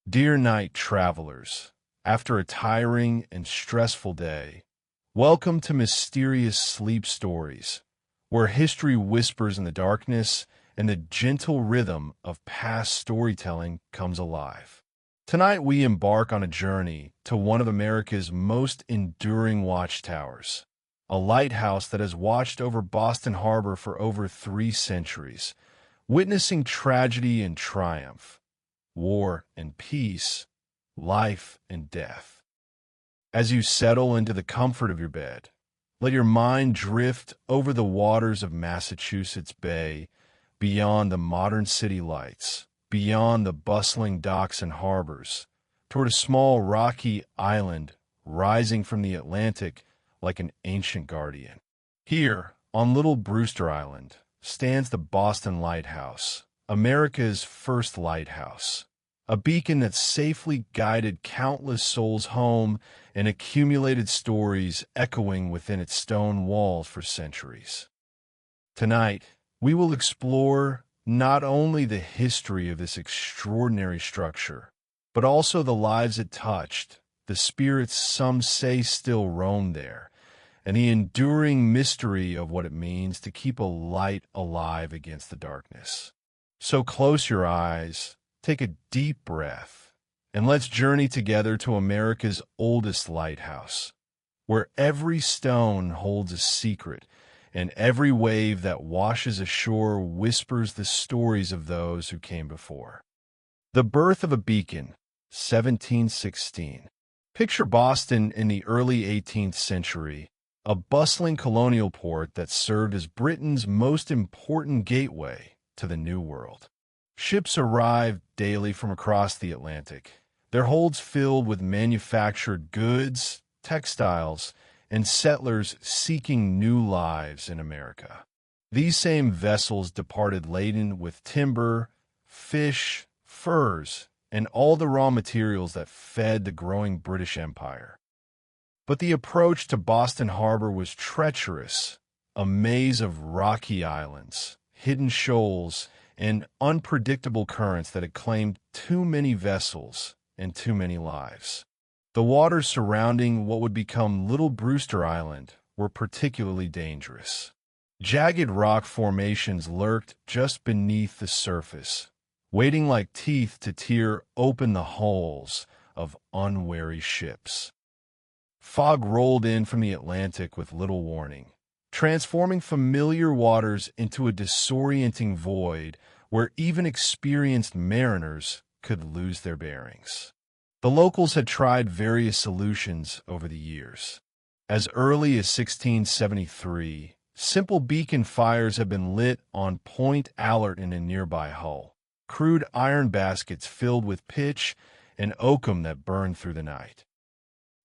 Dear night travelers, after a tiring and stressful day, welcome to Mysterious Sleep Stories, where history whispers in the darkness and the gentle rhythm of past storytelling comes alive. Tonight we embark on a journey to one of America's most enduring watchtowers, a lighthouse that has watched over Boston Harbor for over 3 centuries, witnessing tragedy and triumph, war and peace, life and death. As you settle into the comfort of your bed, let your mind drift over the waters of Massachusetts Bay, beyond the modern city lights, beyond the bustling docks and harbors, toward a small rocky island rising from the Atlantic like an ancient guardian. Here, on Little Brewster Island, stands the Boston Lighthouse, America's first lighthouse, a beacon that safely guided countless souls home and accumulated stories echoing within its stone walls for centuries. Tonight, we will explore not only the history of this extraordinary structure, but also the lives it touched, the spirits some say still roam there, and the enduring mystery of what it means to keep a light alive against the darkness. So close your eyes, take a deep breath, and let's journey together to America's oldest lighthouse, where every stone holds a secret and every wave that washes ashore whispers the stories of those who came before. The birth of a beacon, 1716. Picture Boston in the early 18th century, a bustling colonial port that served as Britain's most important gateway to the New World. Ships arrived daily from across the Atlantic, their holds filled with manufactured goods, textiles, and settlers seeking new lives in America. These same vessels departed laden with timber, fish, furs, and all the raw materials that fed the growing British Empire. But the approach to Boston Harbor was treacherous, a maze of rocky islands, hidden shoals, and unpredictable currents that had claimed too many vessels and too many lives. The waters surrounding what would become Little Brewster Island were particularly dangerous. Jagged rock formations lurked just beneath the surface, waiting like teeth to tear open the hulls of unwary ships. Fog rolled in from the Atlantic with little warning, transforming familiar waters into a disorienting void where even experienced mariners could lose their bearings. The locals had tried various solutions over the years. As early as 1673, simple beacon fires had been lit on Point Allert in a nearby hull, crude iron baskets filled with pitch and oakum that burned through the night.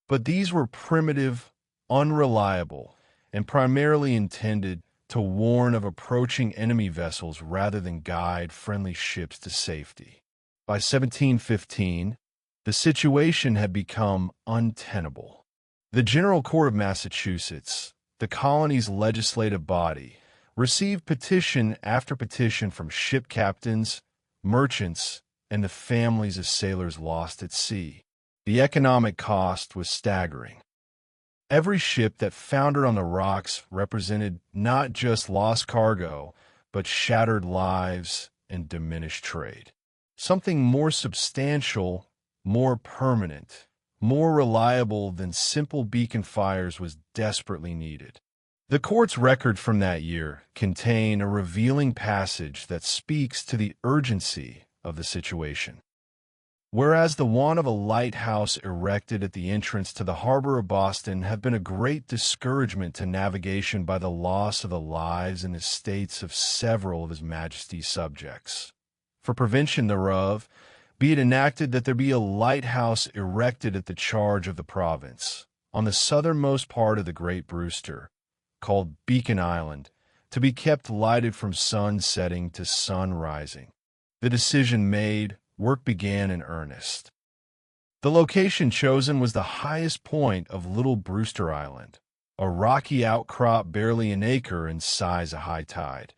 But these were primitive, unreliable, and primarily intended to warn of approaching enemy vessels rather than guide friendly ships to safety. By 1715, the situation had become untenable. The General Court of Massachusetts, the colony's legislative body, received petition after petition from ship captains, merchants, and the families of sailors lost at sea. The economic cost was staggering. Every ship that foundered on the rocks represented not just lost cargo, but shattered lives and diminished trade. Something more substantial, more permanent, more reliable than simple beacon fires was desperately needed. The court's record from that year contains a revealing passage that speaks to the urgency of the situation. Whereas the want of a lighthouse erected at the entrance to the harbor of Boston have been a great discouragement to navigation by the loss of the lives and estates of several of His Majesty's subjects. For prevention thereof, be it enacted that there be a lighthouse erected at the charge of the province, on the southernmost part of the Great Brewster, called Beacon Island, to be kept lighted from sun setting to sun rising. The decision made, work began in earnest. The location chosen was the highest point of Little Brewster Island, a rocky outcrop barely an acre in size at high tide,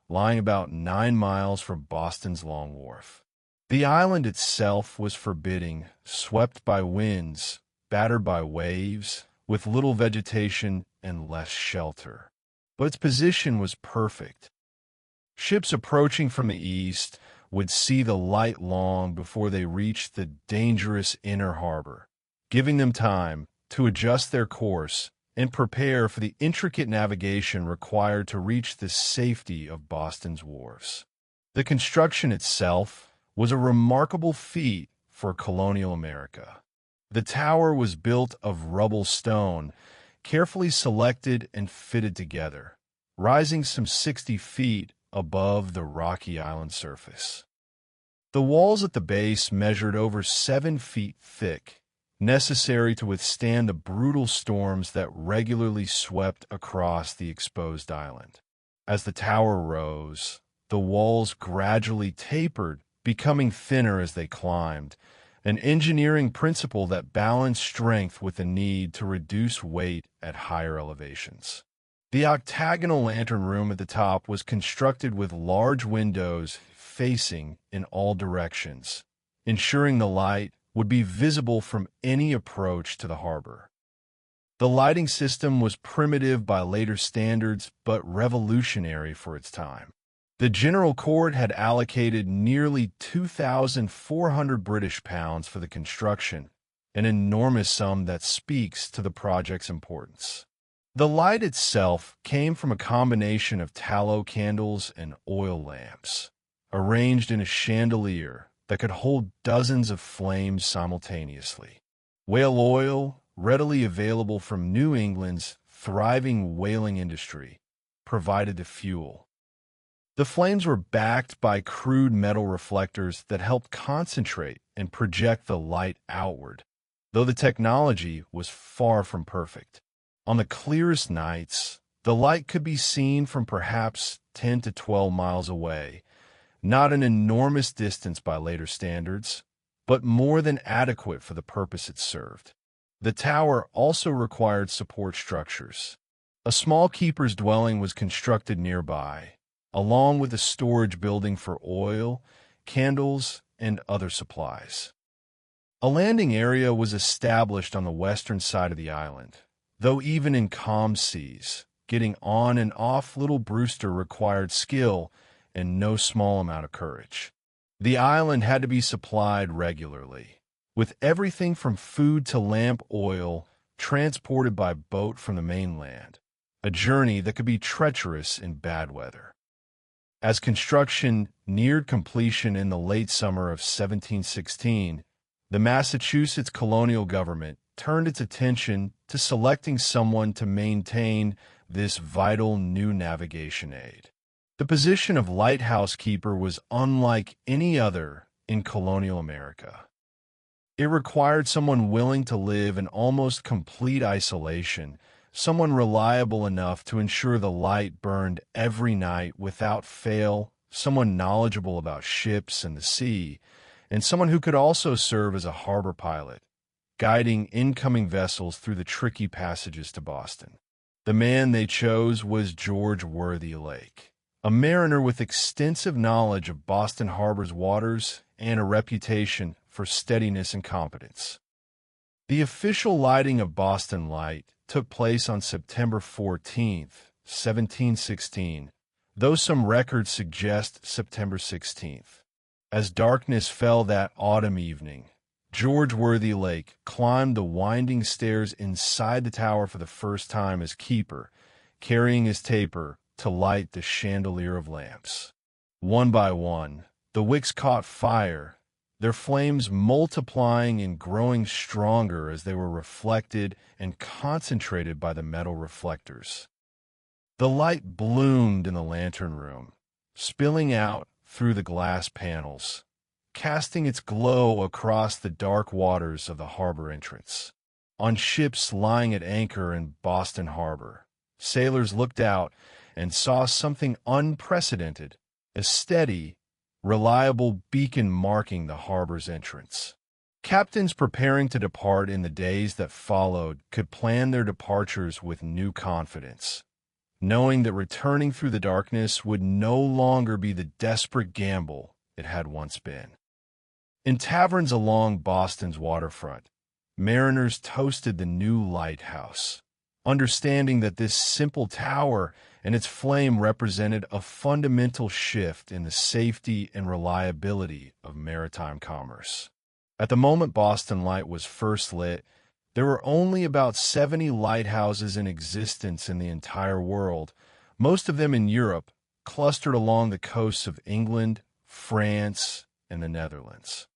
lying about 9 miles from Boston's Long Wharf. The island itself was forbidding, swept by winds, battered by waves, with little vegetation and less shelter. But its position was perfect. Ships approaching from the east would see the light long before they reached the dangerous inner harbor, giving them time to adjust their course and prepare for the intricate navigation required to reach the safety of Boston's wharves. The construction itself was a remarkable feat for colonial America. The tower was built of rubble stone, carefully selected and fitted together, rising some 60 feet above the rocky island surface. The walls at the base measured over 7 feet thick, necessary to withstand the brutal storms that regularly swept across the exposed island. As the tower rose, the walls gradually tapered, becoming thinner as they climbed, an engineering principle that balanced strength with the need to reduce weight at higher elevations. The octagonal lantern room at the top was constructed with large windows facing in all directions, ensuring the light would be visible from any approach to the harbor. The lighting system was primitive by later standards, but revolutionary for its time. The General Court had allocated nearly 2,400 British pounds for the construction, an enormous sum that speaks to the project's importance. The light itself came from a combination of tallow candles and oil lamps, arranged in a chandelier that could hold dozens of flames simultaneously. Whale oil, readily available from New England's thriving whaling industry, provided the fuel. The flames were backed by crude metal reflectors that helped concentrate and project the light outward, though the technology was far from perfect. On the clearest nights, the light could be seen from perhaps 10 to 12 miles away, not an enormous distance by later standards, but more than adequate for the purpose it served. The tower also required support structures. A small keeper's dwelling was constructed nearby, along with a storage building for oil, candles, and other supplies. A landing area was established on the western side of the island, though even in calm seas, getting on and off Little Brewster required skill and no small amount of courage. The island had to be supplied regularly, with everything from food to lamp oil transported by boat from the mainland, a journey that could be treacherous in bad weather. As construction neared completion in the late summer of 1716, the Massachusetts colonial government turned its attention to selecting someone to maintain this vital new navigation aid. The position of lighthouse keeper was unlike any other in colonial America. It required someone willing to live in almost complete isolation, someone reliable enough to ensure the light burned every night without fail, someone knowledgeable about ships and the sea, and someone who could also serve as a harbor pilot, guiding incoming vessels through the tricky passages to Boston. The man they chose was George Worthylake, a mariner with extensive knowledge of Boston Harbor's waters and a reputation for steadiness and competence. The official lighting of Boston Light took place on September 14, 1716, though some records suggest September 16th. As darkness fell that autumn evening, George Worthylake climbed the winding stairs inside the tower for the first time as keeper, carrying his taper to light the chandelier of lamps. One by one, the wicks caught fire, their flames multiplying and growing stronger as they were reflected and concentrated by the metal reflectors. The light bloomed in the lantern room, spilling out through the glass panels, casting its glow across the dark waters of the harbor entrance. On ships lying at anchor in Boston Harbor, sailors looked out and saw something unprecedented, a steady, reliable beacon marking the harbor's entrance. Captains preparing to depart in the days that followed could plan their departures with new confidence, knowing that returning through the darkness would no longer be the desperate gamble it had once been. In taverns along Boston's waterfront, mariners toasted the new lighthouse, understanding that this simple tower and its flame represented a fundamental shift in the safety and reliability of maritime commerce. At the moment Boston Light was first lit, there were only about 70 lighthouses in existence in the entire world, most of them in Europe, clustered along the coasts of England, France, and the Netherlands.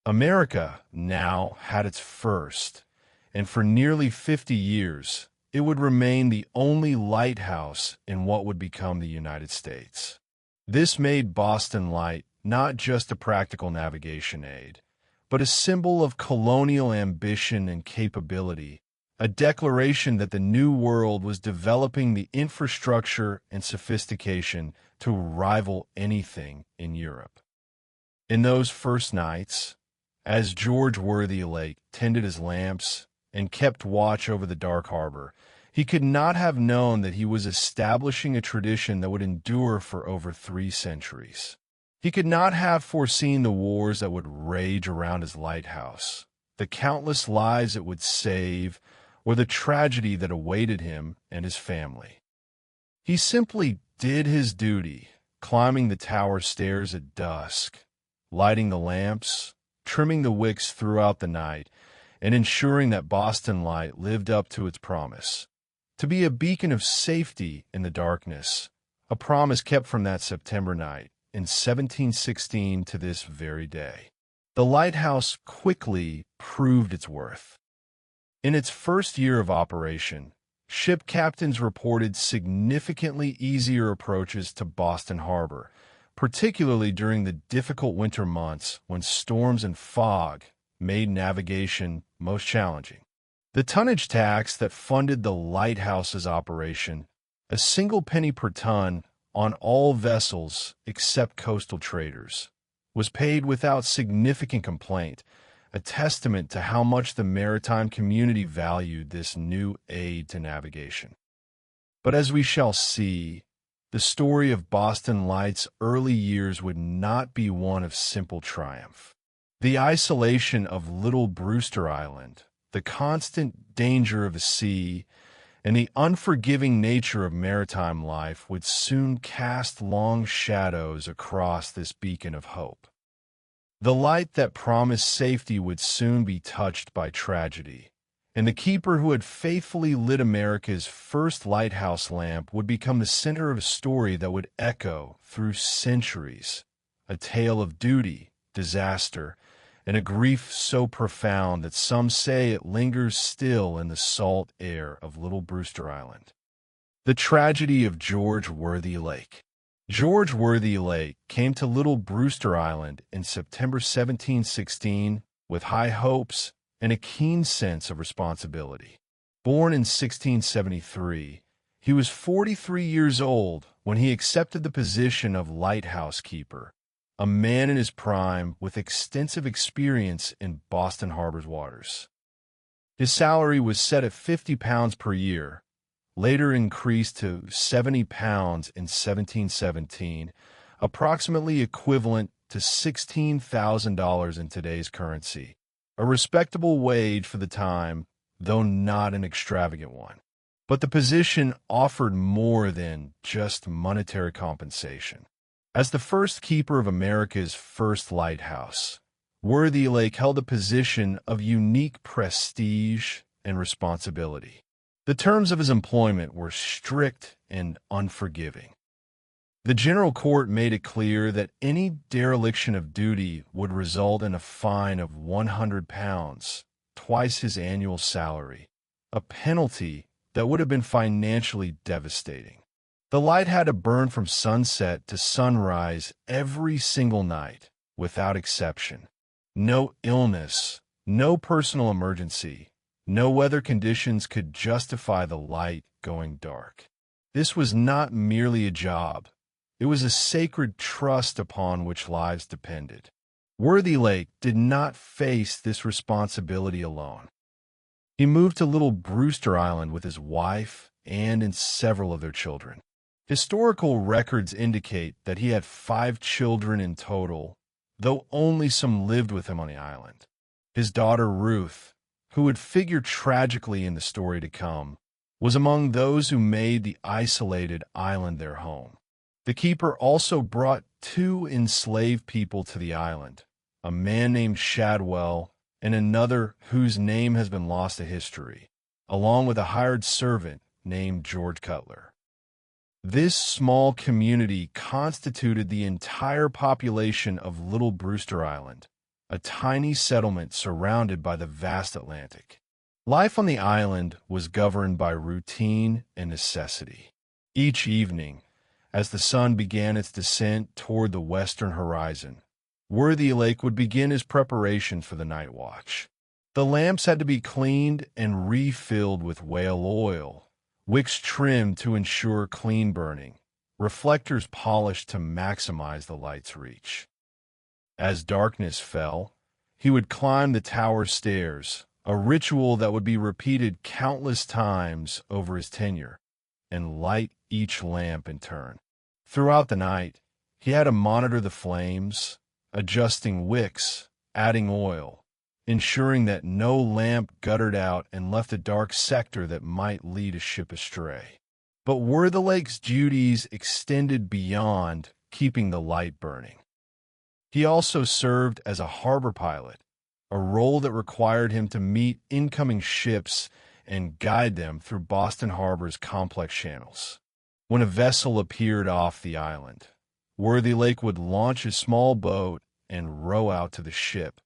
America now had its first, and for nearly 50 years, it would remain the only lighthouse in what would become the United States. This made Boston Light not just a practical navigation aid, but a symbol of colonial ambition and capability, a declaration that the New World was developing the infrastructure and sophistication to rival anything in Europe. In those first nights, as George Worthylake tended his lamps and kept watch over the dark harbor, he could not have known that he was establishing a tradition that would endure for over 3 centuries. He could not have foreseen the wars that would rage around his lighthouse, the countless lives it would save, or the tragedy that awaited him and his family. He simply did his duty, climbing the tower stairs at dusk, lighting the lamps, trimming the wicks throughout the night, and ensuring that Boston Light lived up to its promise, to be a beacon of safety in the darkness, a promise kept from that September night in 1716 to this very day. The lighthouse quickly proved its worth. In its first year of operation, ship captains reported significantly easier approaches to Boston Harbor, particularly during the difficult winter months when storms and fog made navigation most challenging. The tonnage tax that funded the lighthouse's operation, a single penny per ton on all vessels except coastal traders, was paid without significant complaint, a testament to how much the maritime community valued this new aid to navigation. But as we shall see, the story of Boston Light's early years would not be one of simple triumph. The isolation of little Brewster Island, the constant danger of the sea, and the unforgiving nature of maritime life would soon cast long shadows across this beacon of hope. The light that promised safety would soon be touched by tragedy, and the keeper who had faithfully lit America's first lighthouse lamp would become the center of a story that would echo through centuries, a tale of duty, disaster, and a grief so profound that some say it lingers still in the salt air of little Brewster Island. The tragedy of George Worthylake. George Worthylake came to little Brewster Island in September 1716 with high hopes and a keen sense of responsibility. Born in 1673, he was 43 years old when he accepted the position of lighthouse keeper, a man in his prime with extensive experience in Boston Harbor's waters. His salary was set at £50 per year, later increased to £70 in 1717, approximately equivalent to $16,000 in today's currency. A respectable wage for the time, though not an extravagant one. But the position offered more than just monetary compensation. As the first keeper of America's first lighthouse, Worthylake held a position of unique prestige and responsibility. The terms of his employment were strict and unforgiving. The General Court made it clear that any dereliction of duty would result in a fine of £100, twice his annual salary, a penalty that would have been financially devastating. The light had to burn from sunset to sunrise every single night, without exception. No illness, no personal emergency, no weather conditions could justify the light going dark. This was not merely a job. It was a sacred trust upon which lives depended. Worthylake did not face this responsibility alone. He moved to little Brewster Island with his wife and several of their children. Historical records indicate that he had 5 children in total, though only some lived with him on the island. His daughter Ruth, who would figure tragically in the story to come, was among those who made the isolated island their home. The keeper also brought two enslaved people to the island, a man named Shadwell and another whose name has been lost to history, along with a hired servant named George Cutler. This small community constituted the entire population of Little Brewster Island, a tiny settlement surrounded by the vast Atlantic. Life on the island was governed by routine and necessity. Each evening, as the sun began its descent toward the western horizon, Worthylake would begin his preparations for the night watch. The lamps had to be cleaned and refilled with whale oil, wicks trimmed to ensure clean burning, reflectors polished to maximize the light's reach. As darkness fell, he would climb the tower stairs, a ritual that would be repeated countless times over his tenure, and light each lamp in turn. Throughout the night, he had to monitor the flames, adjusting wicks, adding oil, ensuring that no lamp guttered out and left a dark sector that might lead a ship astray. But Worthylake's duties extended beyond keeping the light burning. He also served as a harbor pilot, a role that required him to meet incoming ships and guide them through Boston Harbor's complex channels. When a vessel appeared off the island, Worthylake would launch his small boat and row out to the ship,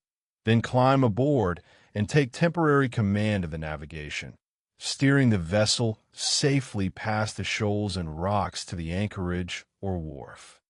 then climb aboard and take temporary command of the navigation, steering the vessel safely past the shoals and rocks to the anchorage or wharf.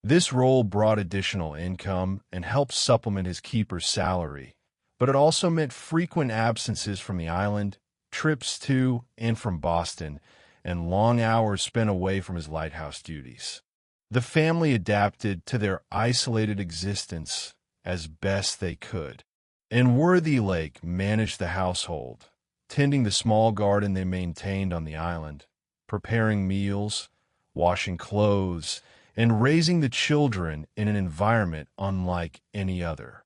This role brought additional income and helped supplement his keeper's salary, but it also meant frequent absences from the island, trips to and from Boston, and long hours spent away from his lighthouse duties. The family adapted to their isolated existence as best they could, and Worthylake managed the household, tending the small garden they maintained on the island, preparing meals, washing clothes, and raising the children in an environment unlike any other.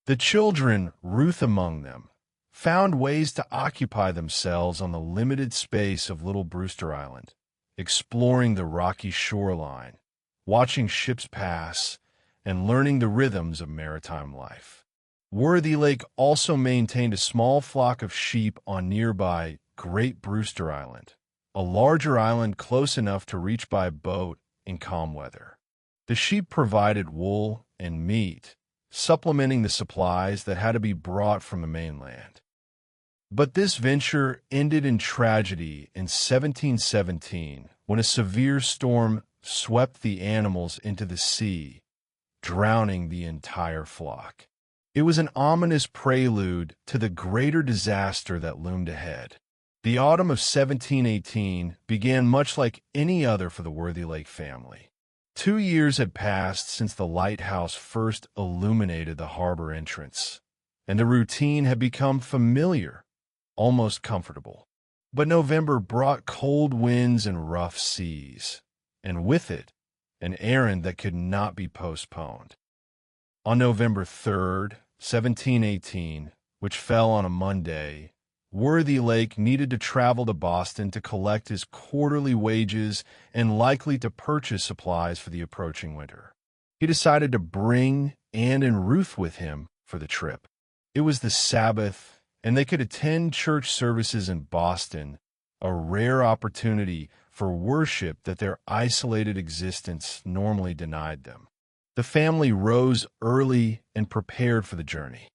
The children, Ruth among them, found ways to occupy themselves on the limited space of Little Brewster Island, exploring the rocky shoreline, watching ships pass, and learning the rhythms of maritime life. Worthylake also maintained a small flock of sheep on nearby Great Brewster Island, a larger island close enough to reach by boat in calm weather. The sheep provided wool and meat, supplementing the supplies that had to be brought from the mainland. But this venture ended in tragedy in 1717 when a severe storm swept the animals into the sea, drowning the entire flock. It was an ominous prelude to the greater disaster that loomed ahead. The autumn of 1718 began much like any other for the Worthylake family. 2 years had passed since the lighthouse first illuminated the harbor entrance, and the routine had become familiar, almost comfortable. But November brought cold winds and rough seas, and with it, an errand that could not be postponed. On November 3rd, 1718, which fell on a Monday, Worthylake needed to travel to Boston to collect his quarterly wages and likely to purchase supplies for the approaching winter. He decided to bring Anne and Ruth with him for the trip. It was the Sabbath, and they could attend church services in Boston, a rare opportunity for worship that their isolated existence normally denied them. The family rose early and prepared for the journey.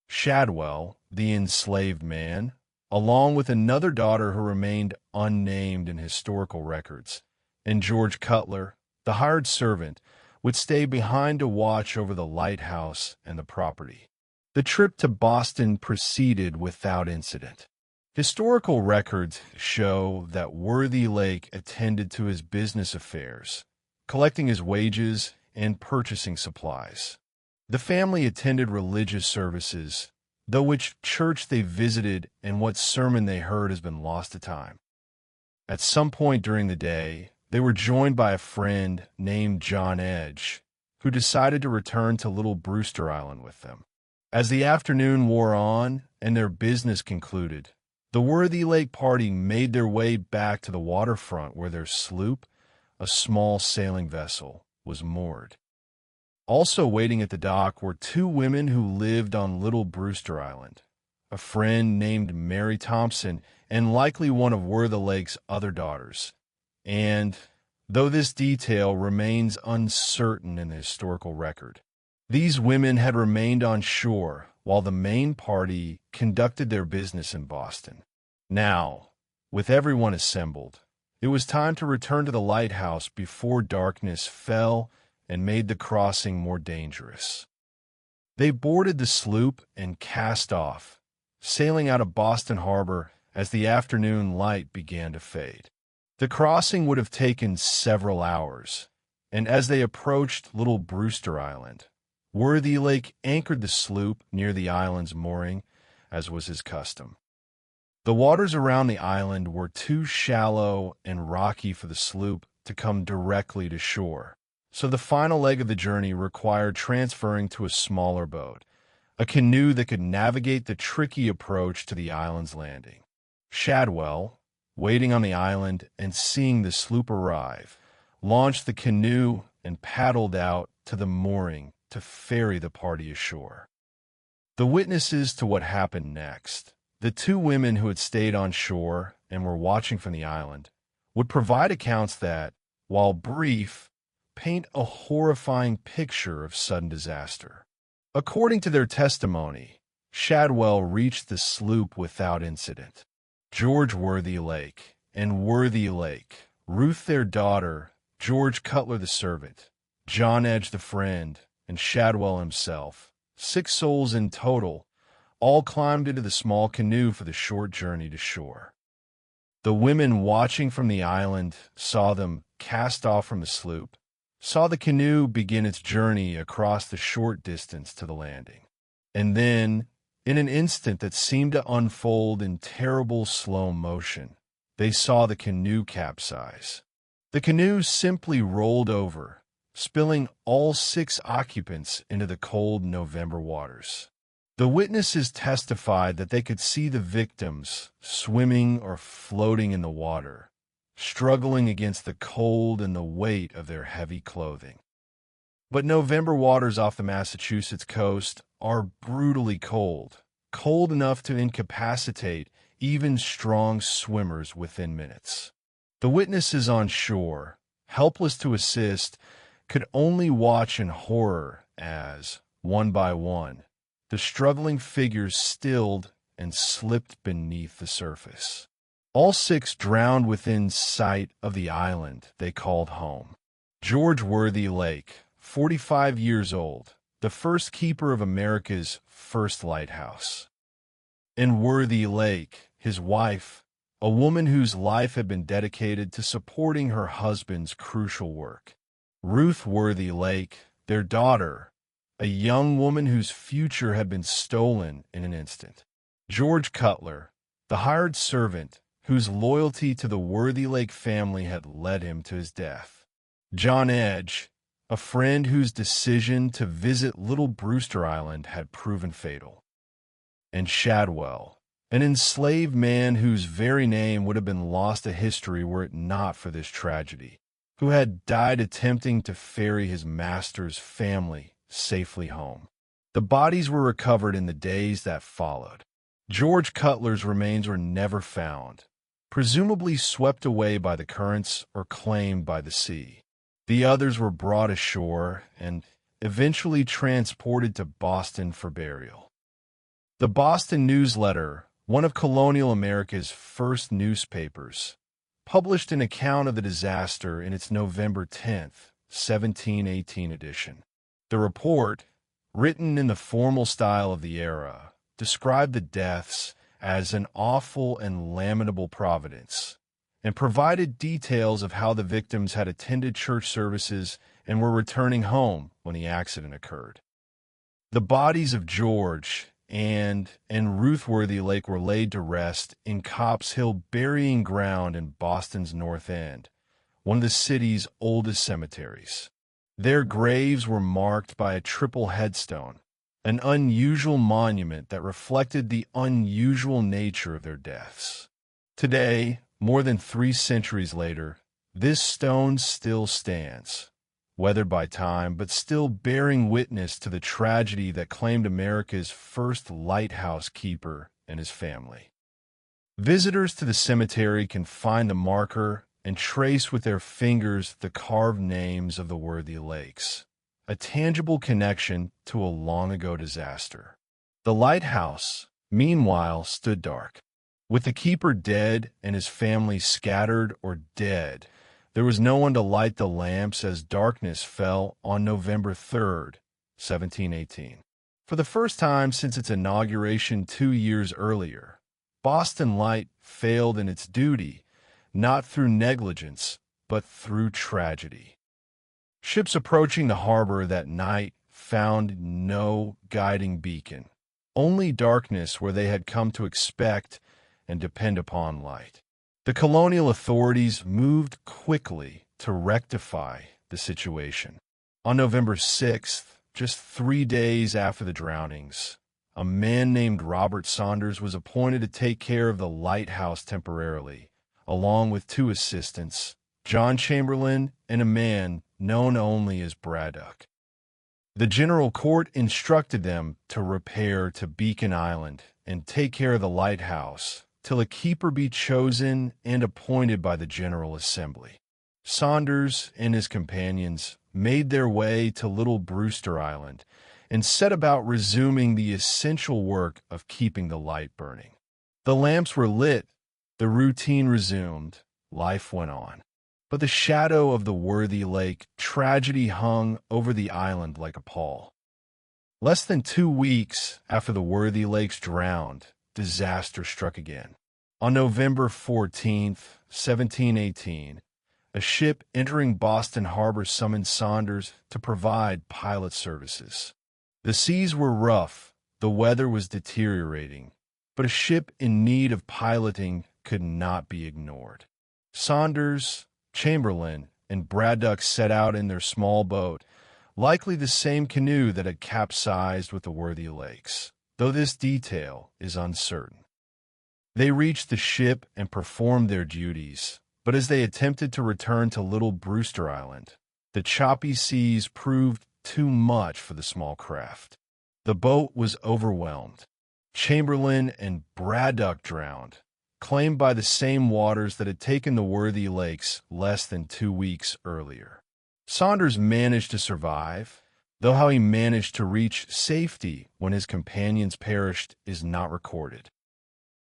Shadwell, the enslaved man, along with another daughter who remained unnamed in historical records, and George Cutler, the hired servant, would stay behind to watch over the lighthouse and the property. The trip to Boston proceeded without incident. Historical records show that Worthylake attended to his business affairs, collecting his wages and purchasing supplies. The family attended religious services, though which church they visited and what sermon they heard has been lost to time. At some point during the day, they were joined by a friend named John Edge, who decided to return to Little Brewster Island with them. As the afternoon wore on and their business concluded, the Worthylake party made their way back to the waterfront where their sloop, a small sailing vessel, was moored. Also waiting at the dock were two women who lived on Little Brewster Island, a friend named Mary Thompson and likely one of Worthylake's other daughters. And, though this detail remains uncertain in the historical record, these women had remained on shore while the main party conducted their business in Boston. Now, with everyone assembled, it was time to return to the lighthouse before darkness fell and made the crossing more dangerous. They boarded the sloop and cast off, sailing out of Boston Harbor as the afternoon light began to fade. The crossing would have taken several hours, and as they approached Little Brewster Island, Worthylake anchored the sloop near the island's mooring, as was his custom. The waters around the island were too shallow and rocky for the sloop to come directly to shore, so the final leg of the journey required transferring to a smaller boat, a canoe that could navigate the tricky approach to the island's landing. Shadwell, waiting on the island and seeing the sloop arrive, launched the canoe and paddled out to the mooring to ferry the party ashore. The witnesses to what happened next, the two women who had stayed on shore and were watching from the island, would provide accounts that, while brief, paint a horrifying picture of sudden disaster. According to their testimony, Shadwell reached the sloop without incident. George Worthylake and Worthylake, Ruth their daughter, George Cutler the servant, John Edge the friend, and Shadwell himself, 6 souls in total, all climbed into the small canoe for the short journey to shore. The women watching from the island saw them cast off from the sloop, saw the canoe begin its journey across the short distance to the landing. And then, in an instant that seemed to unfold in terrible slow motion, they saw the canoe capsize. The canoe simply rolled over, spilling all 6 occupants into the cold November waters. The witnesses testified that they could see the victims swimming or floating in the water, struggling against the cold and the weight of their heavy clothing. But November waters off the Massachusetts coast are brutally cold, cold enough to incapacitate even strong swimmers within minutes. The witnesses on shore, helpless to assist, could only watch in horror as, one by one, the struggling figures stilled and slipped beneath the surface. All 6 drowned within sight of the island they called home. George Worthylake, 45 years old, the first keeper of America's first lighthouse. And Worthylake, his wife, a woman whose life had been dedicated to supporting her husband's crucial work. Ruth Worthylake, their daughter, a young woman whose future had been stolen in an instant. George Cutler, the hired servant whose loyalty to the Worthylake family had led him to his death. John Edge, a friend whose decision to visit Little Brewster Island had proven fatal. And Shadwell, an enslaved man whose very name would have been lost to history were it not for this tragedy, who had died attempting to ferry his master's family safely home. The bodies were recovered in the days that followed. George Cutler's remains were never found, presumably swept away by the currents or claimed by the sea. The others were brought ashore and eventually transported to Boston for burial. The Boston Newsletter, one of colonial America's first newspapers, published an account of the disaster in its November 10th, 1718 edition. The report, written in the formal style of the era, described the deaths as an awful and lamentable providence, and provided details of how the victims had attended church services and were returning home when the accident occurred. The bodies of George and Ruth Worthylake were laid to rest in Copp's Hill Burying Ground in Boston's North End, one of the city's oldest cemeteries. Their graves were marked by a triple headstone, an unusual monument that reflected the unusual nature of their deaths. Today, more than 3 centuries later, this stone still stands, weathered by time, but still bearing witness to the tragedy that claimed America's first lighthouse keeper and his family. Visitors to the cemetery can find the marker and trace with their fingers the carved names of the Worthylakes, a tangible connection to a long-ago disaster. The lighthouse, meanwhile, stood dark. With the keeper dead and his family scattered or dead, there was no one to light the lamps as darkness fell on November 3rd, 1718. For the first time since its inauguration 2 years earlier, Boston Light failed in its duty, not through negligence, but through tragedy. Ships approaching the harbor that night found no guiding beacon, only darkness where they had come to expect and depend upon light. The colonial authorities moved quickly to rectify the situation. On November 6th, just 3 days after the drownings, a man named Robert Saunders was appointed to take care of the lighthouse temporarily, along with 2 assistants, John Chamberlain and a man known only as Braddock. The General Court instructed them to repair to Beacon Island and take care of the lighthouse till a keeper be chosen and appointed by the General Assembly. Saunders and his companions made their way to Little Brewster Island and set about resuming the essential work of keeping the light burning. The lamps were lit, the routine resumed, life went on. But the shadow of the Worthylake tragedy hung over the island like a pall. Less than 2 weeks after the Worthylakes drowned, disaster struck again. On November 14th, 1718, a ship entering Boston Harbor summoned Saunders to provide pilot services. The seas were rough, the weather was deteriorating, but a ship in need of piloting could not be ignored. Saunders, Chamberlain, and Braddock set out in their small boat, likely the same canoe that had capsized with the Worthylakes, though this detail is uncertain. They reached the ship and performed their duties, but as they attempted to return to Little Brewster Island, the choppy seas proved too much for the small craft. The boat was overwhelmed. Chamberlain and Braddock drowned, claimed by the same waters that had taken the Worthylakes less than 2 weeks earlier. Saunders managed to survive, though how he managed to reach safety when his companions perished is not recorded.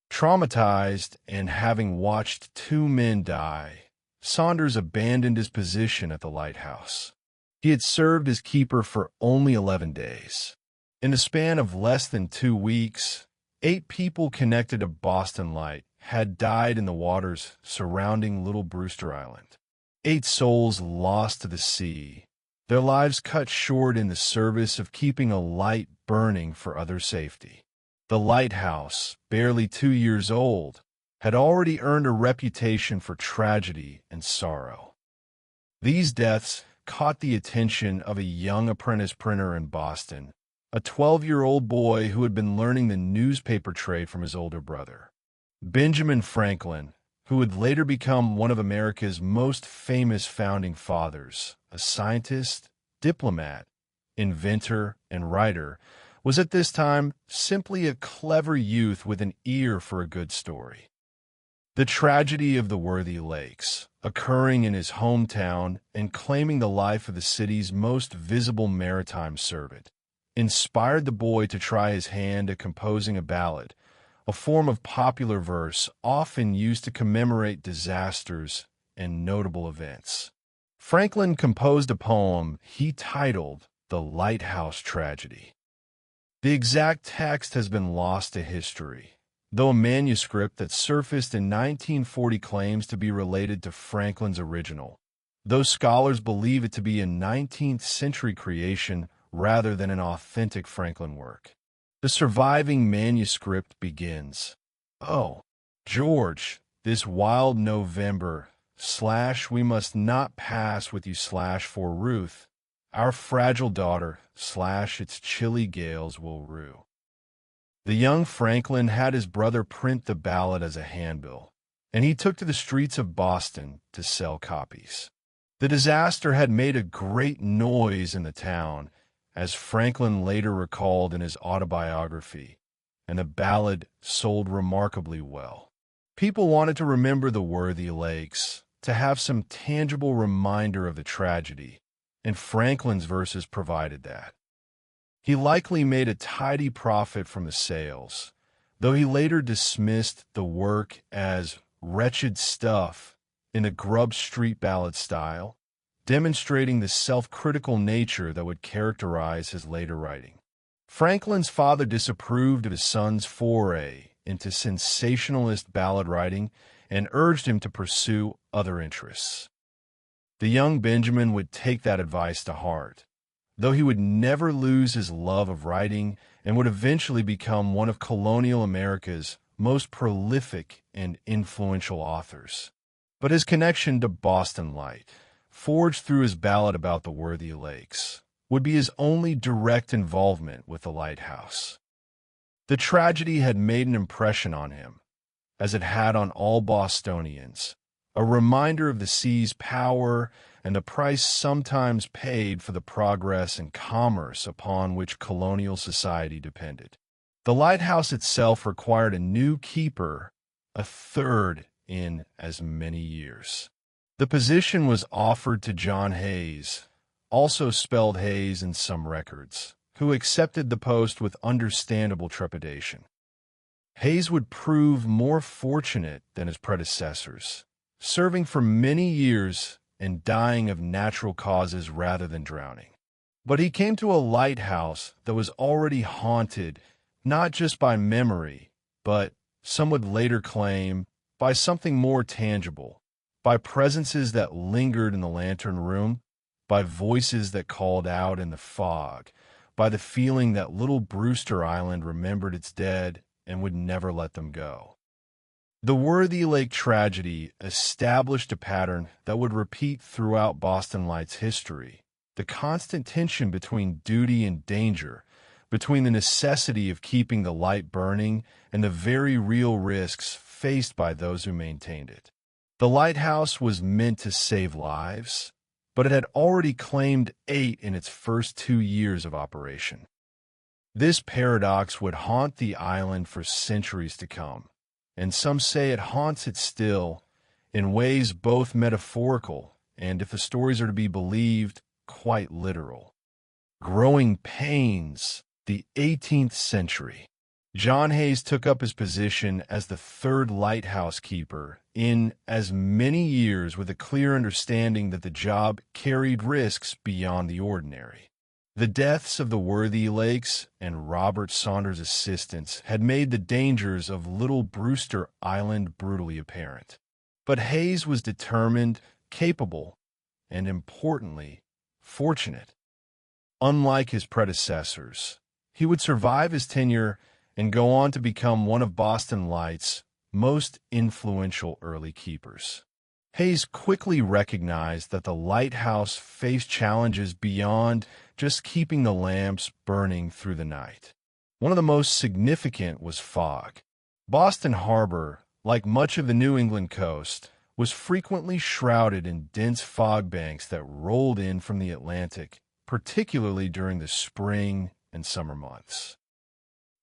Traumatized and having watched 2 men die, Saunders abandoned his position at the lighthouse. He had served as keeper for only 11 days. In the span of less than 2 weeks, 8 people connected to Boston Light had died in the waters surrounding Little Brewster Island. 8 souls lost to the sea, their lives cut short in the service of keeping a light burning for other safety. The lighthouse, barely 2 years old, had already earned a reputation for tragedy and sorrow. These deaths caught the attention of a young apprentice printer in Boston, a 12-year-old boy who had been learning the newspaper trade from his older brother. Benjamin Franklin, who would later become one of America's most famous founding fathers, a scientist, diplomat, inventor, and writer, was at this time simply a clever youth with an ear for a good story. The tragedy of the Worthylakes, occurring in his hometown and claiming the life of the city's most visible maritime servant, inspired the boy to try his hand at composing a ballad, a form of popular verse often used to commemorate disasters and notable events. Franklin composed a poem he titled The Lighthouse Tragedy. The exact text has been lost to history, though a manuscript that surfaced in 1940 claims to be related to Franklin's original, though scholars believe it to be a 19th century creation rather than an authentic Franklin work. The surviving manuscript begins, "Oh, George, this wild November, / we must not pass with you / for Ruth, our fragile daughter / its chilly gales will rue. The young Franklin had his brother print the ballad as a handbill, and he took to the streets of Boston to sell copies. The disaster had made a great noise in the town, as Franklin later recalled in his autobiography, and the ballad sold remarkably well. People wanted to remember the Worthylakes, to have some tangible reminder of the tragedy, and Franklin's verses provided that. He likely made a tidy profit from the sales, though he later dismissed the work as wretched stuff in the Grub Street ballad style, demonstrating the self-critical nature that would characterize his later writing. Franklin's father disapproved of his son's foray into sensationalist ballad writing and urged him to pursue other interests. The young Benjamin would take that advice to heart, though he would never lose his love of writing and would eventually become one of colonial America's most prolific and influential authors. But his connection to Boston Light, forged through his ballad about the Worthylakes, would be his only direct involvement with the lighthouse. The tragedy had made an impression on him, as it had on all Bostonians, a reminder of the sea's power and the price sometimes paid for the progress and commerce upon which colonial society depended. The lighthouse itself required a new keeper, a third in as many years. The position was offered to John Hayes, also spelled Hayes in some records, who accepted the post with understandable trepidation. Hayes would prove more fortunate than his predecessors, serving for many years and dying of natural causes rather than drowning. But he came to a lighthouse that was already haunted not just by memory, but, some would later claim, by something more tangible, by presences that lingered in the lantern room, by voices that called out in the fog, by the feeling that little Brewster Island remembered its dead and would never let them go. The Worthylake tragedy established a pattern that would repeat throughout Boston Light's history, the constant tension between duty and danger, between the necessity of keeping the light burning and the very real risks faced by those who maintained it. The lighthouse was meant to save lives, but it had already claimed 8 in its first 2 years of operation. This paradox would haunt the island for centuries to come, and some say it haunts it still, in ways both metaphorical and, if the stories are to be believed, quite literal. Growing pains, the 18th century. John Hayes took up his position as the third lighthouse keeper in as many years, with a clear understanding that the job carried risks beyond the ordinary. The deaths of the Worthylakes and Robert Saunders' assistants had made the dangers of little Brewster Island brutally apparent. But Hayes was determined, capable, and importantly, fortunate. Unlike his predecessors, he would survive his tenure and go on to become one of Boston Light's most influential early keepers. Hayes quickly recognized that the lighthouse faced challenges beyond just keeping the lamps burning through the night. One of the most significant was fog. Boston Harbor, like much of the New England coast, was frequently shrouded in dense fog banks that rolled in from the Atlantic, particularly during the spring and summer months.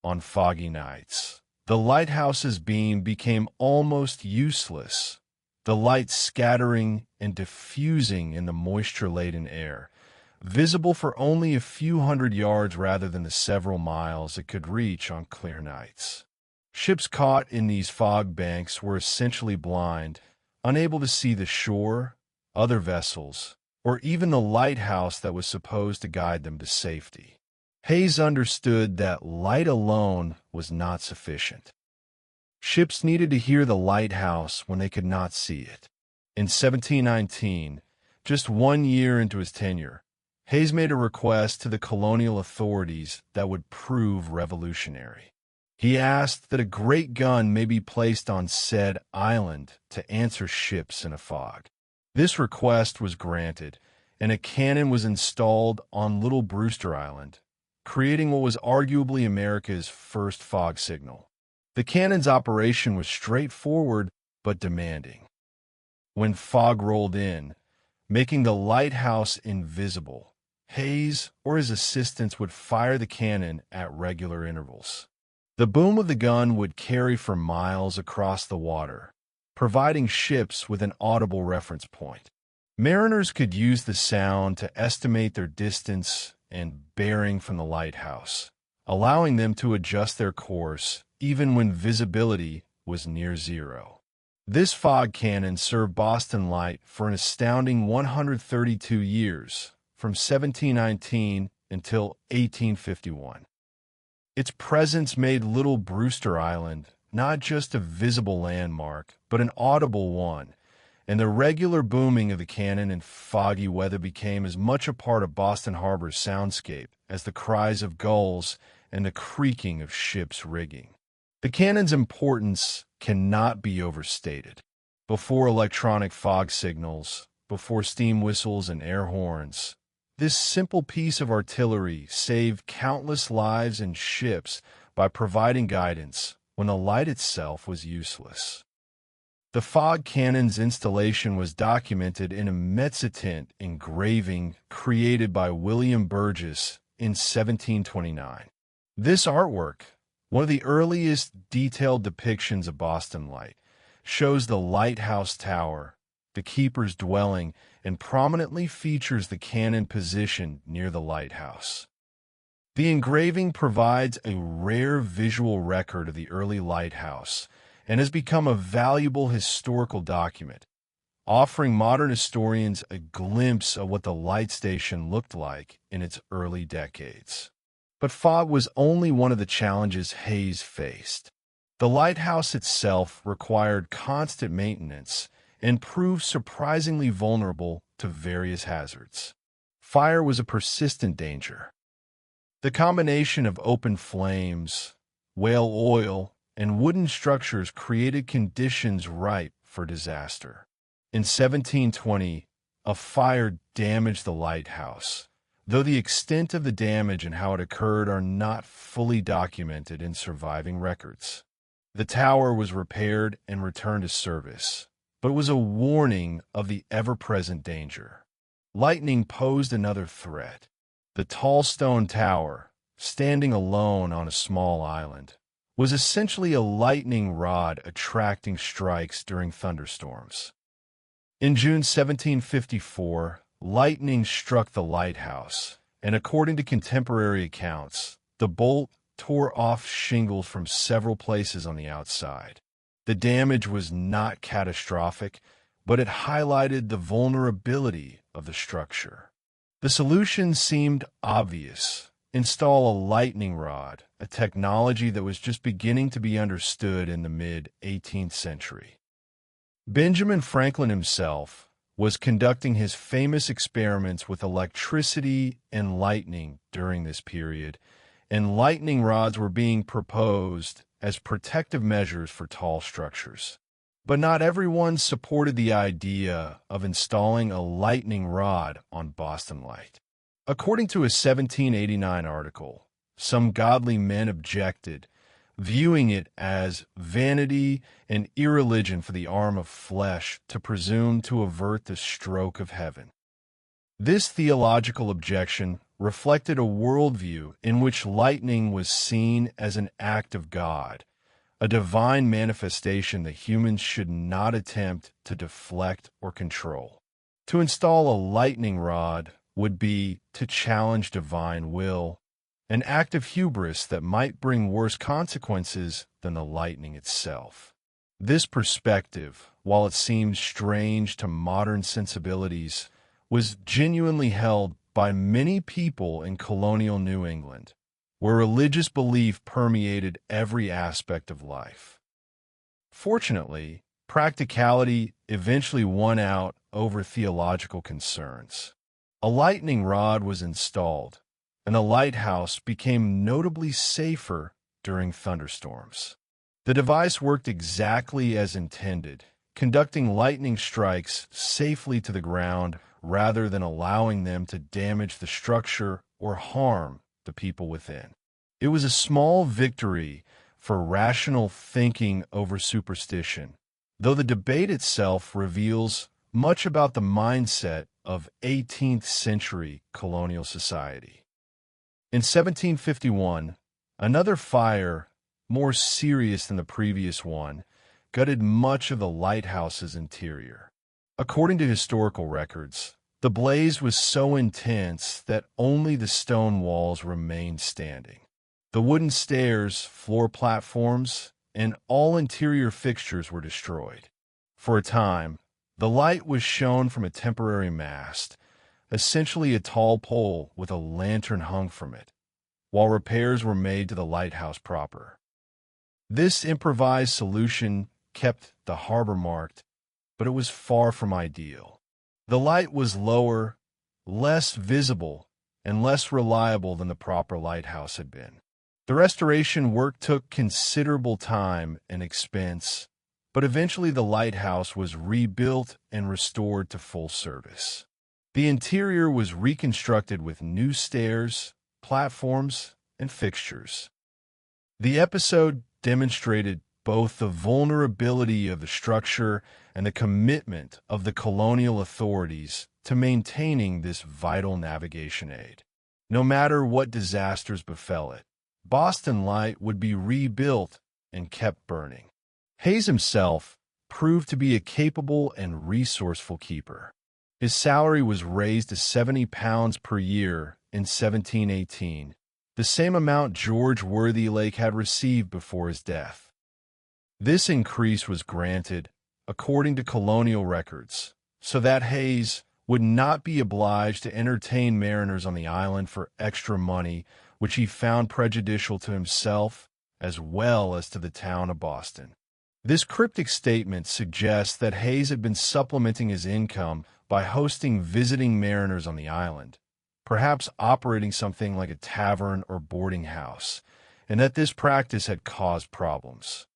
On foggy nights, the lighthouse's beam became almost useless, the light scattering and diffusing in the moisture-laden air, visible for only a few hundred yards rather than the several miles it could reach on clear nights. Ships caught in these fog banks were essentially blind, unable to see the shore, other vessels, or even the lighthouse that was supposed to guide them to safety. Hayes understood that light alone was not sufficient. Ships needed to hear the lighthouse when they could not see it. In 1719, just 1 year into his tenure, Hayes made a request to the colonial authorities that would prove revolutionary. He asked that a great gun may be placed on said island to answer ships in a fog. This request was granted, and a cannon was installed on Little Brewster Island, creating what was arguably America's first fog signal. The cannon's operation was straightforward but demanding. When fog rolled in, making the lighthouse invisible, Hayes or his assistants would fire the cannon at regular intervals. The boom of the gun would carry for miles across the water, providing ships with an audible reference point. Mariners could use the sound to estimate their distance and bearing from the lighthouse, allowing them to adjust their course even when visibility was near zero. This fog cannon served Boston Light for an astounding 132 years, from 1719 until 1851. Its presence made Little Brewster Island not just a visible landmark, but an audible one, and the regular booming of the cannon in foggy weather became as much a part of Boston Harbor's soundscape as the cries of gulls and the creaking of ships' rigging. The cannon's importance cannot be overstated. Before electronic fog signals, before steam whistles and air horns, this simple piece of artillery saved countless lives and ships by providing guidance when the light itself was useless. The fog cannon's installation was documented in a mezzotint engraving created by William Burgess in 1729. This artwork, one of the earliest detailed depictions of Boston Light, shows the lighthouse tower, the keeper's dwelling, and prominently features the cannon positioned near the lighthouse. The engraving provides a rare visual record of the early lighthouse and has become a valuable historical document, offering modern historians a glimpse of what the light station looked like in its early decades. But fog was only one of the challenges Hayes faced. The lighthouse itself required constant maintenance and proved surprisingly vulnerable to various hazards. Fire was a persistent danger. The combination of open flames, whale oil, and wooden structures created conditions ripe for disaster. In 1720, a fire damaged the lighthouse, though the extent of the damage and how it occurred are not fully documented in surviving records. The tower was repaired and returned to service, but it was a warning of the ever-present danger. Lightning posed another threat. The tall stone tower, standing alone on a small island, was essentially a lightning rod attracting strikes during thunderstorms. In June 1754, lightning struck the lighthouse, and according to contemporary accounts, the bolt tore off shingles from several places on the outside. The damage was not catastrophic, but it highlighted the vulnerability of the structure. The solution seemed obvious: install a lightning rod, a technology that was just beginning to be understood in the mid-18th century. Benjamin Franklin himself was conducting his famous experiments with electricity and lightning during this period, and lightning rods were being proposed as protective measures for tall structures. But not everyone supported the idea of installing a lightning rod on Boston Light. According to a 1789 article, some godly men objected, viewing it as vanity and irreligion for the arm of flesh to presume to avert the stroke of heaven. This theological objection reflected a worldview in which lightning was seen as an act of God, a divine manifestation that humans should not attempt to deflect or control. To install a lightning rod would be to challenge divine will, an act of hubris that might bring worse consequences than the lightning itself. This perspective, while it seems strange to modern sensibilities, was genuinely held by many people in colonial New England, where religious belief permeated every aspect of life. Fortunately, practicality eventually won out over theological concerns. A lightning rod was installed, and the lighthouse became notably safer during thunderstorms. The device worked exactly as intended, conducting lightning strikes safely to the ground rather than allowing them to damage the structure or harm the people within. It was a small victory for rational thinking over superstition, though the debate itself reveals much about the mindset of 18th century colonial society. In 1751, another fire, more serious than the previous one, gutted much of the lighthouse's interior. According to historical records, the blaze was so intense that only the stone walls remained standing. The wooden stairs, floor platforms, and all interior fixtures were destroyed. For a time, the light was shown from a temporary mast, essentially a tall pole with a lantern hung from it, while repairs were made to the lighthouse proper. This improvised solution kept the harbor marked, but it was far from ideal. The light was lower, less visible, and less reliable than the proper lighthouse had been. The restoration work took considerable time and expense, but eventually the lighthouse was rebuilt and restored to full service. The interior was reconstructed with new stairs, platforms, and fixtures. The episode demonstrated both the vulnerability of the structure and the commitment of the colonial authorities to maintaining this vital navigation aid. No matter what disasters befell it, Boston Light would be rebuilt and kept burning. Hayes himself proved to be a capable and resourceful keeper. His salary was raised to £70 per year in 1718, the same amount George Worthylake had received before his death. This increase was granted, according to colonial records, so that Hayes would not be obliged to entertain mariners on the island for extra money, which he found prejudicial to himself as well as to the town of Boston. This cryptic statement suggests that Hayes had been supplementing his income by hosting visiting mariners on the island, perhaps operating something like a tavern or boarding house, and that this practice had caused problems.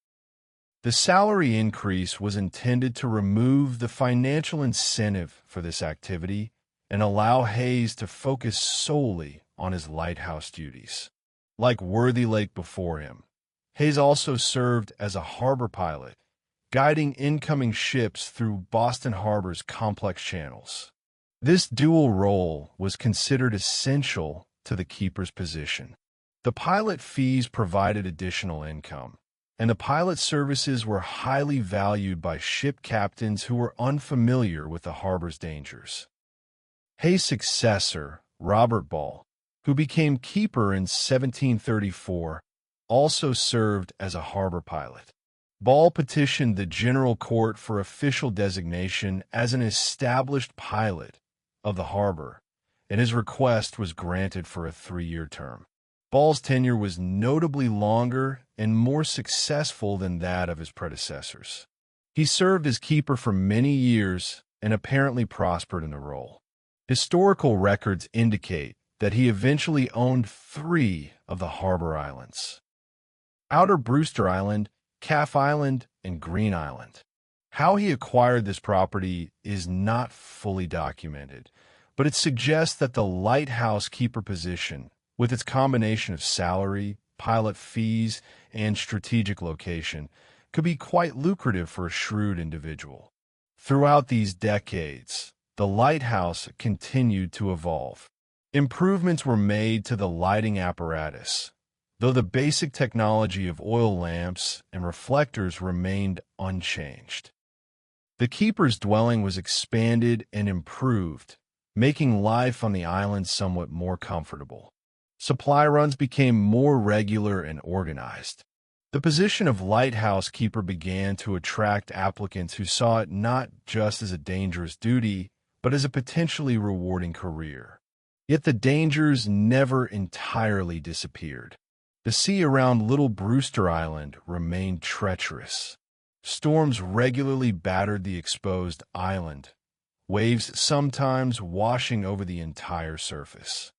The salary increase was intended to remove the financial incentive for this activity and allow Hayes to focus solely on his lighthouse duties. Like Worthylake before him, Hayes also served as a harbor pilot, guiding incoming ships through Boston Harbor's complex channels. This dual role was considered essential to the keeper's position. The pilot fees provided additional income, and the pilot services were highly valued by ship captains who were unfamiliar with the harbor's dangers. Hayes' successor, Robert Ball, who became keeper in 1734, also served as a harbor pilot. Ball petitioned the General Court for official designation as an established pilot of the harbor, and his request was granted for a 3-year term. Ball's tenure was notably longer and more successful than that of his predecessors. He served as keeper for many years and apparently prospered in the role. Historical records indicate that he eventually owned 3 of the harbor islands: Outer Brewster Island, Calf Island, and Green Island. How he acquired this property is not fully documented, but it suggests that the lighthouse keeper position, with its combination of salary, pilot fees, and strategic location, could be quite lucrative for a shrewd individual. Throughout these decades, the lighthouse continued to evolve. Improvements were made to the lighting apparatus, though the basic technology of oil lamps and reflectors remained unchanged. The keeper's dwelling was expanded and improved, making life on the island somewhat more comfortable. Supply runs became more regular and organized. The position of lighthouse keeper began to attract applicants who saw it not just as a dangerous duty, but as a potentially rewarding career. Yet the dangers never entirely disappeared. The sea around Little Brewster Island remained treacherous. Storms regularly battered the exposed island, waves sometimes washing over the entire surface.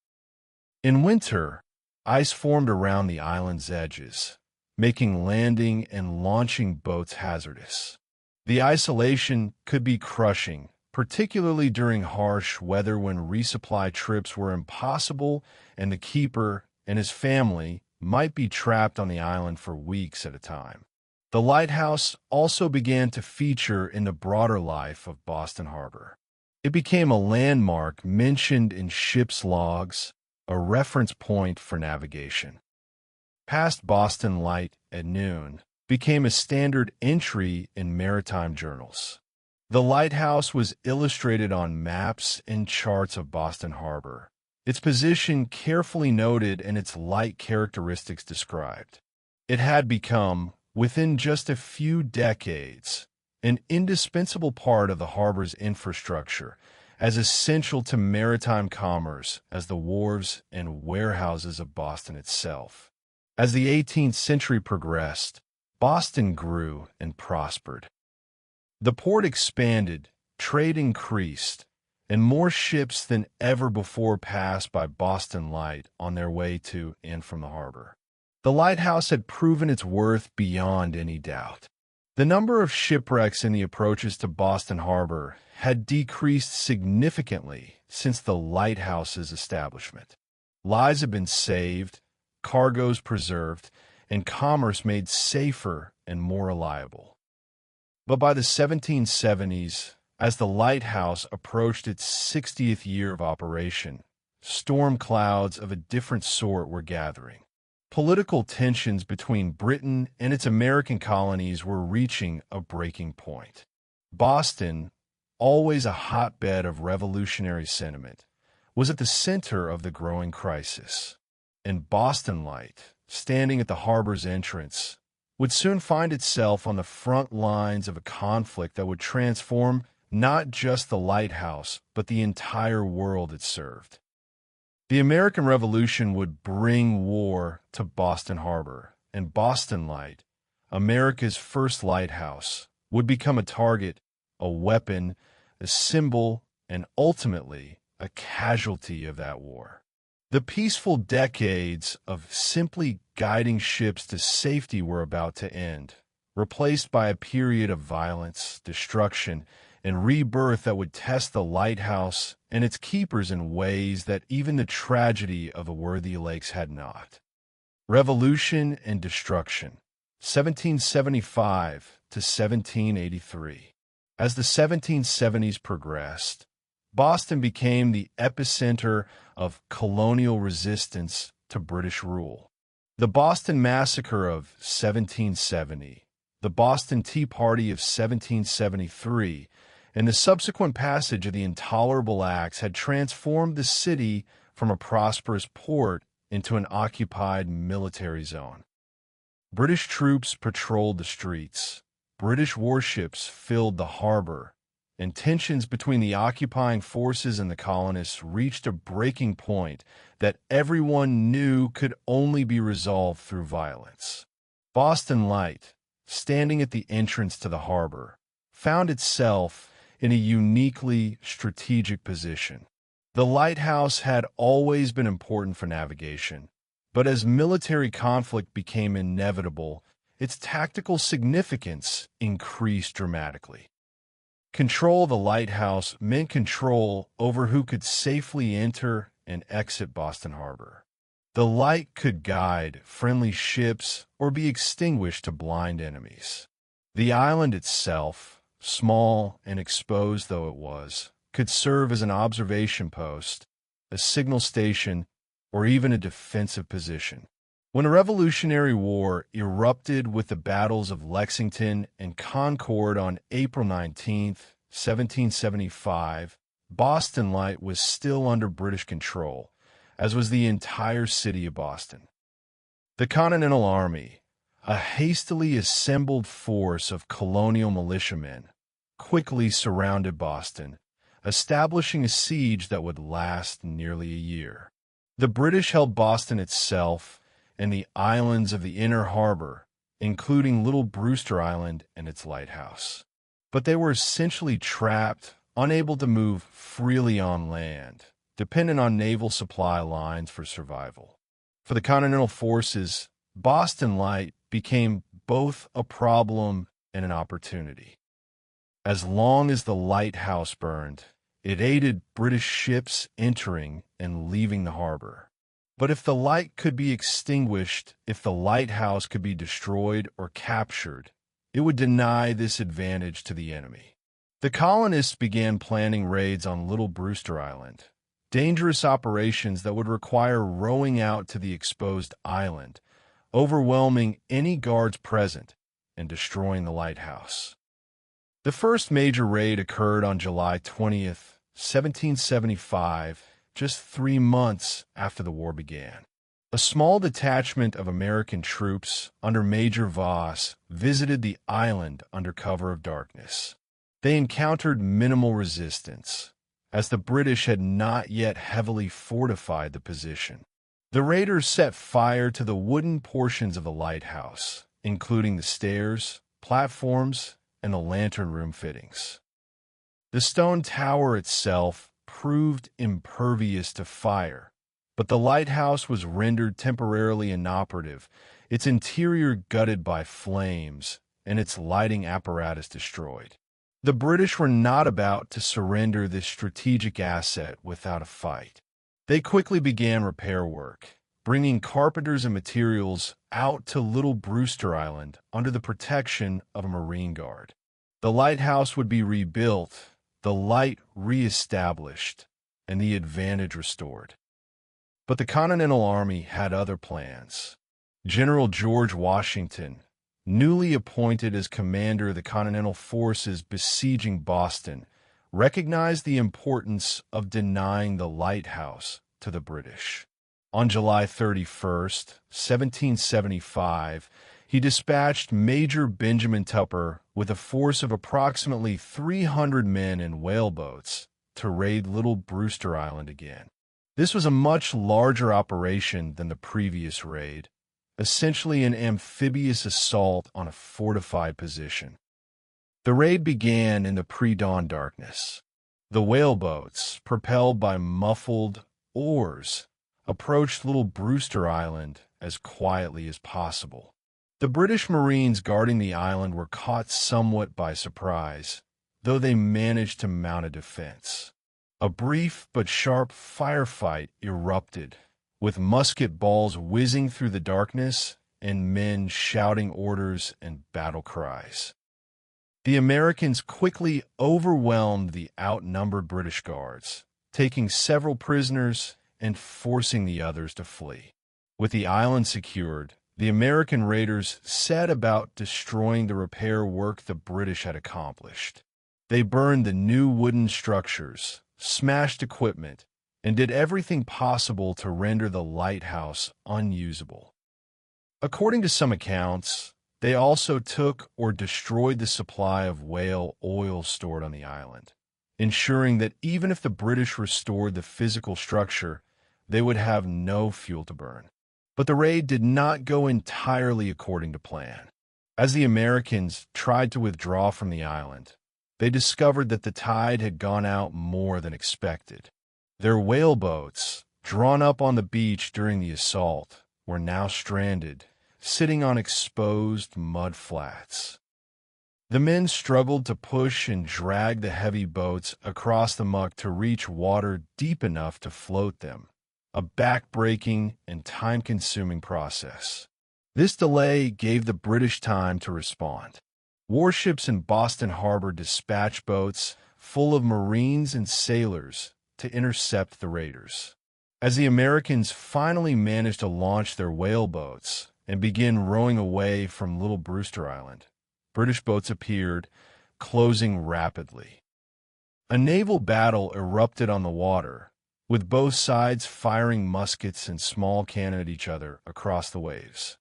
In winter, ice formed around the island's edges, making landing and launching boats hazardous. The isolation could be crushing, particularly during harsh weather when resupply trips were impossible and the keeper and his family might be trapped on the island for weeks at a time. The lighthouse also began to feature in the broader life of Boston Harbor. It became a landmark mentioned in ships' logs, a reference point for navigation. Past Boston Light at noon became a standard entry in maritime journals. The lighthouse was illustrated on maps and charts of Boston Harbor, its position carefully noted and its light characteristics described. It had become, within just a few decades, an indispensable part of the harbor's infrastructure, as essential to maritime commerce as the wharves and warehouses of Boston itself. As the 18th century progressed, Boston grew and prospered. The port expanded, trade increased, and more ships than ever before passed by Boston Light on their way to and from the harbor. The lighthouse had proven its worth beyond any doubt. The number of shipwrecks in the approaches to Boston Harbor had decreased significantly since the lighthouse's establishment. Lives had been saved, cargoes preserved, and commerce made safer and more reliable. But by the 1770s, as the lighthouse approached its 60th year of operation, storm clouds of a different sort were gathering. Political tensions between Britain and its American colonies were reaching a breaking point. Boston, always a hotbed of revolutionary sentiment, was at the center of the growing crisis. And Boston Light, standing at the harbor's entrance, would soon find itself on the front lines of a conflict that would transform not just the lighthouse, but the entire world it served. The American Revolution would bring war to Boston Harbor, and Boston Light, America's first lighthouse, would become a target, a weapon, a symbol, and ultimately a casualty of that war. The peaceful decades of simply guiding ships to safety were about to end, replaced by a period of violence, destruction, and rebirth that would test the lighthouse and its keepers in ways that even the tragedy of the Worthylakes had not. Revolution and Destruction, 1775 to 1783. As the 1770s progressed, Boston became the epicenter of colonial resistance to British rule. The Boston Massacre of 1770, the Boston Tea Party of 1773, and the subsequent passage of the Intolerable Acts had transformed the city from a prosperous port into an occupied military zone. British troops patrolled the streets, British warships filled the harbor, and tensions between the occupying forces and the colonists reached a breaking point that everyone knew could only be resolved through violence. Boston Light, standing at the entrance to the harbor, found itself in a uniquely strategic position. The lighthouse had always been important for navigation, but as military conflict became inevitable, its tactical significance increased dramatically. Control of the lighthouse meant control over who could safely enter and exit Boston Harbor. The light could guide friendly ships or be extinguished to blind enemies. The island itself, small and exposed though it was, could serve as an observation post, a signal station, or even a defensive position. When a Revolutionary War erupted with the battles of Lexington and Concord on April 19, 1775, Boston Light was still under British control, as was the entire city of Boston. The Continental Army, a hastily assembled force of colonial militiamen, quickly surrounded Boston, establishing a siege that would last nearly a year. The British held Boston itself and the islands of the inner harbor, including little Brewster Island and its lighthouse. But they were essentially trapped, unable to move freely on land, dependent on naval supply lines for survival. For the Continental forces, Boston Light became both a problem and an opportunity. As long as the lighthouse burned, it aided British ships entering and leaving the harbor. But if the light could be extinguished, if the lighthouse could be destroyed or captured, it would deny this advantage to the enemy. The colonists began planning raids on Little Brewster Island, dangerous operations that would require rowing out to the exposed island, overwhelming any guards present, and destroying the lighthouse. The first major raid occurred on July 20th, 1775, just 3 months after the war began. A small detachment of American troops under Major Voss visited the island under cover of darkness. They encountered minimal resistance, as the British had not yet heavily fortified the position. The raiders set fire to the wooden portions of the lighthouse, including the stairs, platforms, and the lantern room fittings. The stone tower itself proved impervious to fire, but the lighthouse was rendered temporarily inoperative, its interior gutted by flames, and its lighting apparatus destroyed. The British were not about to surrender this strategic asset without a fight. They quickly began repair work, bringing carpenters and materials out to Little Brewster Island under the protection of a Marine Guard. The lighthouse would be rebuilt, the light re-established, and the advantage restored. But the Continental Army had other plans. General George Washington, newly appointed as commander of the Continental Forces besieging Boston, recognized the importance of denying the lighthouse to the British. On July 31st, 1775, he dispatched Major Benjamin Tupper with a force of approximately 300 men in whaleboats to raid Little Brewster Island again. This was a much larger operation than the previous raid, essentially an amphibious assault on a fortified position. The raid began in the pre-dawn darkness. The whaleboats, propelled by muffled oars, approached Little Brewster Island as quietly as possible. The British Marines guarding the island were caught somewhat by surprise, though they managed to mount a defense. A brief but sharp firefight erupted, with musket balls whizzing through the darkness and men shouting orders and battle cries. The Americans quickly overwhelmed the outnumbered British guards, taking several prisoners and forcing the others to flee. With the island secured, the American raiders set about destroying the repair work the British had accomplished. They burned the new wooden structures, smashed equipment, and did everything possible to render the lighthouse unusable. According to some accounts, they also took or destroyed the supply of whale oil stored on the island, ensuring that even if the British restored the physical structure, they would have no fuel to burn. But the raid did not go entirely according to plan. As the Americans tried to withdraw from the island, they discovered that the tide had gone out more than expected. Their whaleboats, drawn up on the beach during the assault, were now stranded, sitting on exposed mud flats. The men struggled to push and drag the heavy boats across the muck to reach water deep enough to float them, a back-breaking and time-consuming process. This delay gave the British time to respond. Warships in Boston Harbor dispatched boats full of Marines and sailors to intercept the raiders. As the Americans finally managed to launch their whaleboats and begin rowing away from Little Brewster Island, British boats appeared, closing rapidly. A naval battle erupted on the water, with both sides firing muskets and small cannon at each other across the waves.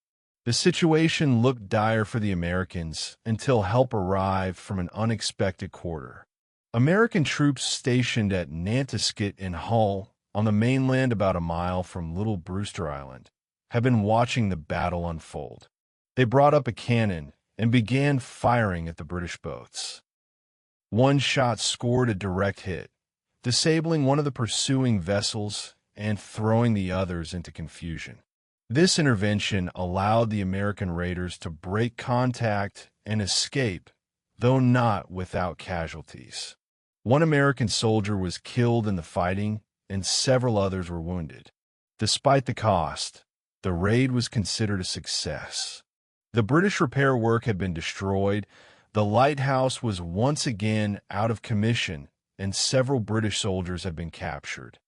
The situation looked dire for the Americans until help arrived from an unexpected quarter. American troops stationed at Nantasket in Hull, on the mainland about a mile from Little Brewster Island, had been watching the battle unfold. They brought up a cannon and began firing at the British boats. One shot scored a direct hit, disabling one of the pursuing vessels and throwing the others into confusion. This intervention allowed the American raiders to break contact and escape though not without casualties. One American soldier was killed in the fighting, and several others were wounded. Despite the cost, the raid was considered a success. The British repair work had been destroyed, the lighthouse was once again out of commission, and several British soldiers had been captured.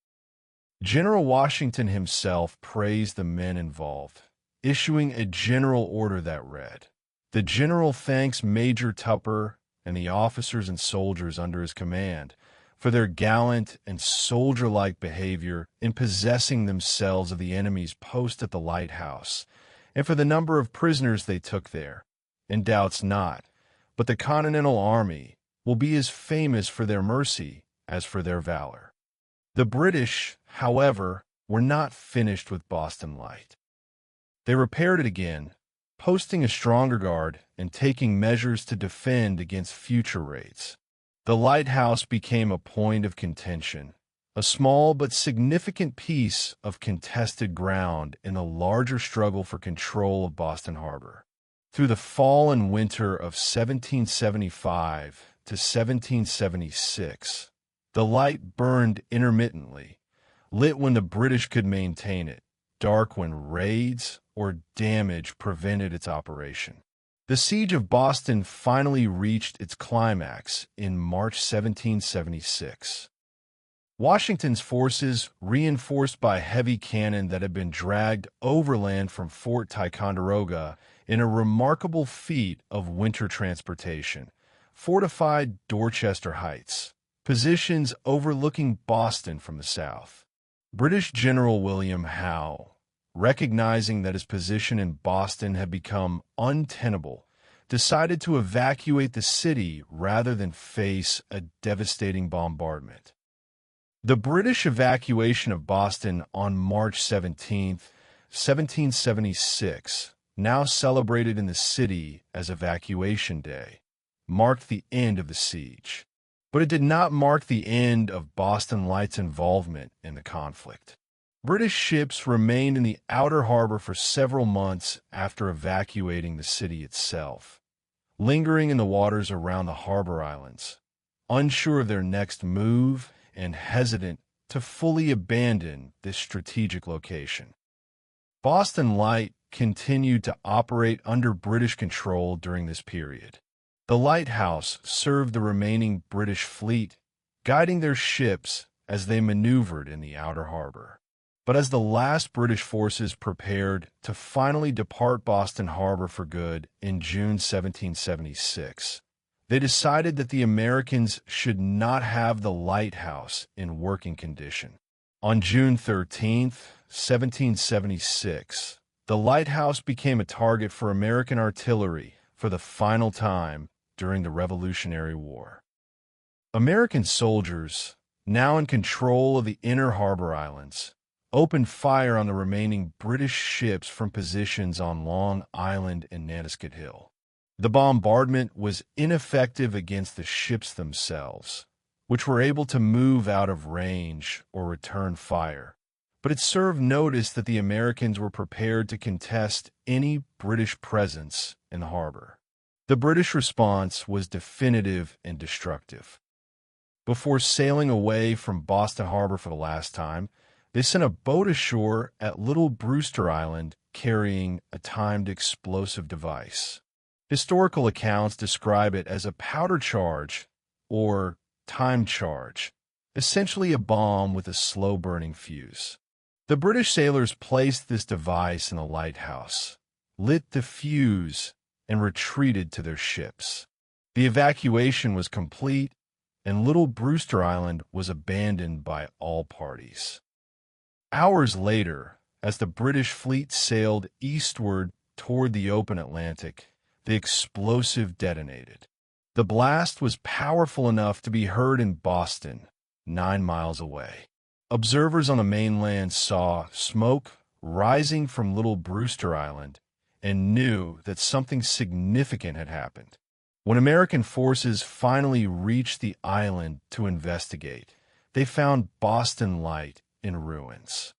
General Washington himself praised the men involved, issuing a general order that read, "The General thanks Major Tupper and the officers and soldiers under his command for their gallant and soldier-like behavior in possessing themselves of the enemy's post at the lighthouse, and for the number of prisoners they took there, and doubts not, but the Continental Army will be as famous for their mercy as for their valor." The British, however, were not finished with Boston Light. They repaired it again, posting a stronger guard and taking measures to defend against future raids. The lighthouse became a point of contention, a small but significant piece of contested ground in the larger struggle for control of Boston Harbor. Through the fall and winter of 1775 to 1776, the light burned intermittently, lit when the British could maintain it, dark when raids or damage prevented its operation. The siege of Boston finally reached its climax in March 1776. Washington's forces, reinforced by heavy cannon that had been dragged overland from Fort Ticonderoga in a remarkable feat of winter transportation, fortified Dorchester Heights, positions overlooking Boston from the south. British General William Howe, recognizing that his position in Boston had become untenable, decided to evacuate the city rather than face a devastating bombardment. The British evacuation of Boston on March 17, 1776, now celebrated in the city as Evacuation Day, marked the end of the siege. But it did not mark the end of Boston Light's involvement in the conflict. British ships remained in the outer harbor for several months after evacuating the city itself, lingering in the waters around the harbor islands, unsure of their next move and hesitant to fully abandon this strategic location. Boston Light continued to operate under British control during this period. The lighthouse served the remaining British fleet, guiding their ships as they maneuvered in the outer harbor. But as the last British forces prepared to finally depart Boston Harbor for good in June 1776, they decided that the Americans should not have the lighthouse in working condition. On June 13, 1776, the lighthouse became a target for American artillery for the final time during the Revolutionary War. American soldiers, now in control of the inner harbor islands, opened fire on the remaining British ships from positions on Long Island and Nantisket Hill. The bombardment was ineffective against the ships themselves, which were able to move out of range or return fire, but it served notice that the Americans were prepared to contest any British presence in the harbor. The British response was definitive and destructive. Before sailing away from Boston Harbor for the last time, they sent a boat ashore at Little Brewster Island carrying a timed explosive device. Historical accounts describe it as a powder charge or timed charge, essentially a bomb with a slow-burning fuse. The British sailors placed this device in the lighthouse, lit the fuse, and retreated to their ships. The evacuation was complete, and Little Brewster Island was abandoned by all parties. Hours later, as the British fleet sailed eastward toward the open Atlantic, the explosive detonated. The blast was powerful enough to be heard in Boston, 9 miles away. Observers on the mainland saw smoke rising from Little Brewster Island and knew that something significant had happened. When American forces finally reached the island to investigate, they found Boston Light in ruins.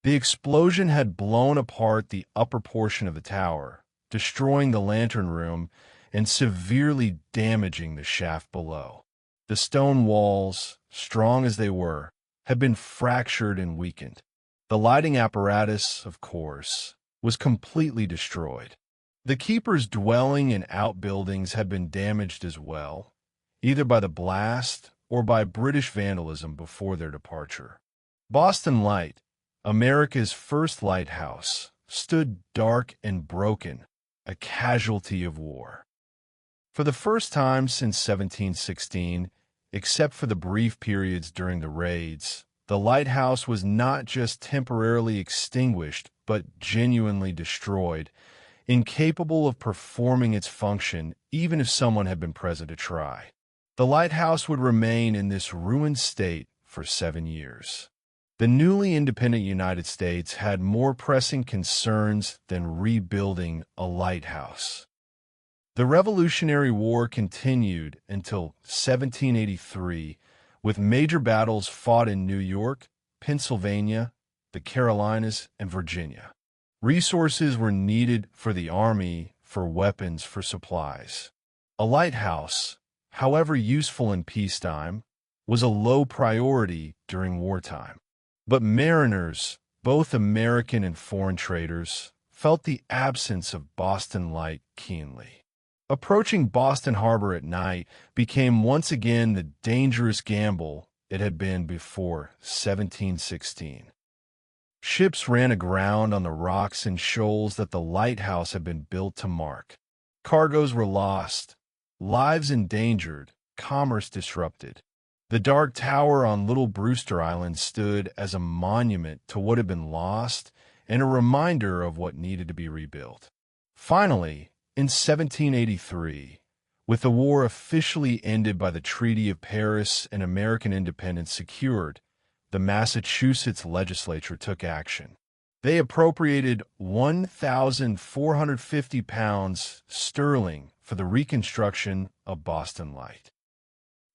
The explosion had blown apart the upper portion of the tower, destroying the lantern room and severely damaging the shaft below. The stone walls, strong as they were, had been fractured and weakened. The lighting apparatus, of course, was completely destroyed. The keeper's dwelling and outbuildings had been damaged as well, either by the blast or by British vandalism before their departure. Boston Light, America's first lighthouse, stood dark and broken, a casualty of war. For the first time since 1716, except for the brief periods during the raids, the lighthouse was not just temporarily extinguished, but genuinely destroyed, incapable of performing its function even if someone had been present to try. The lighthouse would remain in this ruined state for 7 years. The newly independent United States had more pressing concerns than rebuilding a lighthouse. The Revolutionary War continued until 1783, with major battles fought in New York, Pennsylvania, the Carolinas, and Virginia. Resources were needed for the army, for weapons, for supplies. A lighthouse, however useful in peacetime, was a low priority during wartime. But mariners, both American and foreign traders, felt the absence of Boston Light keenly. Approaching Boston Harbor at night became once again the dangerous gamble it had been before 1716. Ships ran aground on the rocks and shoals that the lighthouse had been built to mark. Cargoes were lost, lives endangered, commerce disrupted. The dark tower on Little Brewster Island stood as a monument to what had been lost and a reminder of what needed to be rebuilt. Finally, in 1783, with the war officially ended by the Treaty of Paris and American independence secured, the Massachusetts legislature took action. They appropriated £1,450 sterling for the reconstruction of Boston Light.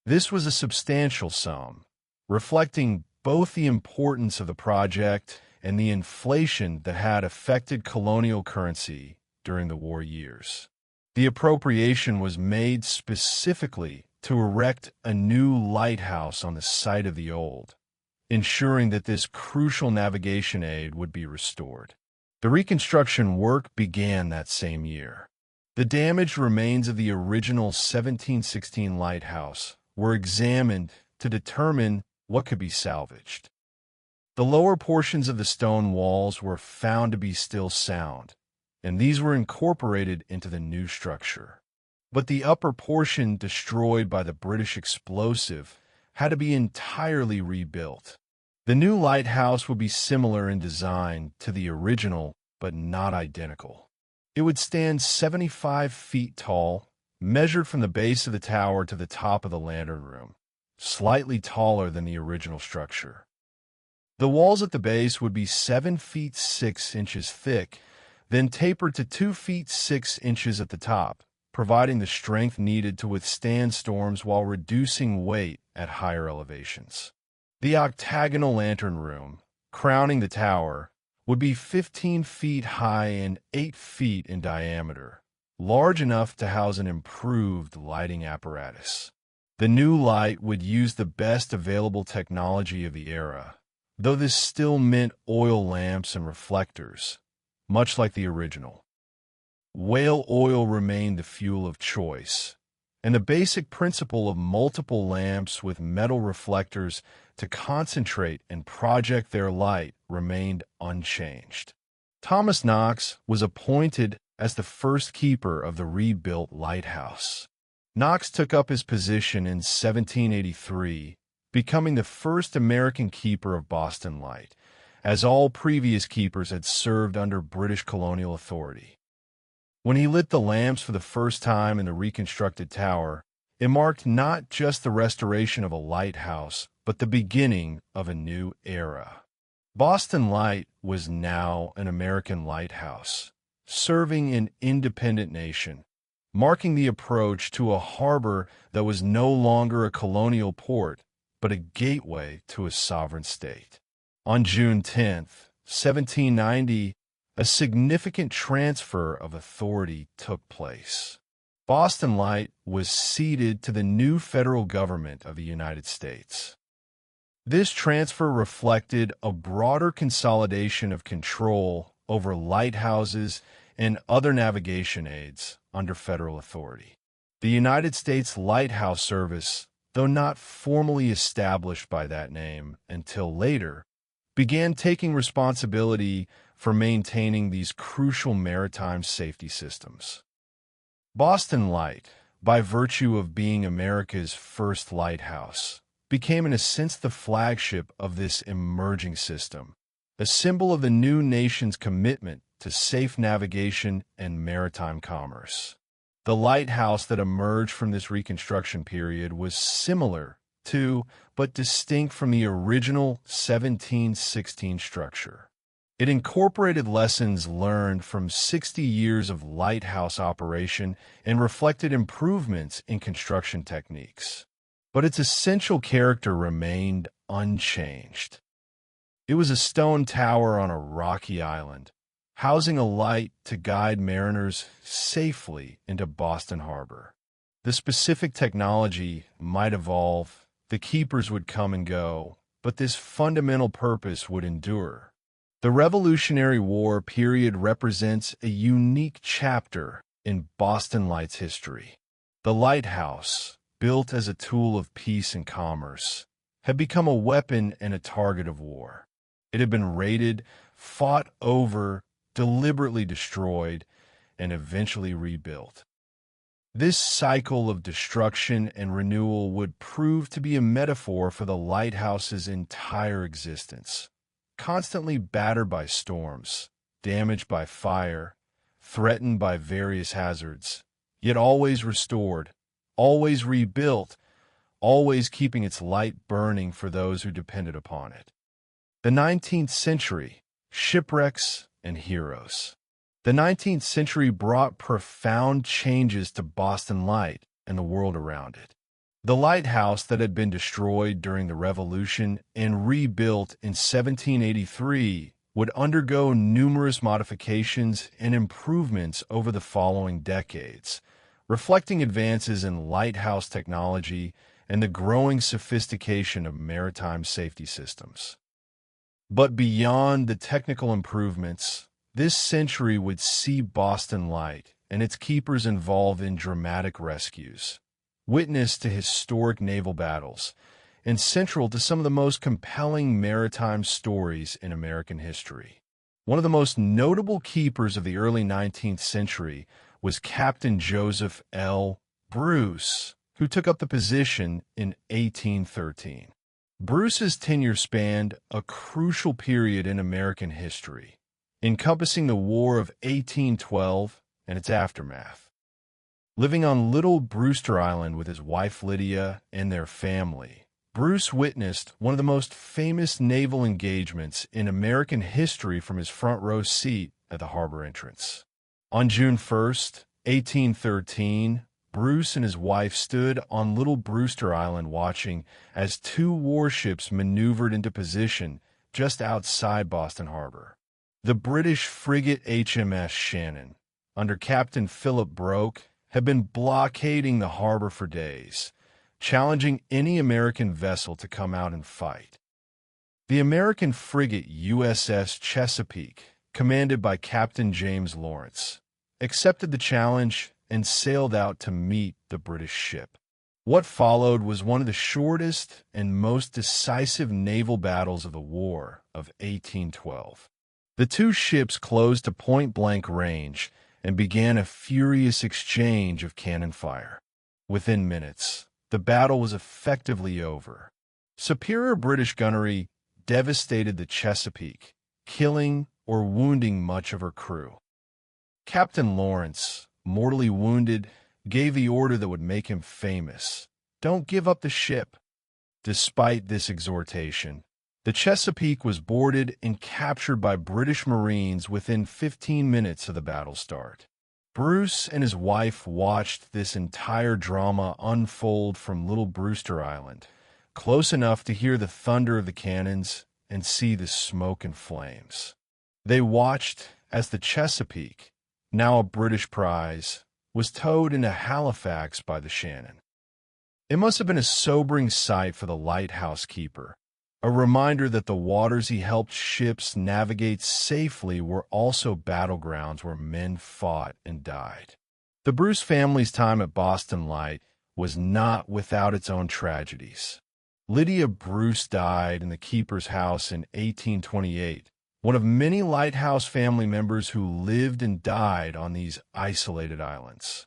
This was a substantial sum, reflecting both the importance of the project and the inflation that had affected colonial currency during the war years. The appropriation was made specifically to erect a new lighthouse on the site of the old, ensuring that this crucial navigation aid would be restored. The reconstruction work began that same year. The damaged remains of the original 1716 lighthouse were examined to determine what could be salvaged. The lower portions of the stone walls were found to be still sound, and these were incorporated into the new structure. But the upper portion, destroyed by the British explosive, had to be entirely rebuilt. The new lighthouse would be similar in design to the original, but not identical. It would stand 75 feet tall, measured from the base of the tower to the top of the lantern room, slightly taller than the original structure. The walls at the base would be 7 feet 6 inches thick, then tapered to 2 feet 6 inches at the top, providing the strength needed to withstand storms while reducing weight at higher elevations. The octagonal lantern room, crowning the tower, would be 15 feet high and 8 feet in diameter, large enough to house an improved lighting apparatus. The new light would use the best available technology of the era, though this still meant oil lamps and reflectors, much like the original. Whale oil remained the fuel of choice, and the basic principle of multiple lamps with metal reflectors to concentrate and project their light remained unchanged. Thomas Knox was appointed as the first keeper of the rebuilt lighthouse. Knox took up his position in 1783, becoming the first American keeper of Boston Light, as all previous keepers had served under British colonial authority. When he lit the lamps for the first time in the reconstructed tower, it marked not just the restoration of a lighthouse, but the beginning of a new era. Boston Light was now an American lighthouse, serving an independent nation, marking the approach to a harbor that was no longer a colonial port, but a gateway to a sovereign state. On June 10, 1790, a significant transfer of authority took place. Boston Light was ceded to the new federal government of the United States. This transfer reflected a broader consolidation of control over lighthouses and other navigation aids under federal authority. The United States Lighthouse Service, though not formally established by that name until later, began taking responsibility for maintaining these crucial maritime safety systems. Boston Light, by virtue of being America's first lighthouse, became in a sense the flagship of this emerging system, a symbol of the new nation's commitment to safe navigation and maritime commerce. The lighthouse that emerged from this Reconstruction period was similar to, but distinct from the original 1716 structure. It incorporated lessons learned from 60 years of lighthouse operation and reflected improvements in construction techniques. But its essential character remained unchanged. It was a stone tower on a rocky island, housing a light to guide mariners safely into Boston Harbor. The specific technology might evolve, the keepers would come and go, but this fundamental purpose would endure. The Revolutionary War period represents a unique chapter in Boston Light's history. The lighthouse, built as a tool of peace and commerce, had become a weapon and a target of war. It had been raided, fought over, deliberately destroyed, and eventually rebuilt. This cycle of destruction and renewal would prove to be a metaphor for the lighthouse's entire existence. Constantly battered by storms, damaged by fire, threatened by various hazards, yet always restored, always rebuilt, always keeping its light burning for those who depended upon it. The 19th century, shipwrecks and heroes. The 19th century brought profound changes to Boston Light and the world around it. The lighthouse that had been destroyed during the Revolution and rebuilt in 1783 would undergo numerous modifications and improvements over the following decades, reflecting advances in lighthouse technology and the growing sophistication of maritime safety systems. But beyond the technical improvements, this century would see Boston Light and its keepers involved in dramatic rescues, witness to historic naval battles, and central to some of the most compelling maritime stories in American history. One of the most notable keepers of the early 19th century was Captain Joseph L. Bruce, who took up the position in 1813. Bruce's tenure spanned a crucial period in American history, encompassing the War of 1812 and its aftermath. Living on Little Brewster Island with his wife Lydia and their family, Bruce witnessed one of the most famous naval engagements in American history from his front row seat at the harbor entrance. On June 1st, 1813, Bruce and his wife stood on Little Brewster Island watching as two warships maneuvered into position just outside Boston Harbor. The British frigate HMS Shannon, under Captain Philip Broke, had been blockading the harbor for days, challenging any American vessel to come out and fight. The American frigate USS Chesapeake, commanded by Captain James Lawrence, accepted the challenge and sailed out to meet the British ship. What followed was one of the shortest and most decisive naval battles of the War of 1812. The two ships closed to point-blank range and began a furious exchange of cannon fire. Within minutes, the battle was effectively over. Superior British gunnery devastated the Chesapeake, killing or wounding much of her crew. Captain Lawrence, mortally wounded, gave the order that would make him famous: "Don't give up the ship." Despite this exhortation, the Chesapeake was boarded and captured by British Marines within 15 minutes of the battle start. Bruce and his wife watched this entire drama unfold from Little Brewster Island, close enough to hear the thunder of the cannons and see the smoke and flames. They watched as the Chesapeake, now a British prize, was towed into Halifax by the Shannon. It must have been a sobering sight for the lighthouse keeper, a reminder that the waters he helped ships navigate safely were also battlegrounds where men fought and died. The Bruce family's time at Boston Light was not without its own tragedies. Lydia Bruce died in the keeper's house in 1828, one of many lighthouse family members who lived and died on these isolated islands.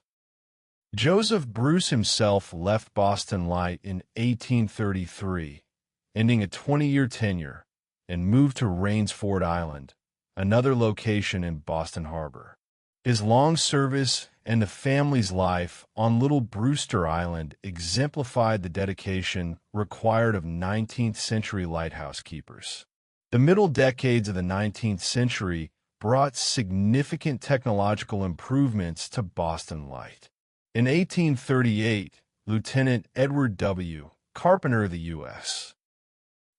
Joseph Bruce himself left Boston Light in 1833, ending a 20-year tenure, and moved to Rainsford Island, another location in Boston Harbor. His long service and the family's life on Little Brewster Island exemplified the dedication required of 19th-century lighthouse keepers. The middle decades of the 19th century brought significant technological improvements to Boston Light. In 1838, Lieutenant Edward W. Carpenter of the U.S.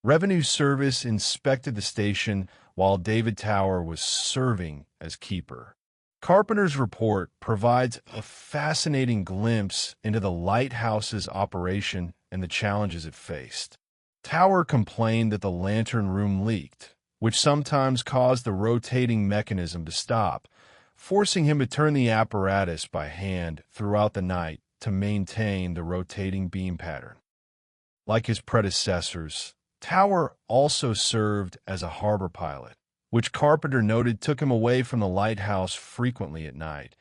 Revenue Service inspected the station while David Tower was serving as keeper. Carpenter's report provides a fascinating glimpse into the lighthouse's operation and the challenges it faced. Tower complained that the lantern room leaked, which sometimes caused the rotating mechanism to stop, forcing him to turn the apparatus by hand throughout the night to maintain the rotating beam pattern. Like his predecessors, Tower also served as a harbor pilot, which Carpenter noted took him away from the lighthouse frequently at night,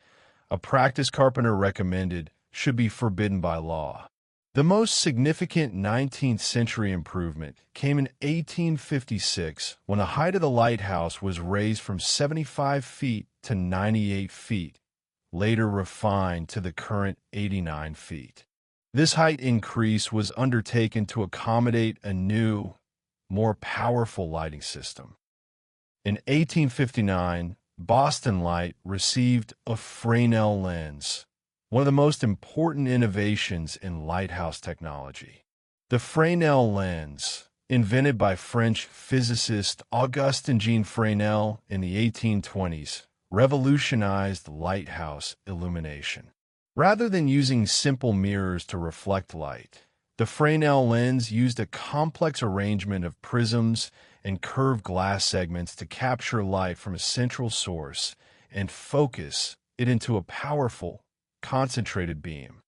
a practice Carpenter recommended should be forbidden by law. The most significant 19th century improvement came in 1856 when the height of the lighthouse was raised from 75 feet to 98 feet, later refined to the current 89 feet. This height increase was undertaken to accommodate a new, more powerful lighting system. In 1859, Boston Light received a Fresnel lens, one of the most important innovations in lighthouse technology. The Fresnel lens, invented by French physicist Augustin-Jean Fresnel in the 1820s, revolutionized lighthouse illumination. Rather than using simple mirrors to reflect light, the Fresnel lens used a complex arrangement of prisms and curved glass segments to capture light from a central source and focus it into a powerful, concentrated beam.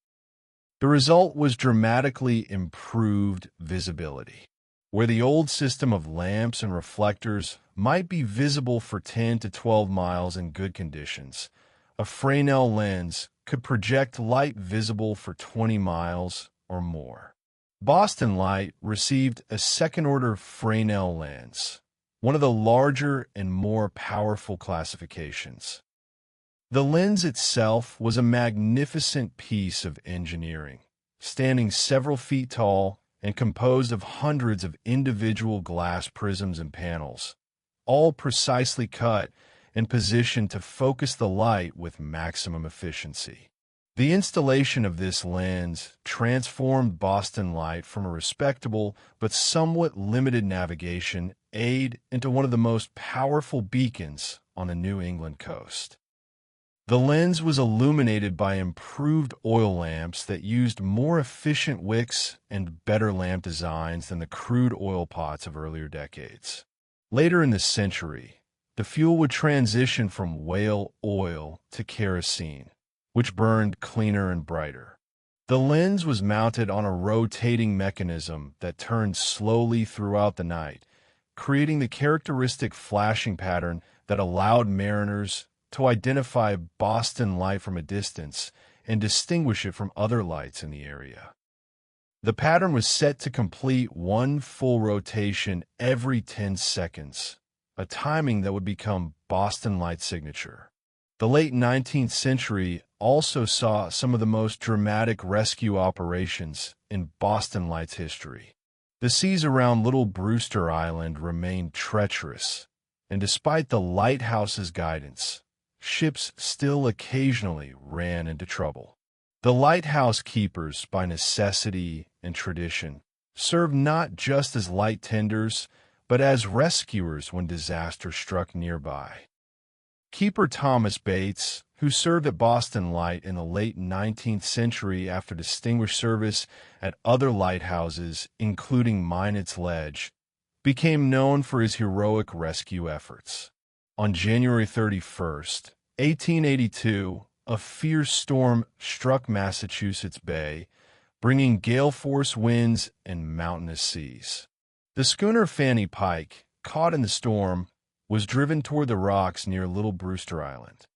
The result was dramatically improved visibility. Where the old system of lamps and reflectors might be visible for 10 to 12 miles in good conditions, a Fresnel lens could project light visible for 20 miles or more. Boston Light received a second-order Fresnel lens, one of the larger and more powerful classifications. The lens itself was a magnificent piece of engineering, standing several feet tall and composed of hundreds of individual glass prisms and panels, all precisely cut and positioned to focus the light with maximum efficiency. The installation of this lens transformed Boston Light from a respectable but somewhat limited navigation aid into one of the most powerful beacons on the New England coast. The lens was illuminated by improved oil lamps that used more efficient wicks and better lamp designs than the crude oil pots of earlier decades. Later in the century, the fuel would transition from whale oil to kerosene, which burned cleaner and brighter. The lens was mounted on a rotating mechanism that turned slowly throughout the night, creating the characteristic flashing pattern that allowed mariners to identify Boston Light from a distance and distinguish it from other lights in the area. The pattern was set to complete one full rotation every 10 seconds, a timing that would become Boston Light's signature. The late 19th century also saw some of the most dramatic rescue operations in Boston Light's history. The seas around Little Brewster Island remained treacherous, and despite the lighthouse's guidance, ships still occasionally ran into trouble. The lighthouse keepers, by necessity and tradition, served not just as light tenders, but as rescuers when disaster struck nearby. Keeper Thomas Bates who served at Boston Light in the late 19th century after distinguished service at other lighthouses, including Minot's Ledge, became known for his heroic rescue efforts. On January 31st, 1882, a fierce storm struck Massachusetts Bay, bringing gale-force winds and mountainous seas. The schooner Fanny Pike, caught in the storm, was driven toward the rocks near Little Brewster Island.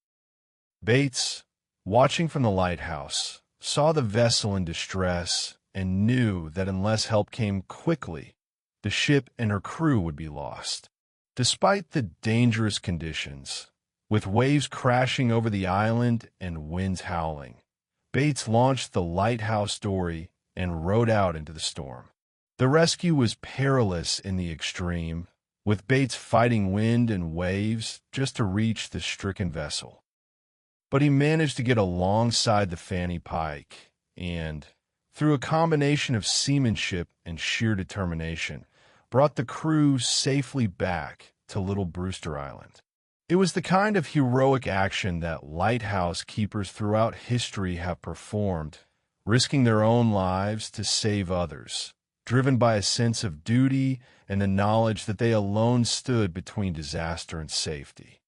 Bates, watching from the lighthouse, saw the vessel in distress and knew that unless help came quickly, the ship and her crew would be lost. Despite the dangerous conditions, with waves crashing over the island and winds howling, Bates launched the Lighthouse Dory and rowed out into the storm. The rescue was perilous in the extreme, with Bates fighting wind and waves just to reach the stricken vessel. But he managed to get alongside the Fanny Pike and, through a combination of seamanship and sheer determination, brought the crew safely back to Little Brewster Island. It was the kind of heroic action that lighthouse keepers throughout history have performed, risking their own lives to save others, driven by a sense of duty and the knowledge that they alone stood between disaster and safety.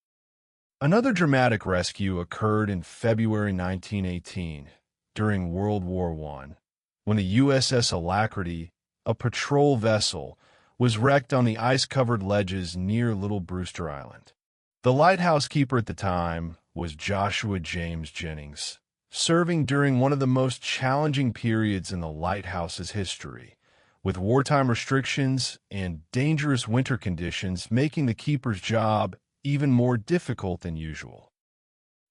Another dramatic rescue occurred in February 1918, during World War I, when the USS Alacrity, a patrol vessel, was wrecked on the ice-covered ledges near Little Brewster Island. The lighthouse keeper at the time was Joshua James Jennings, serving during one of the most challenging periods in the lighthouse's history, with wartime restrictions and dangerous winter conditions making the keeper's job even more difficult than usual.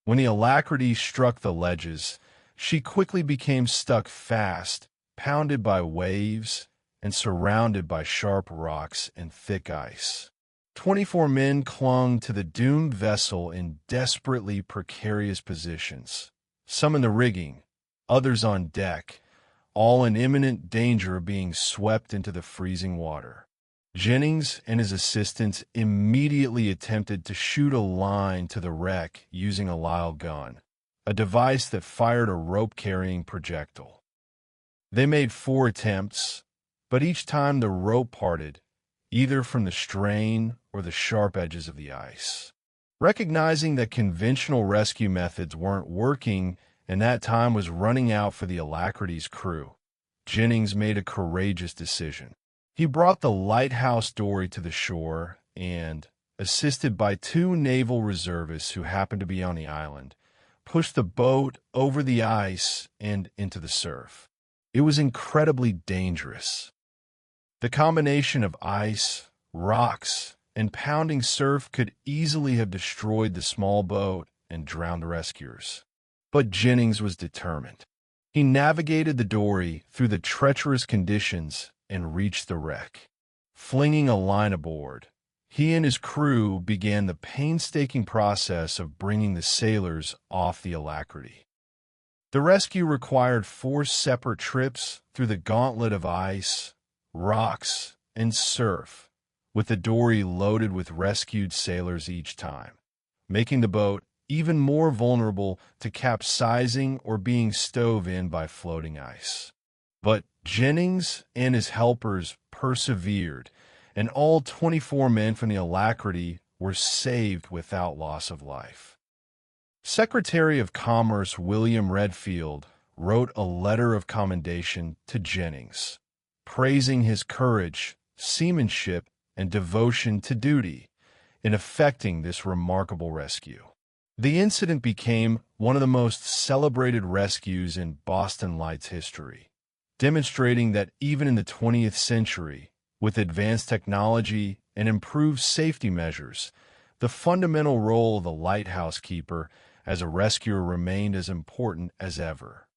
When the Alacrity struck the ledges, she quickly became stuck fast, pounded by waves, and surrounded by sharp rocks and thick ice. 24 men clung to the doomed vessel in desperately precarious positions, some in the rigging, others on deck, all in imminent danger of being swept into the freezing water. Jennings and his assistants immediately attempted to shoot a line to the wreck using a Lyle gun, a device that fired a rope-carrying projectile. They made 4 attempts, but each time the rope parted, either from the strain or the sharp edges of the ice. Recognizing that conventional rescue methods weren't working and that time was running out for the Alacrity's crew, Jennings made a courageous decision. He brought the Lighthouse Dory to the shore and, assisted by 2 naval reservists who happened to be on the island, pushed the boat over the ice and into the surf. It was incredibly dangerous. The combination of ice, rocks, and pounding surf could easily have destroyed the small boat and drowned the rescuers. But Jennings was determined. He navigated the dory through the treacherous conditions and reached the wreck. Flinging a line aboard, he and his crew began the painstaking process of bringing the sailors off the Alacrity. The rescue required 4 separate trips through the gauntlet of ice, rocks, and surf, with the dory loaded with rescued sailors each time, making the boat even more vulnerable to capsizing or being stove in by floating ice. But Jennings and his helpers persevered, and all 24 men from the Alacrity were saved without loss of life. Secretary of Commerce William Redfield wrote a letter of commendation to Jennings, praising his courage, seamanship, and devotion to duty in effecting this remarkable rescue. The incident became one of the most celebrated rescues in Boston Light's history, demonstrating that even in the 20th century, with advanced technology and improved safety measures, the fundamental role of the lighthouse keeper as a rescuer remained as important as ever.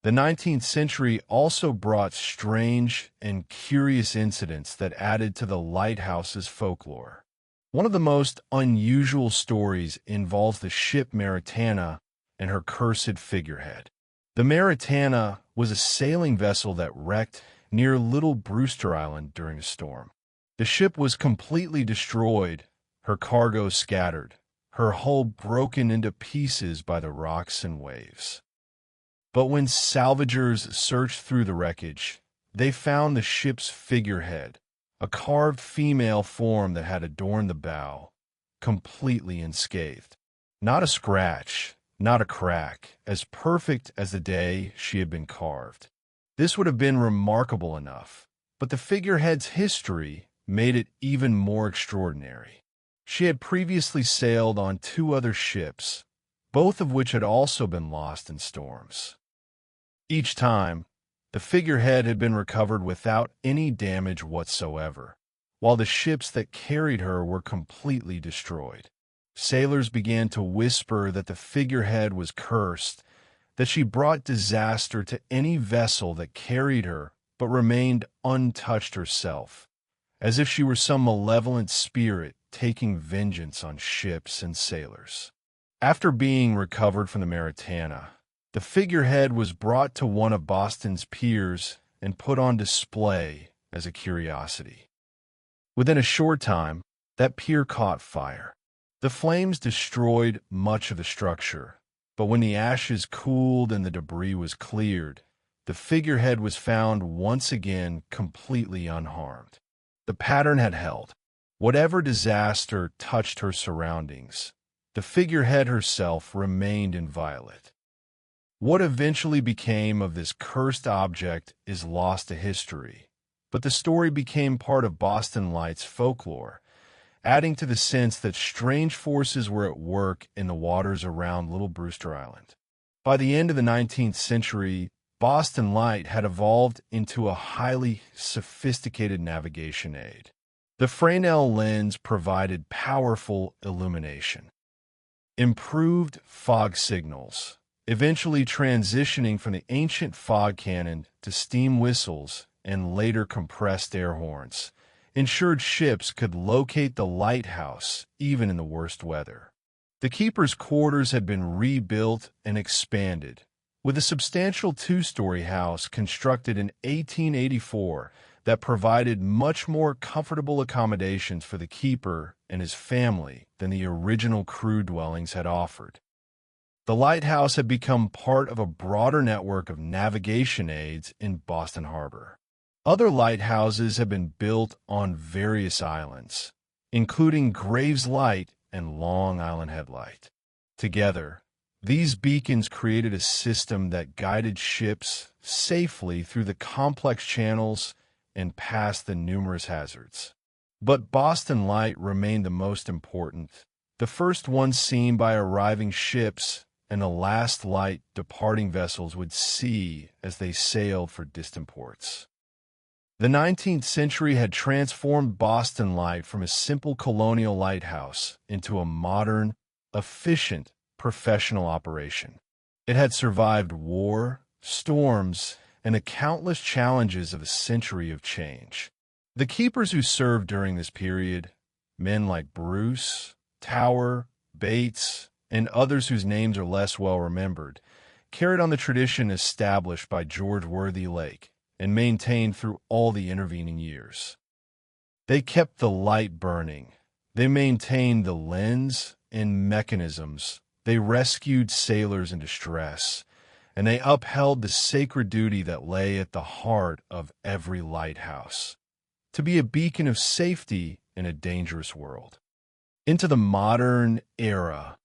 The 19th century also brought strange and curious incidents that added to the lighthouse's folklore. One of the most unusual stories involves the ship Maritana and her cursed figurehead. The Maritana was a sailing vessel that wrecked near Little Brewster Island during a storm. The ship was completely destroyed, her cargo scattered, her hull broken into pieces by the rocks and waves. But when salvagers searched through the wreckage, they found the ship's figurehead, a carved female form that had adorned the bow, completely unscathed. Not a scratch, not a crack, as perfect as the day she had been carved. This would have been remarkable enough, but the figurehead's history made it even more extraordinary. She had previously sailed on 2 other ships, both of which had also been lost in storms. Each time, the figurehead had been recovered without any damage whatsoever, while the ships that carried her were completely destroyed. Sailors began to whisper that the figurehead was cursed, that she brought disaster to any vessel that carried her but remained untouched herself, as if she were some malevolent spirit taking vengeance on ships and sailors. After being recovered from the Maritana, the figurehead was brought to one of Boston's piers and put on display as a curiosity. Within a short time, that pier caught fire. The flames destroyed much of the structure, but when the ashes cooled and the debris was cleared, the figurehead was found once again completely unharmed. The pattern had held. Whatever disaster touched her surroundings, the figurehead herself remained inviolate. What eventually became of this cursed object is lost to history, but the story became part of Boston Light's folklore, adding to the sense that strange forces were at work in the waters around Little Brewster Island. By the end of the 19th century, Boston Light had evolved into a highly sophisticated navigation aid. The Fresnel lens provided powerful illumination, improved fog signals, eventually transitioning from the ancient fog cannon to steam whistles and later compressed air horns, ensured ships could locate the lighthouse even in the worst weather. The keeper's quarters had been rebuilt and expanded, with a substantial 2-story house constructed in 1884 that provided much more comfortable accommodations for the keeper and his family than the original crew dwellings had offered. The lighthouse had become part of a broader network of navigation aids in Boston Harbor. Other lighthouses have been built on various islands, including Graves Light and Long Island Headlight. Together, these beacons created a system that guided ships safely through the complex channels and past the numerous hazards. But Boston Light remained the most important, the first one seen by arriving ships and the last light departing vessels would see as they sailed for distant ports. The 19th century had transformed Boston Light from a simple colonial lighthouse into a modern, efficient, professional operation. It had survived war, storms, and the countless challenges of a century of change. The keepers who served during this period, men like Bruce, Tower, Bates, and others whose names are less well remembered, carried on the tradition established by George Worthylake and maintained through all the intervening years. They kept the light burning. They maintained the lens and mechanisms. They rescued sailors in distress, and they upheld the sacred duty that lay at the heart of every lighthouse, to be a beacon of safety in a dangerous world. Into the modern era,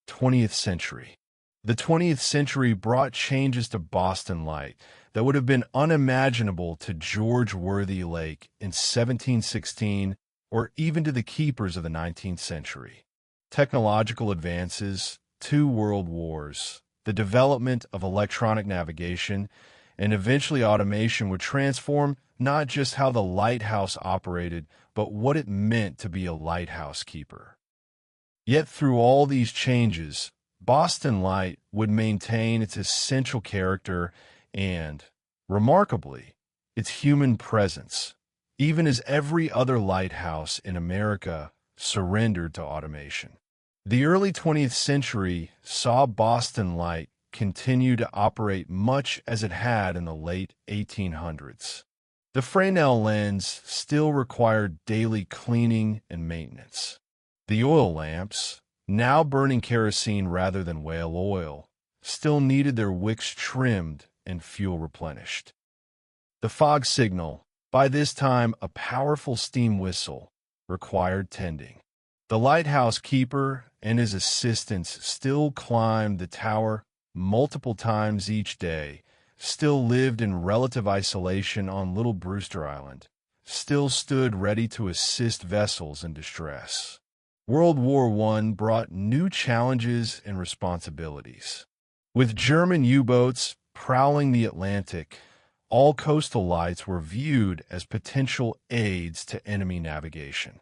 20th century. The 20th century brought changes to Boston Light that would have been unimaginable to George Worthylake in 1716 or even to the keepers of the 19th century. Technological advances, 2 world wars, the development of electronic navigation, and eventually automation would transform not just how the lighthouse operated, but what it meant to be a lighthouse keeper. Yet through all these changes, Boston Light would maintain its essential character and, remarkably, its human presence, even as every other lighthouse in America surrendered to automation. The early 20th century saw Boston Light continue to operate much as it had in the late 1800s. The Fresnel lens still required daily cleaning and maintenance. The oil lamps, now burning kerosene rather than whale oil, still needed their wicks trimmed and fuel replenished. The fog signal, by this time a powerful steam whistle, required tending. The lighthouse keeper and his assistants still climbed the tower multiple times each day, still lived in relative isolation on little Brewster Island, still stood ready to assist vessels in distress. World War I brought new challenges and responsibilities. With German U-boats prowling the Atlantic, all coastal lights were viewed as potential aids to enemy navigation.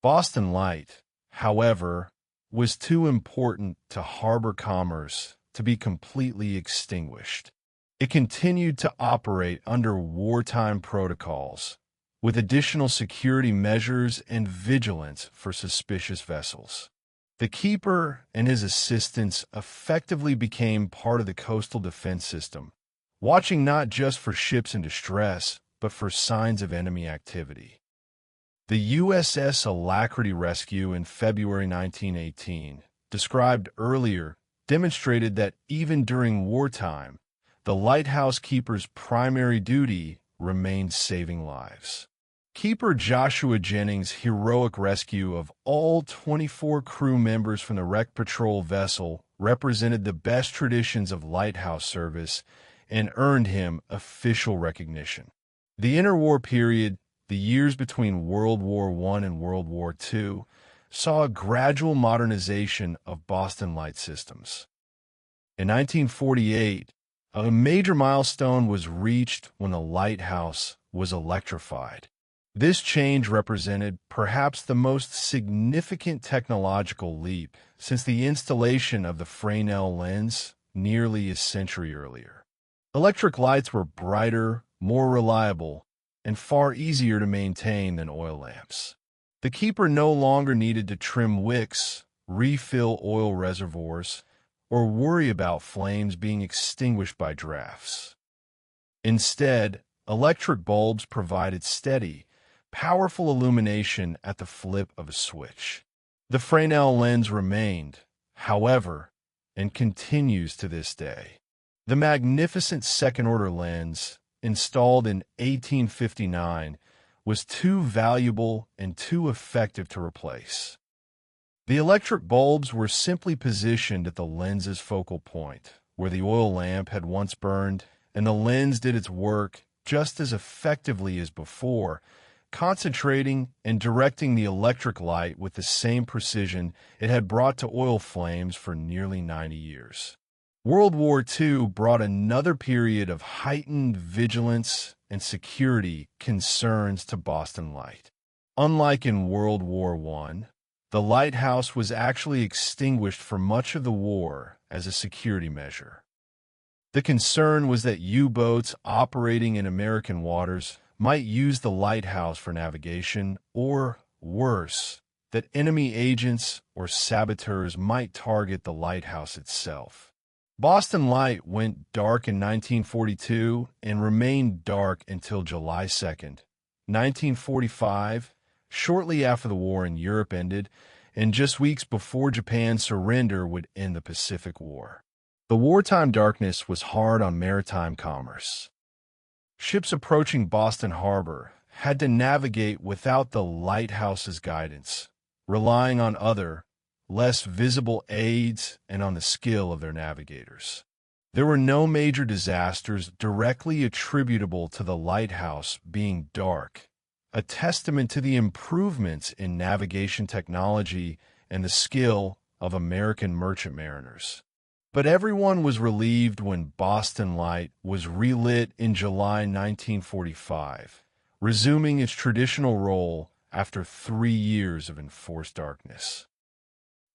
Boston Light, however, was too important to harbor commerce to be completely extinguished. It continued to operate under wartime protocols, with additional security measures and vigilance for suspicious vessels. The keeper and his assistants effectively became part of the coastal defense system, watching not just for ships in distress, but for signs of enemy activity. The USS Alacrity rescue in February 1918, described earlier, demonstrated that even during wartime, the lighthouse keeper's primary duty remained saving lives. Keeper Joshua Jennings' heroic rescue of all 24 crew members from the wrecked patrol vessel represented the best traditions of lighthouse service and earned him official recognition. The interwar period, the years between World War I and World War II, saw a gradual modernization of Boston Light systems. In 1948, a major milestone was reached when the lighthouse was electrified. This change represented perhaps the most significant technological leap since the installation of the Fresnel lens nearly a century earlier. Electric lights were brighter, more reliable, and far easier to maintain than oil lamps. The keeper no longer needed to trim wicks, refill oil reservoirs, or worry about flames being extinguished by drafts. Instead, electric bulbs provided steady, powerful illumination at the flip of a switch. The Fresnel lens remained, however, and continues to this day. The magnificent second-order lens, installed in 1859, was too valuable and too effective to replace. The electric bulbs were simply positioned at the lens's focal point, where the oil lamp had once burned, and the lens did its work just as effectively as before, concentrating and directing the electric light with the same precision it had brought to oil flames for nearly 90 years. World War II brought another period of heightened vigilance and security concerns to Boston Light. Unlike in World War I, the lighthouse was actually extinguished for much of the war as a security measure. The concern was that U-boats operating in American waters might use the lighthouse for navigation, or, worse, that enemy agents or saboteurs might target the lighthouse itself. Boston Light went dark in 1942 and remained dark until July 2nd, 1945, shortly after the war in Europe ended, and just weeks before Japan's surrender would end the Pacific War. The wartime darkness was hard on maritime commerce. Ships approaching Boston Harbor had to navigate without the lighthouse's guidance, relying on other, less visible aids and on the skill of their navigators. There were no major disasters directly attributable to the lighthouse being dark, a testament to the improvements in navigation technology and the skill of American merchant mariners. But everyone was relieved when Boston Light was relit in July 1945, resuming its traditional role after 3 years of enforced darkness.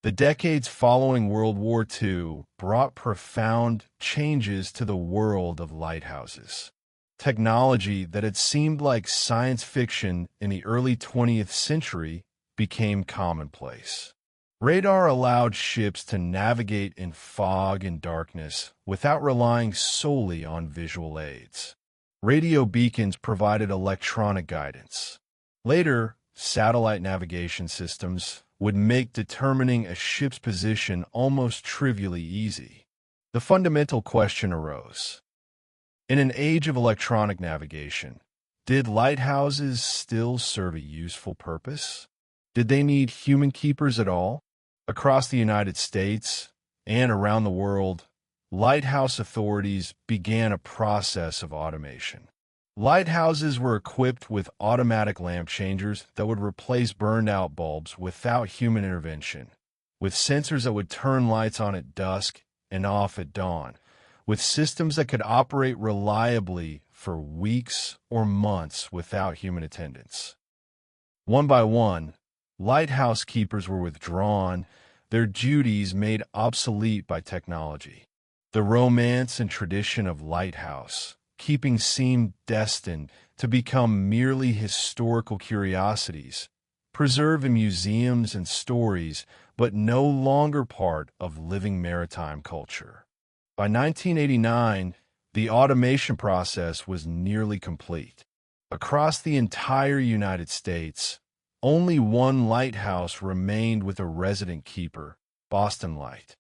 The decades following World War II brought profound changes to the world of lighthouses. Technology that had seemed like science fiction in the early 20th century became commonplace. Radar allowed ships to navigate in fog and darkness without relying solely on visual aids. Radio beacons provided electronic guidance. Later, satellite navigation systems, would make determining a ship's position almost trivially easy. The fundamental question arose. In an age of electronic navigation, did lighthouses still serve a useful purpose? Did they need human keepers at all? Across the United States and around the world, lighthouse authorities began a process of automation. Lighthouses were equipped with automatic lamp changers that would replace burned-out bulbs without human intervention, with sensors that would turn lights on at dusk and off at dawn, with systems that could operate reliably for weeks or months without human attendance. One by one, lighthouse keepers were withdrawn, their duties made obsolete by technology. The romance and tradition of lighthouse keeping seemed destined to become merely historical curiosities, preserved in museums and stories, but no longer part of living maritime culture. By 1989, the automation process was nearly complete. Across the entire United States, only one lighthouse remained with a resident keeper, Boston Light.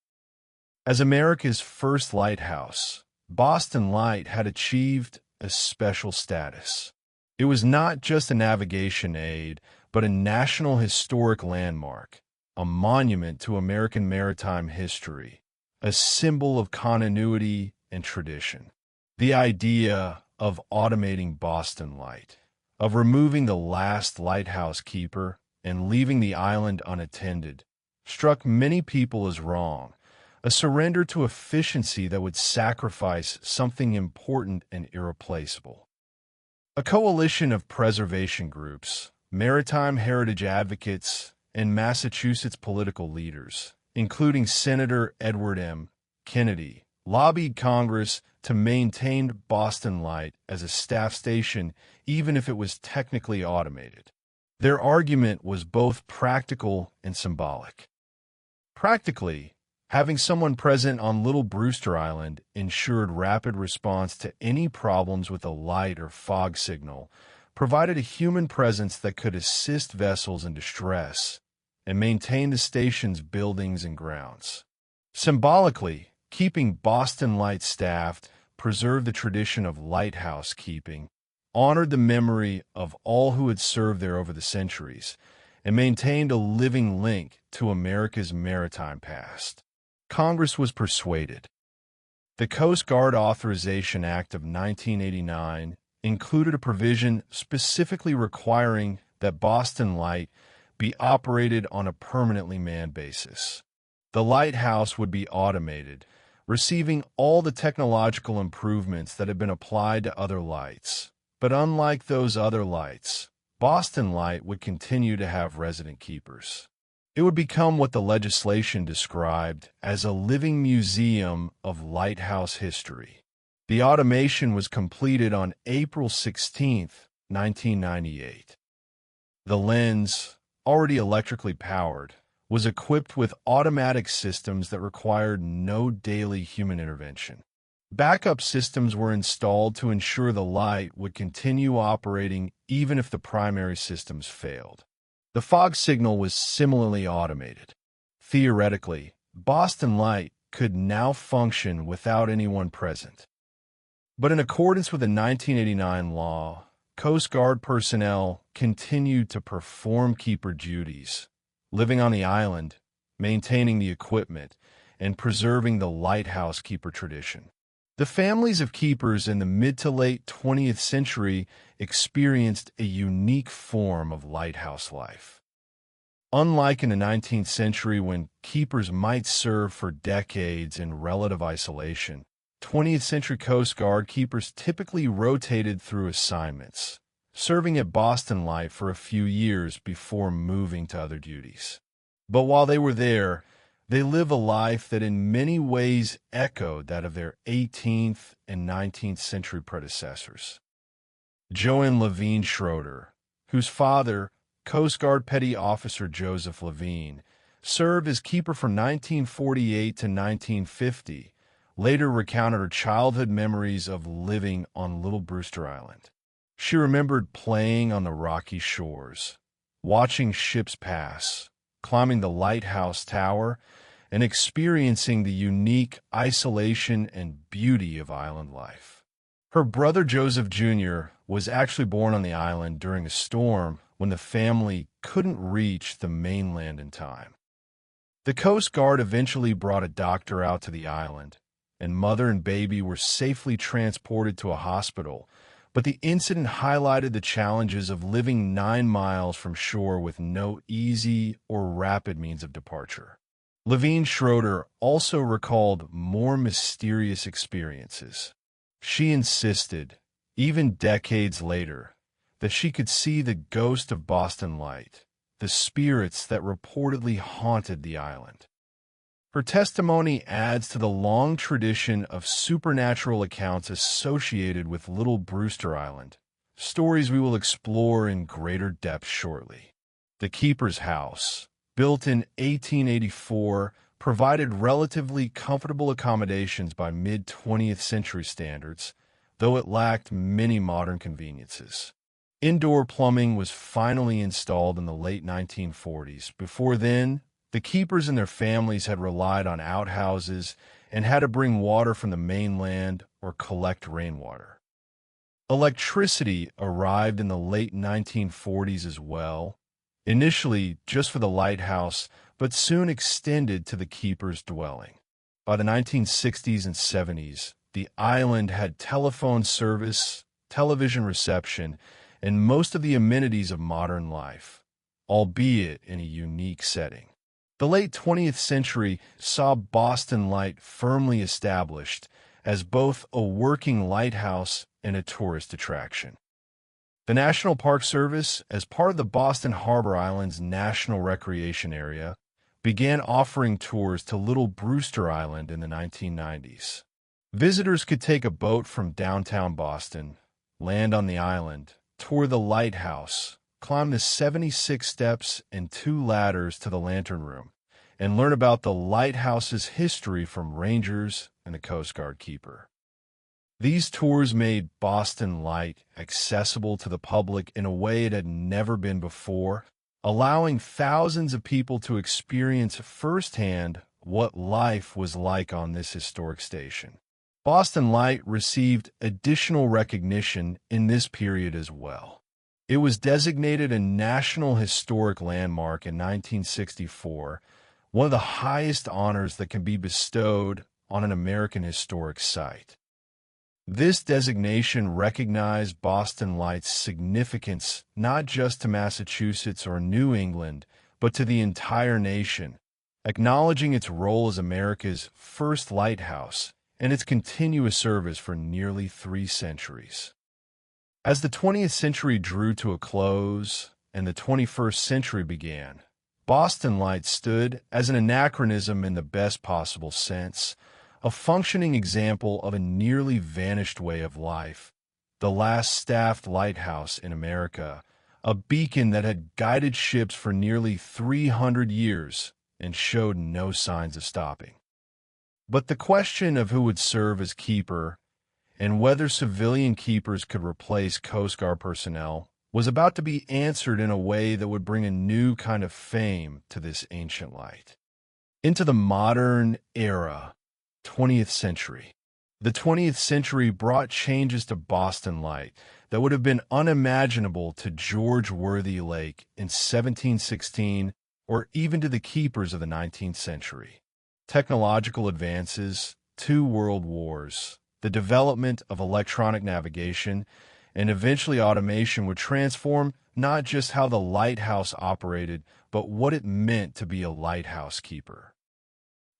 As America's first lighthouse, Boston Light had achieved a special status. It was not just a navigation aid, but a national historic landmark, a monument to American maritime history, a symbol of continuity and tradition. The idea of automating Boston Light, of removing the last lighthouse keeper and leaving the island unattended, struck many people as wrong, a surrender to efficiency that would sacrifice something important and irreplaceable. A coalition of preservation groups, maritime heritage advocates, and Massachusetts political leaders, including Senator Edward M. Kennedy, lobbied Congress to maintain Boston Light as a staff station even if it was technically automated. Their argument was both practical and symbolic. Practically, having someone present on Little Brewster Island ensured rapid response to any problems with a light or fog signal, provided a human presence that could assist vessels in distress, and maintain the station's buildings and grounds. Symbolically, keeping Boston Light staffed preserved the tradition of lighthouse keeping, honored the memory of all who had served there over the centuries, and maintained a living link to America's maritime past. Congress was persuaded. The Coast Guard Authorization Act of 1989 included a provision specifically requiring that Boston Light be operated on a permanently manned basis. The lighthouse would be automated, receiving all the technological improvements that had been applied to other lights. But unlike those other lights, Boston Light would continue to have resident keepers. It would become what the legislation described as a living museum of lighthouse history. The automation was completed on April 16, 1998. The lens, already electrically powered, was equipped with automatic systems that required no daily human intervention. Backup systems were installed to ensure the light would continue operating even if the primary systems failed. The fog signal was similarly automated. Theoretically, Boston Light could now function without anyone present. But in accordance with the 1989 law, Coast Guard personnel continued to perform keeper duties, living on the island, maintaining the equipment, and preserving the lighthouse keeper tradition. The families of keepers in the mid to late 20th century experienced a unique form of lighthouse life. Unlike in the 19th century when keepers might serve for decades in relative isolation, 20th century Coast Guard keepers typically rotated through assignments, serving at Boston Light for a few years before moving to other duties. But while they were there, they lived a life that in many ways echoed that of their 18th and 19th century predecessors. Joanne Levine Schroeder, whose father, Coast Guard Petty Officer Joseph Levine, served as keeper from 1948 to 1950, later recounted her childhood memories of living on Little Brewster Island. She remembered playing on the rocky shores, watching ships pass, climbing the Lighthouse Tower, and experiencing the unique isolation and beauty of island life. Her brother Joseph Jr. was actually born on the island during a storm when the family couldn't reach the mainland in time. The Coast Guard eventually brought a doctor out to the island, and mother and baby were safely transported to a hospital, but the incident highlighted the challenges of living 9 miles from shore with no easy or rapid means of departure. Levine Schroeder also recalled more mysterious experiences. She insisted, even decades later, that she could see the ghost of Boston Light, the spirits that reportedly haunted the island. Her testimony adds to the long tradition of supernatural accounts associated with Little Brewster Island, stories we will explore in greater depth shortly. The Keeper's House, built in 1884, provided relatively comfortable accommodations by mid-20th century standards, though it lacked many modern conveniences. Indoor plumbing was finally installed in the late 1940s. Before then, the keepers and their families had relied on outhouses and had to bring water from the mainland or collect rainwater. Electricity arrived in the late 1940s as well, initially just for the lighthouse, but soon extended to the keeper's dwelling. By the 1960s and 70s, the island had telephone service, television reception, and most of the amenities of modern life, albeit in a unique setting. The late 20th century saw Boston Light firmly established as both a working lighthouse and a tourist attraction. The National Park Service, as part of the Boston Harbor Island's National Recreation Area, began offering tours to Little Brewster Island in the 1990s. Visitors could take a boat from downtown Boston, land on the island, tour the lighthouse, climb the 76 steps and 2 ladders to the Lantern Room, and learn about the lighthouse's history from rangers and the Coast Guard keeper. These tours made Boston Light accessible to the public in a way it had never been before, allowing thousands of people to experience firsthand what life was like on this historic station. Boston Light received additional recognition in this period as well. It was designated a National Historic Landmark in 1964, one of the highest honors that can be bestowed on an American historic site. This designation recognized Boston Light's significance not just to Massachusetts or New England, but to the entire nation, acknowledging its role as America's first lighthouse and its continuous service for nearly 3 centuries. As the 20th century drew to a close and the 21st century began, Boston Light stood as an anachronism in the best possible sense, a functioning example of a nearly vanished way of life, the last staffed lighthouse in America, a beacon that had guided ships for nearly 300 years and showed no signs of stopping. But the question of who would serve as keeper and whether civilian keepers could replace Coast Guard personnel was about to be answered in a way that would bring a new kind of fame to this ancient light. Into the modern era, 20th century. The 20th century brought changes to Boston Light that would have been unimaginable to George Worthylake in 1716 or even to the keepers of the 19th century. Technological advances, 2 world wars, the development of electronic navigation, and eventually automation would transform not just how the lighthouse operated, but what it meant to be a lighthouse keeper.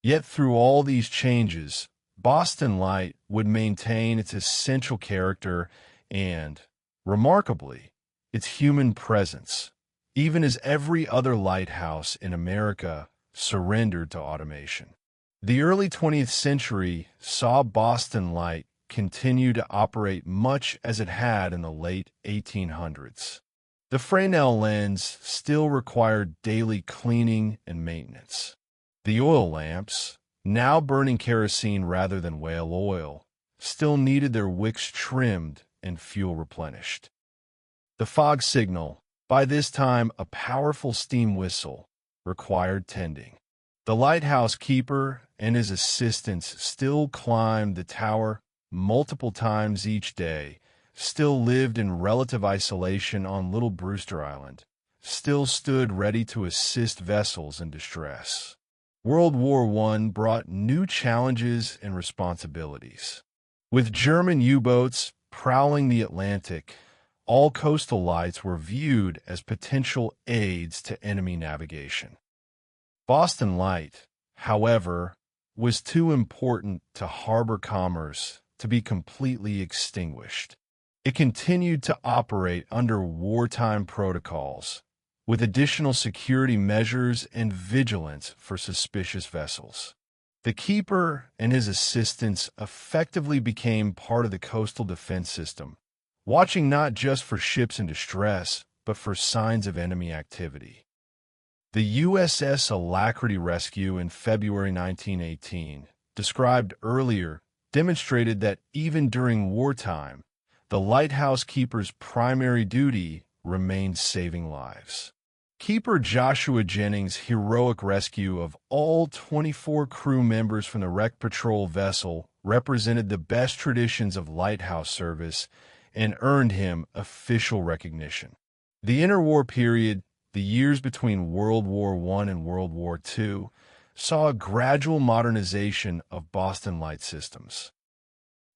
Yet through all these changes, Boston Light would maintain its essential character and, remarkably, its human presence, even as every other lighthouse in America surrendered to automation. The early 20th century saw Boston Light continue to operate much as it had in the late 1800s. The Fresnel lens still required daily cleaning and maintenance. The oil lamps, now burning kerosene rather than whale oil, still needed their wicks trimmed and fuel replenished. The fog signal, by this time a powerful steam whistle, required tending. The lighthouse keeper and his assistants still climbed the tower multiple times each day, still lived in relative isolation on Little Brewster Island, still stood ready to assist vessels in distress. World War I brought new challenges and responsibilities. With German U-boats prowling the Atlantic, all coastal lights were viewed as potential aids to enemy navigation. Boston Light, however, was too important to harbor commerce to be completely extinguished. It continued to operate under wartime protocols, with additional security measures and vigilance for suspicious vessels. The keeper and his assistants effectively became part of the coastal defense system, watching not just for ships in distress, but for signs of enemy activity. The USS Alacrity rescue in February 1918, described earlier, demonstrated that even during wartime, the lighthouse keeper's primary duty remained saving lives. Keeper Joshua Jennings' heroic rescue of all 24 crew members from the wrecked patrol vessel represented the best traditions of lighthouse service and earned him official recognition. The interwar period, the years between World War I and World War II, saw a gradual modernization of Boston Light systems.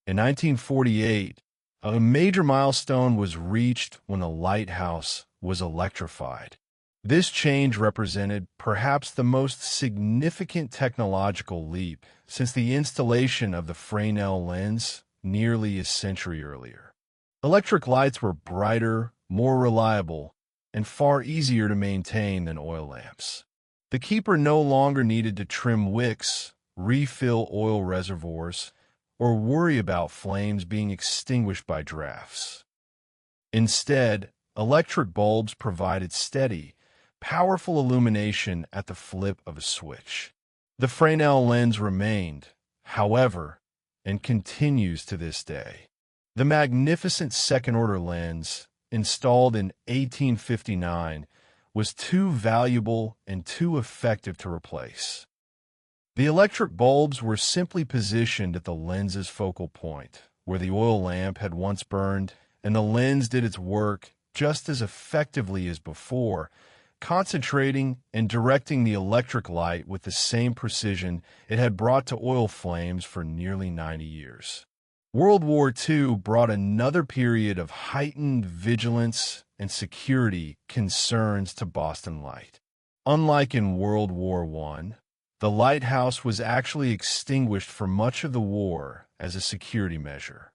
In 1948, a major milestone was reached when the lighthouse was electrified. This change represented perhaps the most significant technological leap since the installation of the Fresnel lens nearly a century earlier. Electric lights were brighter, more reliable, and far easier to maintain than oil lamps. The keeper no longer needed to trim wicks, refill oil reservoirs, or worry about flames being extinguished by drafts. Instead, electric bulbs provided steady, powerful illumination at the flip of a switch. The Fresnel lens remained, however, and continues to this day. The magnificent second-order lens, installed in 1859, was too valuable and too effective to replace. The electric bulbs were simply positioned at the lens's focal point, where the oil lamp had once burned, and the lens did its work just as effectively as before, concentrating and directing the electric light with the same precision it had brought to oil flames for nearly 90 years. World War II brought another period of heightened vigilance and security concerns to Boston Light. Unlike in World War I, the lighthouse was actually extinguished for much of the war as a security measure.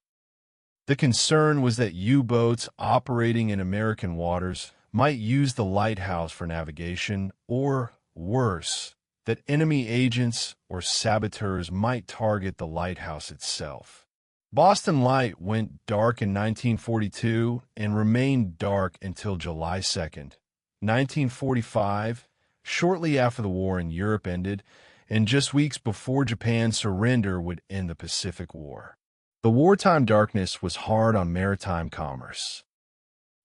The concern was that U-boats operating in American waters might use the lighthouse for navigation, or, worse, that enemy agents or saboteurs might target the lighthouse itself. Boston Light went dark in 1942 and remained dark until July 2nd, 1945, shortly after the war in Europe ended, and just weeks before Japan's surrender would end the Pacific War. The wartime darkness was hard on maritime commerce.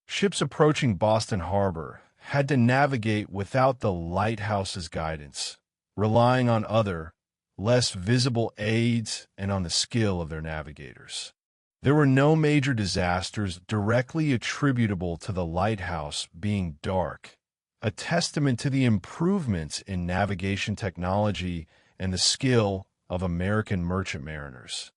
Ships approaching Boston Harbor had to navigate without the lighthouse's guidance, relying on other, less visible aids and on the skill of their navigators. There were no major disasters directly attributable to the lighthouse being dark, a testament to the improvements in navigation technology and the skill of American merchant mariners.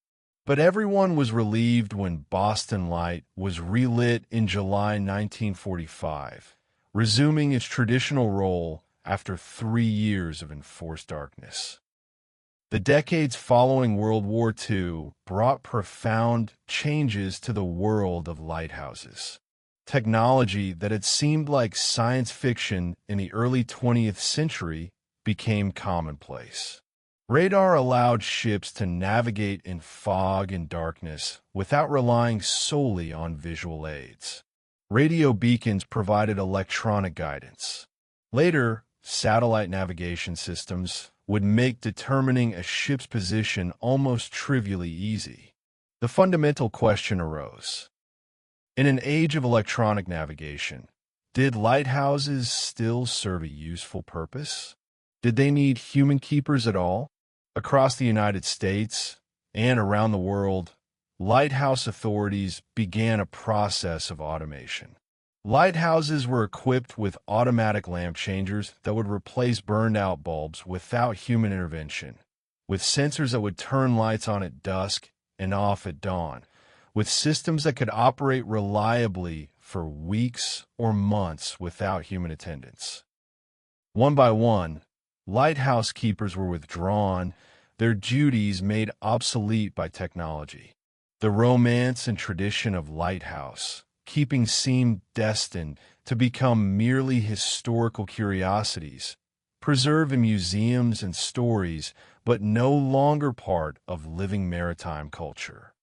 But everyone was relieved when Boston Light was relit in July 1945, resuming its traditional role after 3 years of enforced darkness. The decades following World War II brought profound changes to the world of lighthouses. Technology that had seemed like science fiction in the early 20th century became commonplace. Radar allowed ships to navigate in fog and darkness without relying solely on visual aids. Radio beacons provided electronic guidance. Later, satellite navigation systems would make determining a ship's position almost trivially easy. The fundamental question arose. In an age of electronic navigation, Did lighthouses still serve a useful purpose? Did they need human keepers at all? Across the United States and around the world, lighthouse authorities began a process of automation. Lighthouses were equipped with automatic lamp changers that would replace burned-out bulbs without human intervention, with sensors that would turn lights on at dusk and off at dawn, with systems that could operate reliably for weeks or months without human attendance. One by one, lighthouse keepers were withdrawn, their duties made obsolete by technology. The romance and tradition of lighthouse keeping seemed destined to become merely historical curiosities, preserved in museums and stories, but no longer part of living maritime culture.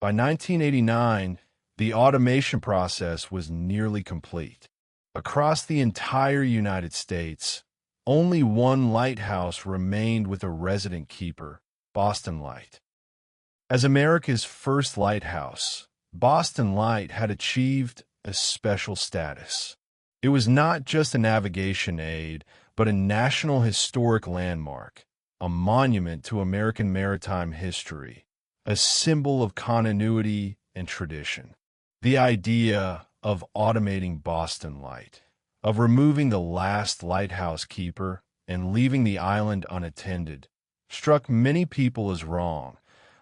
By 1989, the automation process was nearly complete. Across the entire United States, only one lighthouse remained with a resident keeper, Boston Light. As America's first lighthouse, Boston Light had achieved a special status. It was not just a navigation aid, but a national historic landmark, a monument to American maritime history, a symbol of continuity and tradition. The idea of automating Boston Light, of removing the last lighthouse keeper and leaving the island unattended, struck many people as wrong,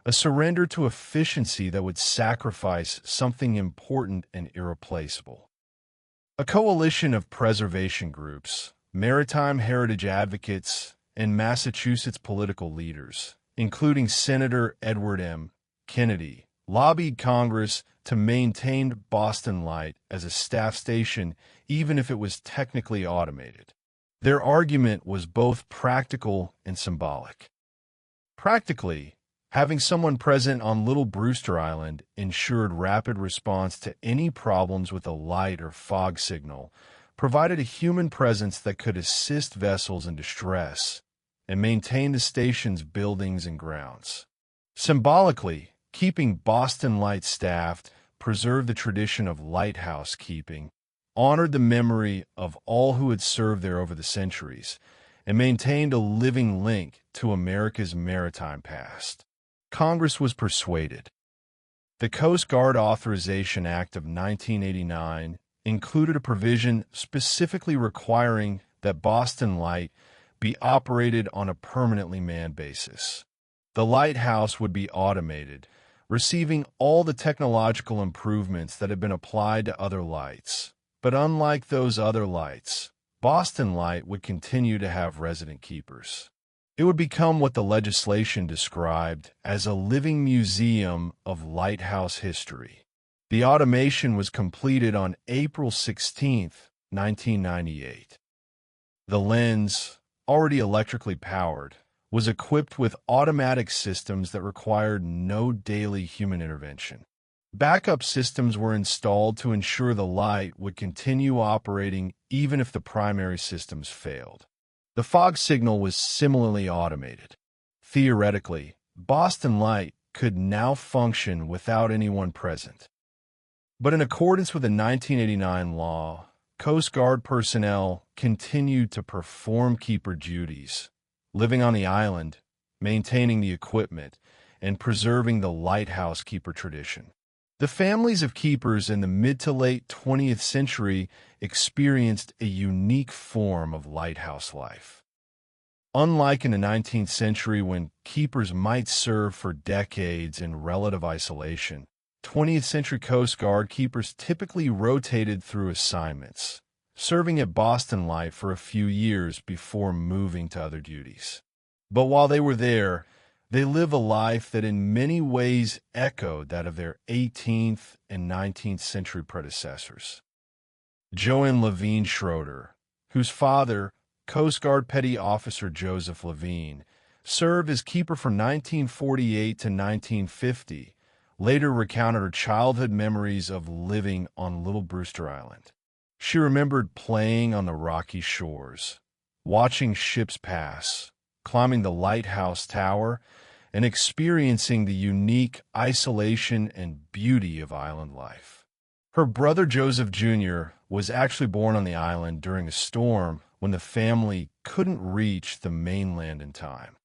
a surrender to efficiency that would sacrifice something important and irreplaceable. A coalition of preservation groups, maritime heritage advocates, and Massachusetts political leaders, including Senator Edward M. Kennedy, lobbied Congress to maintain Boston Light as a staff station even if it was technically automated. Their argument was both practical and symbolic. Practically, having someone present on Little Brewster Island ensured rapid response to any problems with a light or fog signal, provided a human presence that could assist vessels in distress, and maintain the station's buildings and grounds. Symbolically, keeping Boston Light staffed preserved the tradition of lighthouse keeping, honored the memory of all who had served there over the centuries, and maintained a living link to America's maritime past. Congress was persuaded. The Coast Guard Authorization Act of 1989 included a provision specifically requiring that Boston Light be operated on a permanently manned basis. The lighthouse would be automated, receiving all the technological improvements that had been applied to other lights. But unlike those other lights, Boston Light would continue to have resident keepers. It would become what the legislation described as a living museum of lighthouse history. The automation was completed on April 16, 1998. The lens, already electrically powered, was equipped with automatic systems that required no daily human intervention. Backup systems were installed to ensure the light would continue operating even if the primary systems failed. The fog signal was similarly automated. Theoretically, Boston Light could now function without anyone present. But in accordance with the 1989 law, Coast Guard personnel continued to perform keeper duties, living on the island, maintaining the equipment, and preserving the lighthouse keeper tradition. The families of keepers in the mid to late 20th century experienced a unique form of lighthouse life. Unlike in the 19th century when keepers might serve for decades in relative isolation, 20th century Coast Guard keepers typically rotated through assignments, serving at Boston Light for a few years before moving to other duties. But while they were there, they lived a life that in many ways echoed that of their 18th and 19th century predecessors. Joanne Levine Schroeder, whose father, Coast Guard Petty Officer Joseph Levine, served as keeper from 1948 to 1950, later recounted her childhood memories of living on Little Brewster Island. She remembered playing on the rocky shores, watching ships pass, climbing the lighthouse tower, and experiencing the unique isolation and beauty of island life. Her brother Joseph Jr. was actually born on the island during a storm when the family couldn't reach the mainland in time.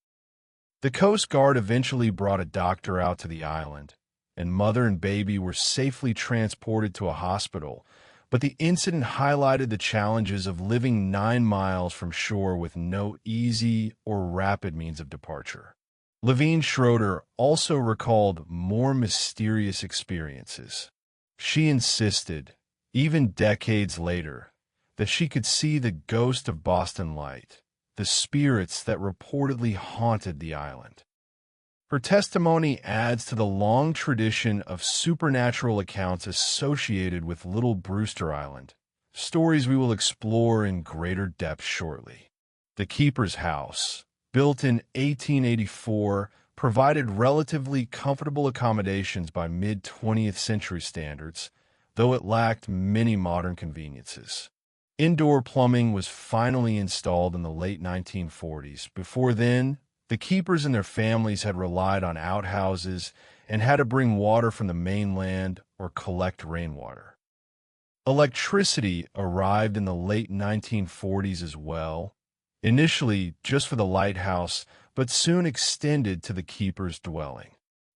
The Coast Guard eventually brought a doctor out to the island, and mother and baby were safely transported to a hospital, but the incident highlighted the challenges of living 9 miles from shore with no easy or rapid means of departure. Levine Schroeder also recalled more mysterious experiences. She insisted, even decades later, that she could see the ghost of Boston Light, the spirits that reportedly haunted the island. Her testimony adds to the long tradition of supernatural accounts associated with Little Brewster Island, stories we will explore in greater depth shortly. The Keeper's House, built in 1884, provided relatively comfortable accommodations by mid-20th century standards, though it lacked many modern conveniences. Indoor plumbing was finally installed in the late 1940s. Before then, the keepers and their families had relied on outhouses and had to bring water from the mainland or collect rainwater. Electricity arrived in the late 1940s as well, initially just for the lighthouse, but soon extended to the keeper's dwelling.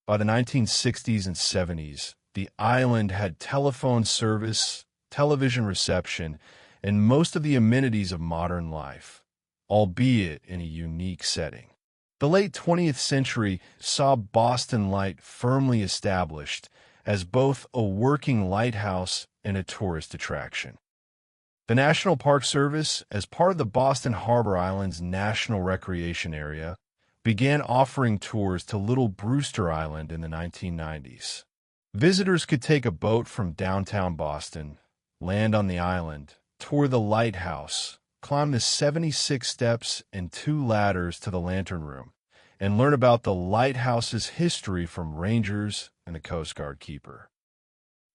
By the 1960s and 70s, the island had telephone service, television reception, and most of the amenities of modern life, albeit in a unique setting. The late 20th century saw Boston Light firmly established as both a working lighthouse and a tourist attraction. The National Park Service, as part of the Boston Harbor Island's National Recreation Area, began offering tours to Little Brewster Island in the 1990s. Visitors could take a boat from downtown Boston, land on the island, tour the lighthouse, climb the 76 steps and 2 ladders to the Lantern Room, and learn about the lighthouse's history from rangers and the Coast Guard keeper.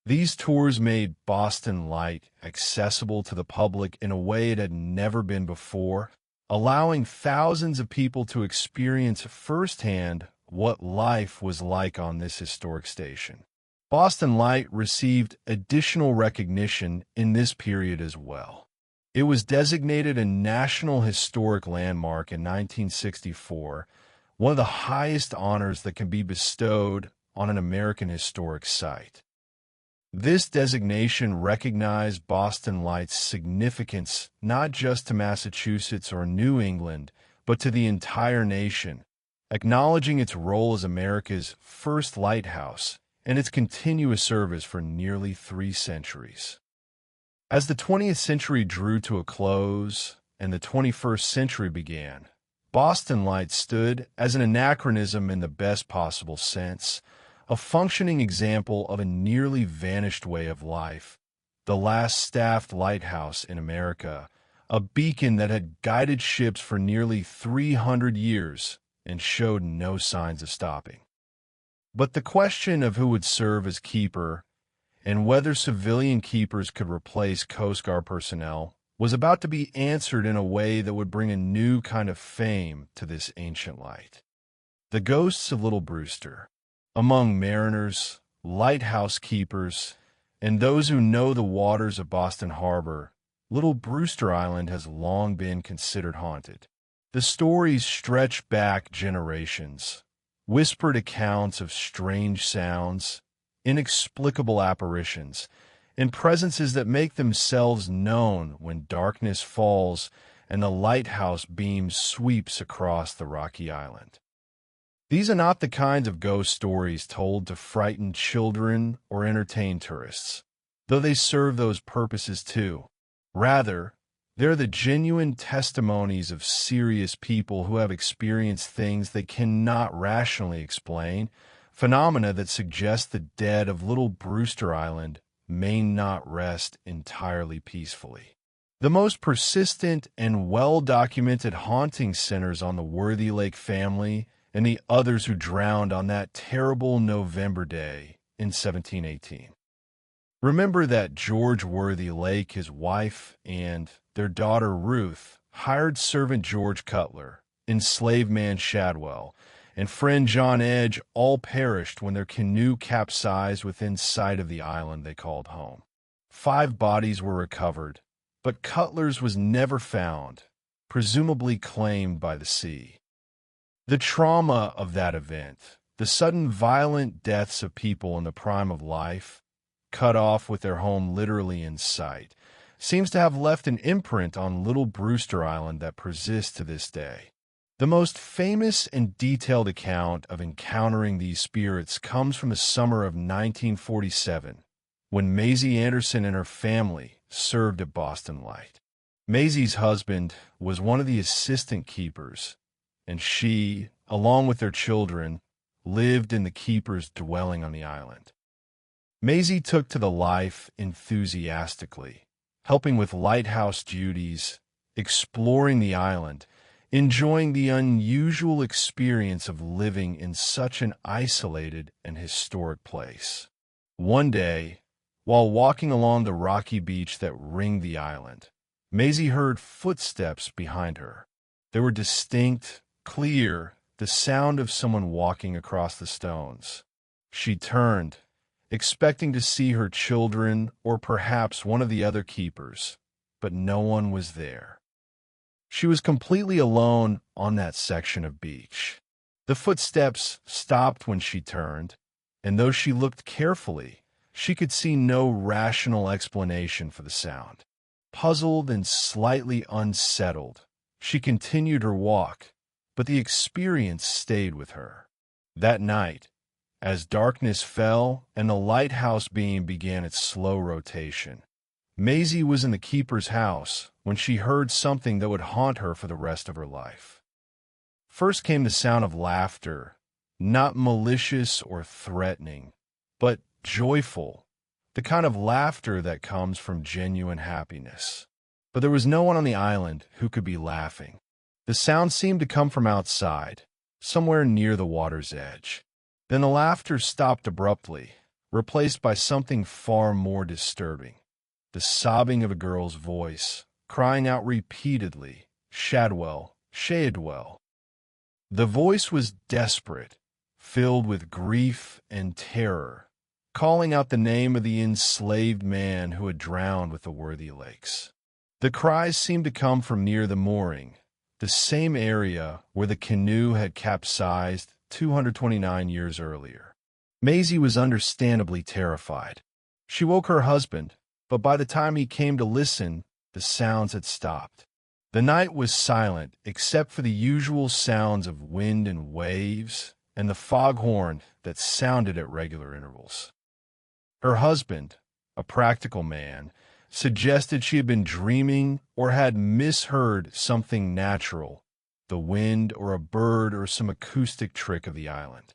These tours made Boston Light accessible to the public in a way it had never been before, allowing thousands of people to experience firsthand what life was like on this historic station. Boston Light received additional recognition in this period as well. It was designated a National Historic Landmark in 1964, one of the highest honors that can be bestowed on an American historic site. This designation recognized Boston Light's significance not just to Massachusetts or New England, but to the entire nation, acknowledging its role as America's first lighthouse and its continuous service for nearly 3 centuries. As the 20th century drew to a close and the 21st century began, Boston Light stood as an anachronism in the best possible sense, a functioning example of a nearly vanished way of life, the last staffed lighthouse in America, a beacon that had guided ships for nearly 300 years and showed no signs of stopping. But the question of who would serve as keeper and whether civilian keepers could replace Coast Guard personnel was about to be answered in a way that would bring a new kind of fame to this ancient light. The ghosts of Little Brewster. Among mariners, lighthouse keepers, and those who know the waters of Boston Harbor, Little Brewster Island has long been considered haunted. The stories stretch back generations, whispered accounts of strange sounds, inexplicable apparitions, and presences that make themselves known when darkness falls and the lighthouse beam sweeps across the rocky island. These are not the kinds of ghost stories told to frighten children or entertain tourists, though they serve those purposes too. Rather, they're the genuine testimonies of serious people who have experienced things they cannot rationally explain, phenomena that suggest the dead of Little Brewster Island may not rest entirely peacefully. The most persistent and well-documented haunting centers on the Worthylake family and the others who drowned on that terrible November day in 1718. Remember that George Worthylake, his wife, and their daughter Ruth hired servant George Cutler, enslaved man Shadwell, and friend John Edge all perished when their canoe capsized within sight of the island they called home. 5 bodies were recovered, but Cutler's was never found, presumably claimed by the sea. The trauma of that event, the sudden violent deaths of people in the prime of life, cut off with their home literally in sight, seems to have left an imprint on little Brewster Island that persists to this day. The most famous and detailed account of encountering these spirits comes from the summer of 1947, when Maisie Anderson and her family served at Boston Light. Maisie's husband was one of the assistant keepers, and she, along with their children, lived in the keeper's dwelling on the island. Maisie took to the life enthusiastically, helping with lighthouse duties, exploring the island, enjoying the unusual experience of living in such an isolated and historic place. One day, while walking along the rocky beach that ringed the island, Maisie heard footsteps behind her. They were distinct, clear, the sound of someone walking across the stones. She turned, expecting to see her children or perhaps one of the other keepers, but no one was there. She was completely alone on that section of beach. The footsteps stopped when she turned, and though she looked carefully, she could see no rational explanation for the sound. Puzzled and slightly unsettled, she continued her walk, but the experience stayed with her. That night, as darkness fell and the lighthouse beam began its slow rotation, Maisie was in the keeper's house when she heard something that would haunt her for the rest of her life. First came the sound of laughter, not malicious or threatening, but joyful, the kind of laughter that comes from genuine happiness. But there was no one on the island who could be laughing. The sound seemed to come from outside, somewhere near the water's edge. Then the laughter stopped abruptly, replaced by something far more disturbing. The sobbing of a girl's voice, crying out repeatedly, "Shadwell, Shadwell." The voice was desperate, filled with grief and terror, calling out the name of the enslaved man who had drowned with the Worthylakes. The cries seemed to come from near the mooring, the same area where the canoe had capsized 229 years earlier. Maisie was understandably terrified. She woke her husband, but by the time he came to listen, the sounds had stopped. The night was silent except for the usual sounds of wind and waves and the foghorn that sounded at regular intervals. Her husband, a practical man, suggested she had been dreaming or had misheard something natural, the wind or a bird or some acoustic trick of the island.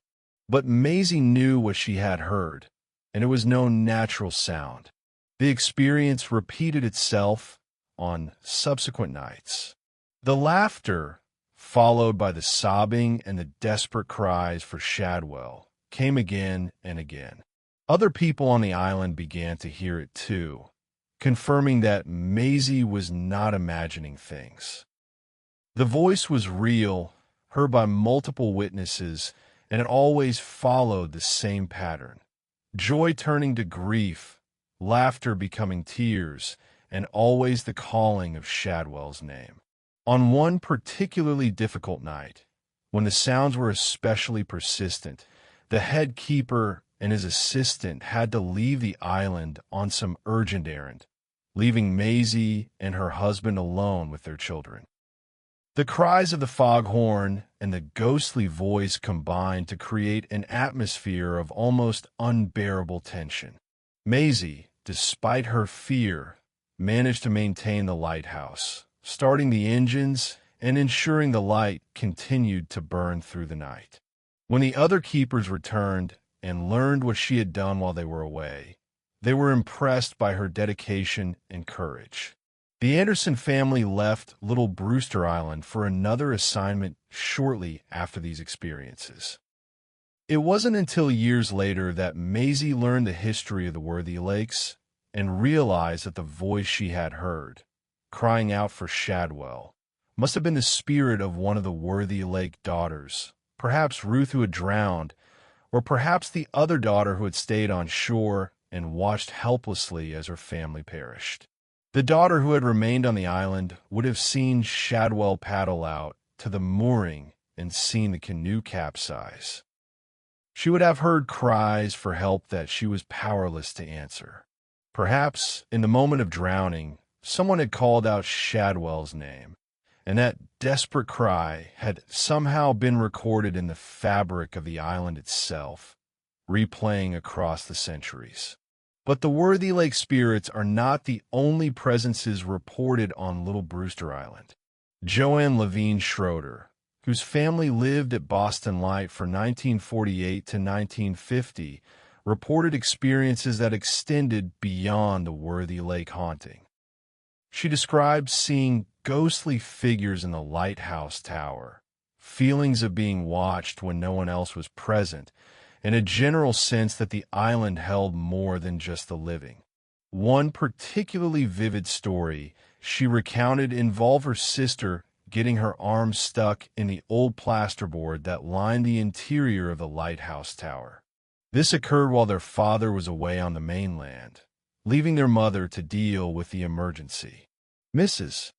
But Maisie knew what she had heard, and it was no natural sound. The experience repeated itself on subsequent nights. The laughter, followed by the sobbing and the desperate cries for Shadwell, came again and again. Other people on the island began to hear it too, confirming that Maisie was not imagining things. The voice was real, heard by multiple witnesses, and it always followed the same pattern. Joy turning to grief, laughter becoming tears, and always the calling of Shadwell's name. On one particularly difficult night, when the sounds were especially persistent, the head keeper and his assistant had to leave the island on some urgent errand, leaving Maisie and her husband alone with their children. The cries of the foghorn and the ghostly voice combined to create an atmosphere of almost unbearable tension. Maisie, despite her fear, managed to maintain the lighthouse, starting the engines and ensuring the light continued to burn through the night. When the other keepers returned and learned what she had done while they were away, they were impressed by her dedication and courage. The Anderson family left little Brewster Island for another assignment shortly after these experiences. It wasn't until years later that Maisie learned the history of the Worthylakes and realized that the voice she had heard, crying out for Shadwell, must have been the spirit of one of the Worthylake daughters, perhaps Ruth who had drowned, or perhaps the other daughter who had stayed on shore and watched helplessly as her family perished. The daughter who had remained on the island would have seen Shadwell paddle out to the mooring and seen the canoe capsize. She would have heard cries for help that she was powerless to answer. Perhaps, in the moment of drowning, someone had called out Shadwell's name, and that desperate cry had somehow been recorded in the fabric of the island itself, replaying across the centuries. But the Worthylake spirits are not the only presences reported on Little Brewster Island. Joanne Levine Schroeder, whose family lived at Boston Light from 1948 to 1950, reported experiences that extended beyond the Worthylake haunting. She described seeing ghostly figures in the lighthouse tower, feelings of being watched when no one else was present, and a general sense that the island held more than just the living. One particularly vivid story she recounted involved her sister getting her arm stuck in the old plasterboard that lined the interior of the lighthouse tower. This occurred while their father was away on the mainland, leaving their mother to deal with the emergency. Mrs.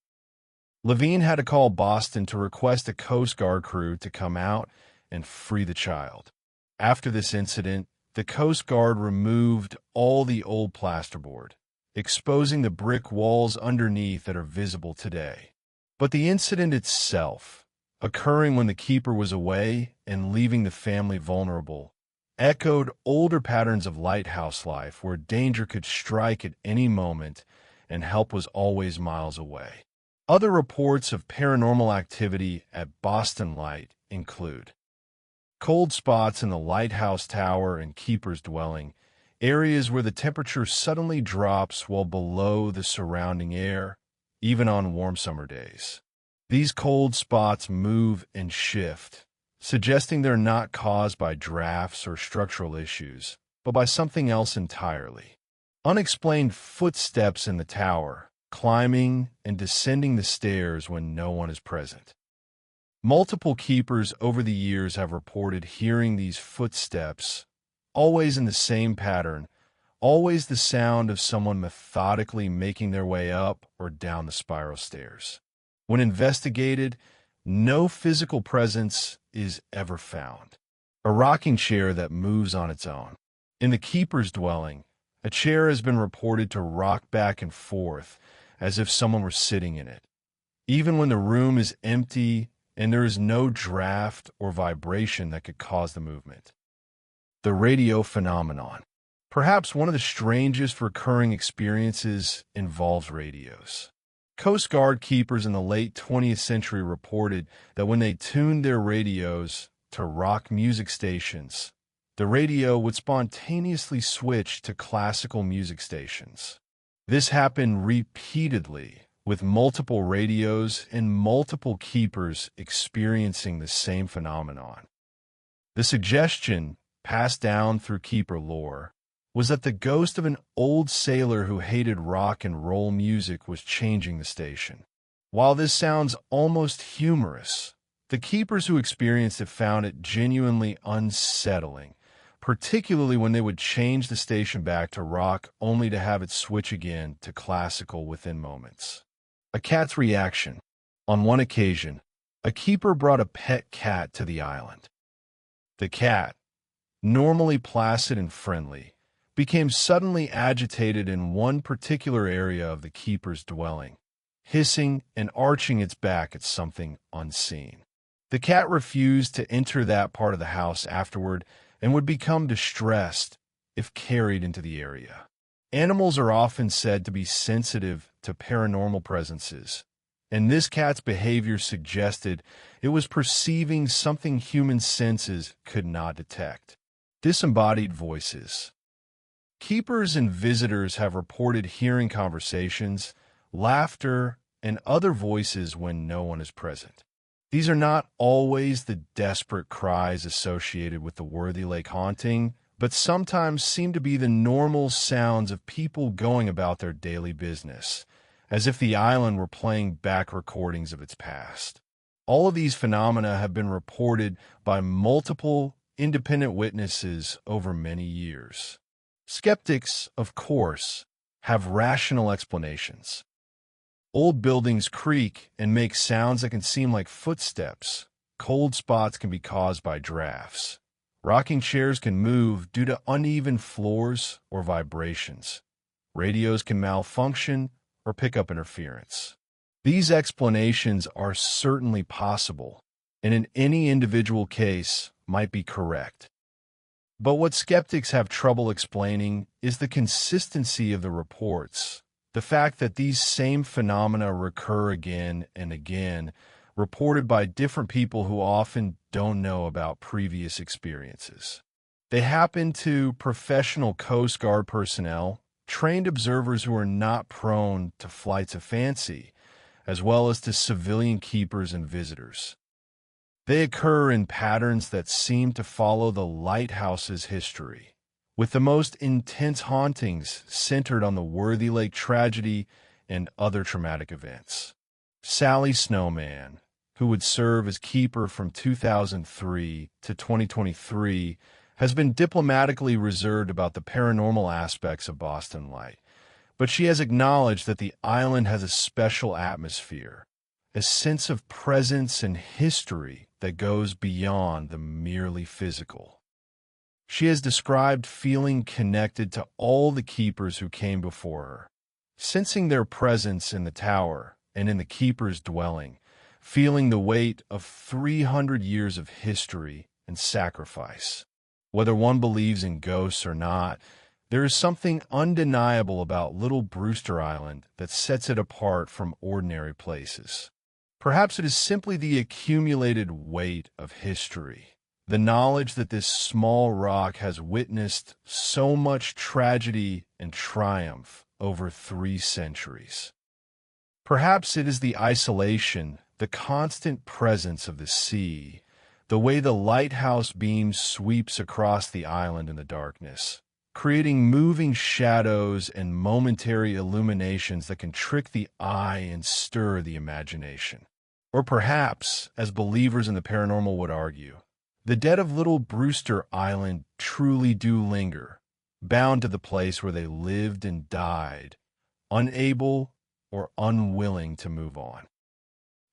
Levine had to call Boston to request a Coast Guard crew to come out and free the child. After this incident, the Coast Guard removed all the old plasterboard, exposing the brick walls underneath that are visible today. But the incident itself, occurring when the keeper was away and leaving the family vulnerable, echoed older patterns of lighthouse life where danger could strike at any moment and help was always miles away. Other reports of paranormal activity at Boston Light include cold spots in the lighthouse tower and keeper's dwelling, areas where the temperature suddenly drops while below the surrounding air, even on warm summer days. These cold spots move and shift, suggesting they're not caused by drafts or structural issues, but by something else entirely. Unexplained footsteps in the tower, climbing and descending the stairs when no one is present. Multiple keepers over the years have reported hearing these footsteps, always in the same pattern, always the sound of someone methodically making their way up or down the spiral stairs. When investigated, no physical presence is ever found. A rocking chair that moves on its own. In the keeper's dwelling, a chair has been reported to rock back and forth as if someone were sitting in it, even when the room is empty and there is no draft or vibration that could cause the movement. The radio phenomenon. Perhaps one of the strangest recurring experiences involves radios. Coast Guard keepers in the late 20th century reported that when they tuned their radios to rock music stations, the radio would spontaneously switch to classical music stations. This happened repeatedly, with multiple radios and multiple keepers experiencing the same phenomenon. The suggestion, passed down through keeper lore, was that the ghost of an old sailor who hated rock and roll music was changing the station. While this sounds almost humorous, the keepers who experienced it found it genuinely unsettling, particularly when they would change the station back to rock only to have it switch again to classical within moments. A cat's reaction. On one occasion, a keeper brought a pet cat to the island. The cat, normally placid and friendly, became suddenly agitated in one particular area of the keeper's dwelling, hissing and arching its back at something unseen. The cat refused to enter that part of the house afterward and would become distressed if carried into the area. Animals are often said to be sensitive to paranormal presences, and this cat's behavior suggested it was perceiving something human senses could not detect. Disembodied voices. Keepers and visitors have reported hearing conversations, laughter, and other voices when no one is present. These are not always the desperate cries associated with the Worthylake haunting, but sometimes seem to be the normal sounds of people going about their daily business, as if the island were playing back recordings of its past. All of these phenomena have been reported by multiple independent witnesses over many years. Skeptics, of course, have rational explanations. Old buildings creak and make sounds that can seem like footsteps. Cold spots can be caused by drafts. Rocking chairs can move due to uneven floors or vibrations. Radios can malfunction or pick up interference. These explanations are certainly possible, and in any individual case might be correct. But what skeptics have trouble explaining is the consistency of the reports, the fact that these same phenomena recur again and again, reported by different people who often don't know about previous experiences. They happen to professional Coast Guard personnel, trained observers who are not prone to flights of fancy, as well as to civilian keepers and visitors. They occur in patterns that seem to follow the lighthouse's history, with the most intense hauntings centered on the Worthylake tragedy and other traumatic events. Sally Snowman, who would serve as keeper from 2003 to 2023, has been diplomatically reserved about the paranormal aspects of Boston Light, but she has acknowledged that the island has a special atmosphere, a sense of presence and history that goes beyond the merely physical. She has described feeling connected to all the keepers who came before her, sensing their presence in the tower and in the keeper's dwelling, feeling the weight of 300 years of history and sacrifice. Whether one believes in ghosts or not, there is something undeniable about Little Brewster Island that sets it apart from ordinary places. Perhaps it is simply the accumulated weight of history, the knowledge that this small rock has witnessed so much tragedy and triumph over 3 centuries. Perhaps it is the isolation, the constant presence of the sea, the way the lighthouse beam sweeps across the island in the darkness, creating moving shadows and momentary illuminations that can trick the eye and stir the imagination. Or perhaps, as believers in the paranormal would argue, the dead of Little Brewster Island truly do linger, bound to the place where they lived and died, unable or unwilling to move on.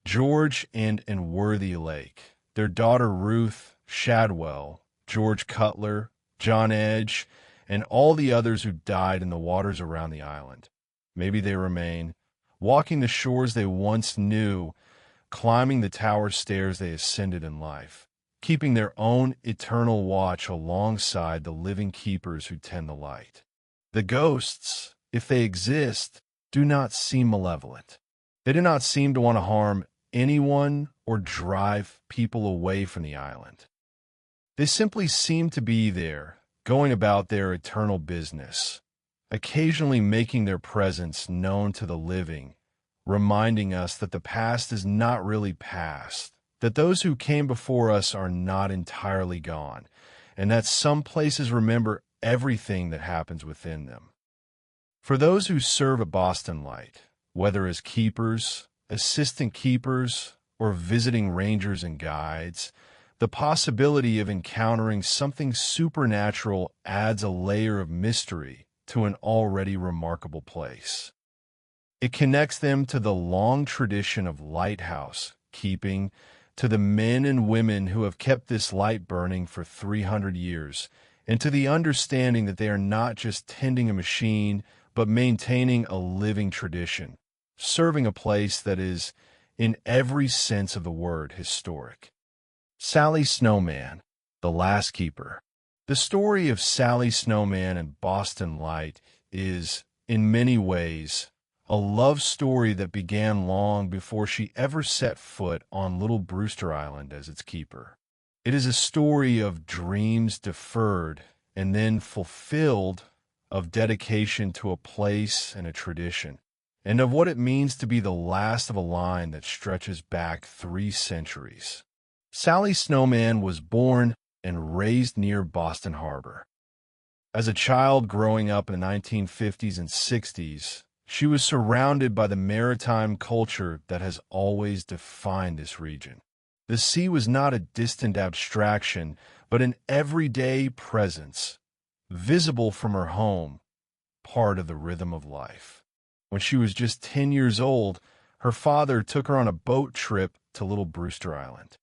George and Worthylake, their daughter Ruth, Shadwell, George Cutler, John Edge, and all the others who died in the waters around the island. Maybe they remain, walking the shores they once knew, climbing the tower stairs they ascended in life, keeping their own eternal watch alongside the living keepers who tend the light. The ghosts, if they exist, do not seem malevolent. They do not seem to want to harm anyone or drive people away from the island. They simply seem to be there, going about their eternal business, occasionally making their presence known to the living, reminding us that the past is not really past, that those who came before us are not entirely gone, and that some places remember everything that happens within them. For those who serve at Boston Light, whether as keepers, assistant keepers, or visiting rangers and guides, the possibility of encountering something supernatural adds a layer of mystery to an already remarkable place. It connects them to the long tradition of lighthouse keeping, to the men and women who have kept this light burning for 300 years, and to the understanding that they are not just tending a machine, but maintaining a living tradition, serving a place that is, in every sense of the word, historic. Sally Snowman, the last keeper. The story of Sally Snowman and Boston Light is, in many ways, a love story that began long before she ever set foot on Little Brewster Island as its keeper. It is a story of dreams deferred and then fulfilled, of dedication to a place and a tradition, and of what it means to be the last of a line that stretches back 3 centuries. Sally Snowman was born and raised near Boston Harbor. As a child growing up in the 1950s and 60s, She was surrounded by the maritime culture that has always defined this region. The sea was not a distant abstraction, but an everyday presence, visible from her home, part of the rhythm of life. When she was just 10 years old, her father took her on a boat trip to little Brewster Island.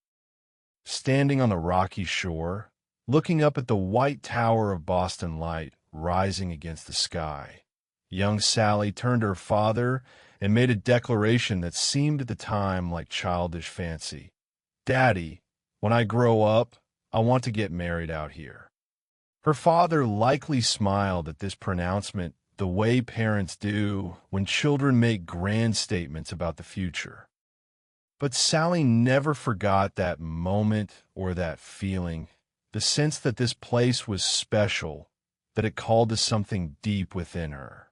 Standing on the rocky shore, looking up at the white tower of Boston Light rising against the sky, young Sally turned to her father and made a declaration that seemed at the time like childish fancy. "Daddy, when I grow up, I want to get married out here." Her father likely smiled at this pronouncement the way parents do when children make grand statements about the future. But Sally never forgot that moment or that feeling, the sense that this place was special, that it called to something deep within her.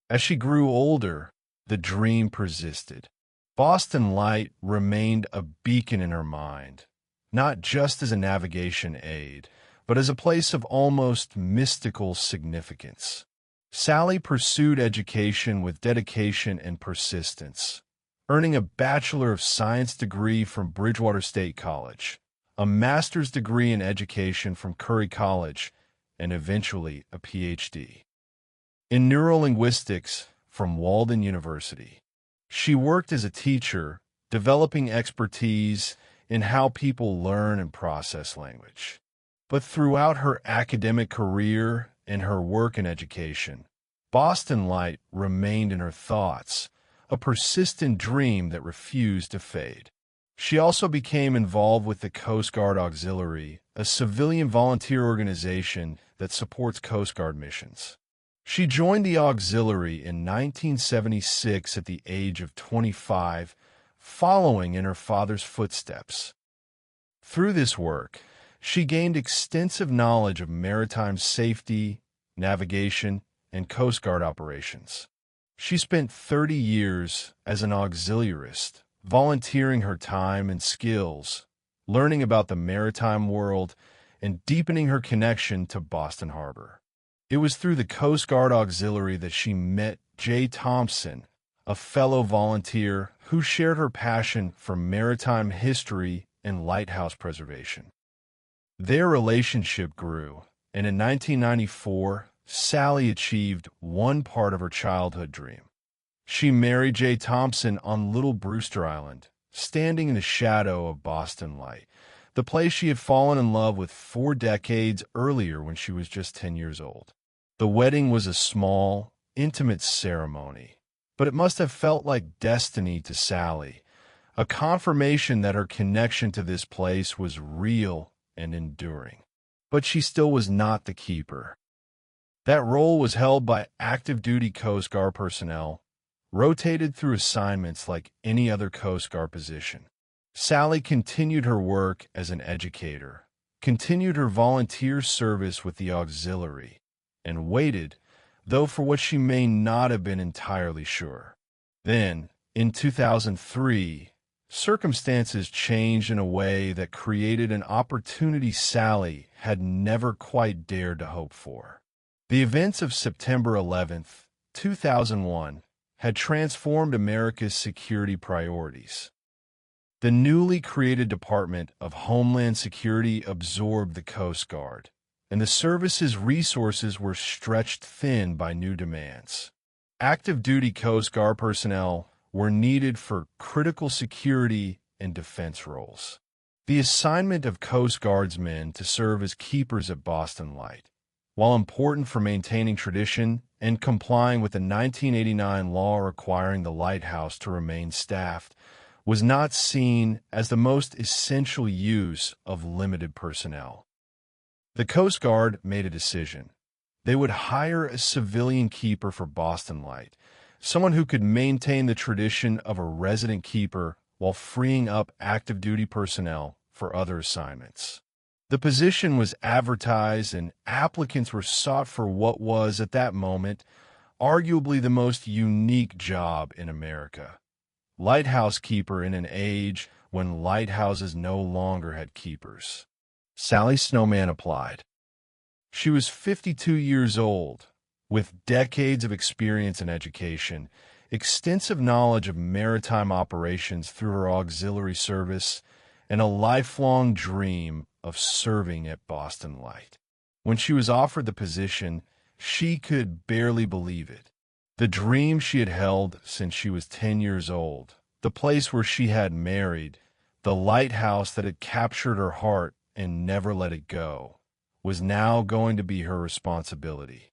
As she grew older, the dream persisted. Boston Light remained a beacon in her mind, not just as a navigation aid, but as a place of almost mystical significance. Sally pursued education with dedication and persistence, earning a Bachelor of Science degree from Bridgewater State College, a master's degree in education from Curry College, and eventually a PhD in neurolinguistics from Walden University. She worked as a teacher, developing expertise in how people learn and process language. But throughout her academic career and her work in education, Boston Light remained in her thoughts, a persistent dream that refused to fade. She also became involved with the Coast Guard Auxiliary, a civilian volunteer organization that supports Coast Guard missions. She joined the Auxiliary in 1976 at the age of 25, following in her father's footsteps. Through this work, she gained extensive knowledge of maritime safety, navigation, and Coast Guard operations. She spent 30 years as an auxiliarist, volunteering her time and skills, learning about the maritime world, and deepening her connection to Boston Harbor. It was through the Coast Guard Auxiliary that she met Jay Thompson, a fellow volunteer who shared her passion for maritime history and lighthouse preservation. Their relationship grew, and in 1994, Sally achieved one part of her childhood dream. She married Jay Thompson on Little Brewster Island, standing in the shadow of Boston Light, the place she had fallen in love with 4 decades earlier when she was just 10 years old. The wedding was a small, intimate ceremony, but it must have felt like destiny to Sally, a confirmation that her connection to this place was real and enduring. But she still was not the keeper. That role was held by active-duty Coast Guard personnel, rotated through assignments like any other Coast Guard position. Sally continued her work as an educator, continued her volunteer service with the Auxiliary, and waited, though for what she may not have been entirely sure. Then, in 2003, circumstances changed in a way that created an opportunity Sally had never quite dared to hope for. The events of September 11th, 2001, had transformed America's security priorities. The newly created Department of Homeland Security absorbed the Coast Guard, and the service's resources were stretched thin by new demands. Active-duty Coast Guard personnel were needed for critical security and defense roles. The assignment of Coast Guardsmen to serve as keepers at Boston Light, while important for maintaining tradition and complying with the 1989 law requiring the lighthouse to remain staffed, was not seen as the most essential use of limited personnel. The Coast Guard made a decision. They would hire a civilian keeper for Boston Light, someone who could maintain the tradition of a resident keeper while freeing up active-duty personnel for other assignments. The position was advertised and applicants were sought for what was, at that moment, arguably the most unique job in America. Lighthouse keeper in an age when lighthouses no longer had keepers. Sally Snowman applied. She was 52 years old, With decades of experience and education, extensive knowledge of maritime operations through her auxiliary service, and a lifelong dream of serving at Boston Light. When she was offered the position, she could barely believe it. The dream she had held since she was 10 years old, the place where she had married, the lighthouse that had captured her heart and never let it go, was now going to be her responsibility.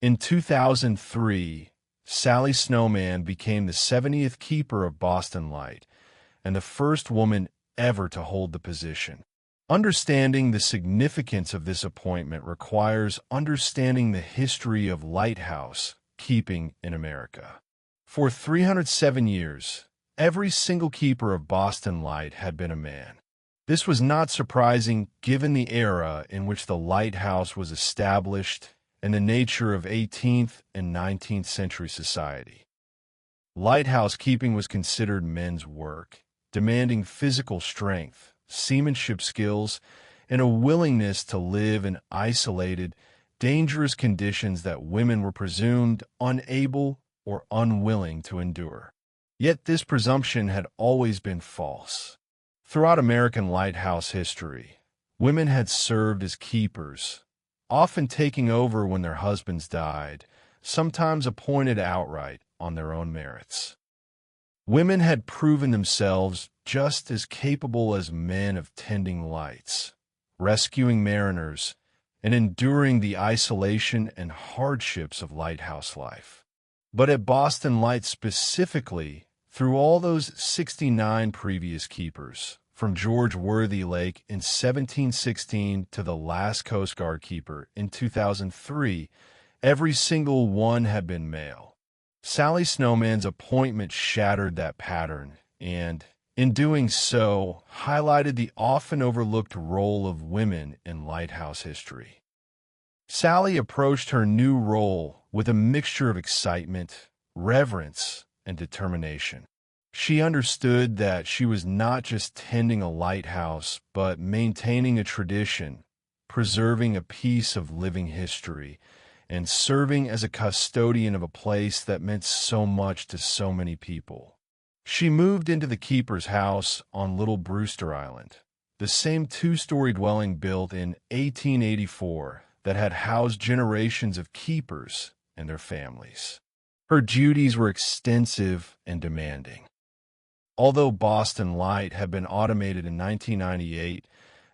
In 2003, Sally Snowman became the 70th keeper of Boston Light and the first woman ever to hold the position. Understanding the significance of this appointment requires understanding the history of lighthouse keeping in America. For 307 years, every single keeper of Boston Light had been a man. This was not surprising given the era in which the lighthouse was established and the nature of 18th and 19th century society. Lighthouse keeping was considered men's work, demanding physical strength, seamanship skills, and a willingness to live in isolated, dangerous conditions that women were presumed unable or unwilling to endure. Yet this presumption had always been false. Throughout American lighthouse history, women had served as keepers, often taking over when their husbands died, sometimes appointed outright on their own merits. Women had proven themselves just as capable as men of tending lights, rescuing mariners, and enduring the isolation and hardships of lighthouse life. But at Boston Light specifically, through all those 69 previous keepers, from George Worthylake in 1716 to the last Coast Guard keeper in 2003, every single one had been male. Sally Snowman's appointment shattered that pattern and, in doing so, highlighted the often overlooked role of women in lighthouse history. Sally approached her new role with a mixture of excitement, reverence, and determination. She understood that she was not just tending a lighthouse, but maintaining a tradition, preserving a piece of living history, and serving as a custodian of a place that meant so much to so many people. She moved into the keeper's house on Little Brewster Island, the same two-story dwelling built in 1884 that had housed generations of keepers and their families. Her duties were extensive and demanding. Although Boston Light had been automated in 1998,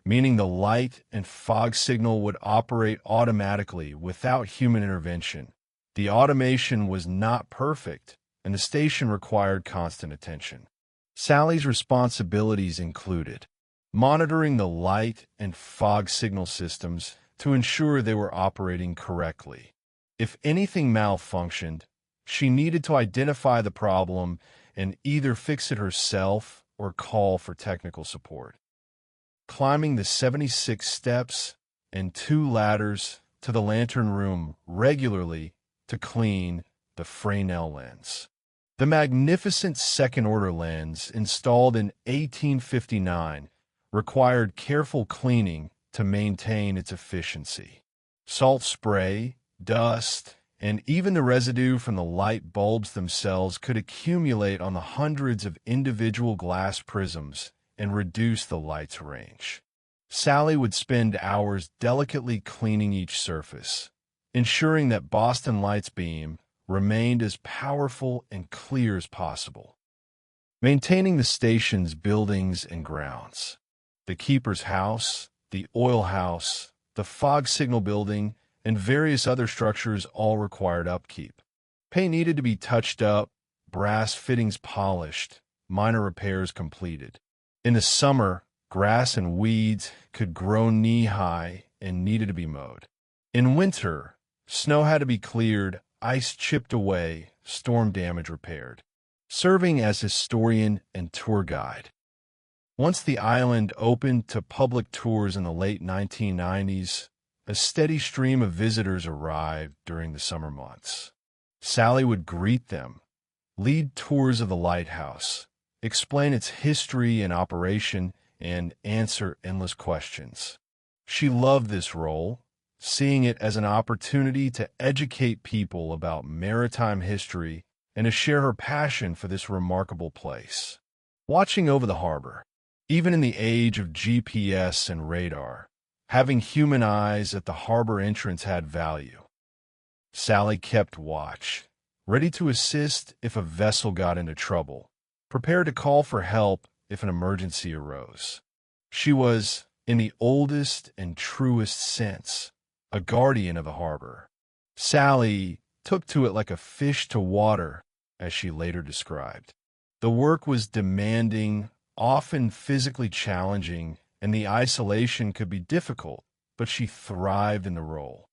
meaning the light and fog signal would operate automatically without human intervention, the automation was not perfect, and the station required constant attention. Sally's responsibilities included monitoring the light and fog signal systems to ensure they were operating correctly. If anything malfunctioned, she needed to identify the problem and either fix it herself or call for technical support. Climbing the 76 steps and 2 ladders to the lantern room regularly to clean the Fresnel lens. The magnificent second-order lens, installed in 1859, required careful cleaning to maintain its efficiency. Salt spray, dust, and even the residue from the light bulbs themselves could accumulate on the hundreds of individual glass prisms and reduce the light's range. Sally would spend hours delicately cleaning each surface, ensuring that Boston Light's beam remained as powerful and clear as possible. Maintaining the station's buildings and grounds. The keeper's house, the oil house, the fog signal building, and various other structures all required upkeep. Paint needed to be touched up, brass fittings polished, minor repairs completed. In the summer, grass and weeds could grow knee-high and needed to be mowed. In winter, snow had to be cleared, ice chipped away, storm damage repaired. Serving as historian and tour guide. Once the island opened to public tours in the late 1990s, a steady stream of visitors arrived during the summer months. Sally would greet them, lead tours of the lighthouse, explain its history and operation, and answer endless questions. She loved this role, seeing it as an opportunity to educate people about maritime history and to share her passion for this remarkable place. Watching over the harbor, even in the age of GPS and radar, having human eyes at the harbor entrance had value. Sally kept watch, ready to assist if a vessel got into trouble, prepared to call for help if an emergency arose. She was, in the oldest and truest sense, a guardian of the harbor. Sally took to it like a fish to water, as she later described. The work was demanding, often physically challenging, and the isolation could be difficult, but she thrived in the role.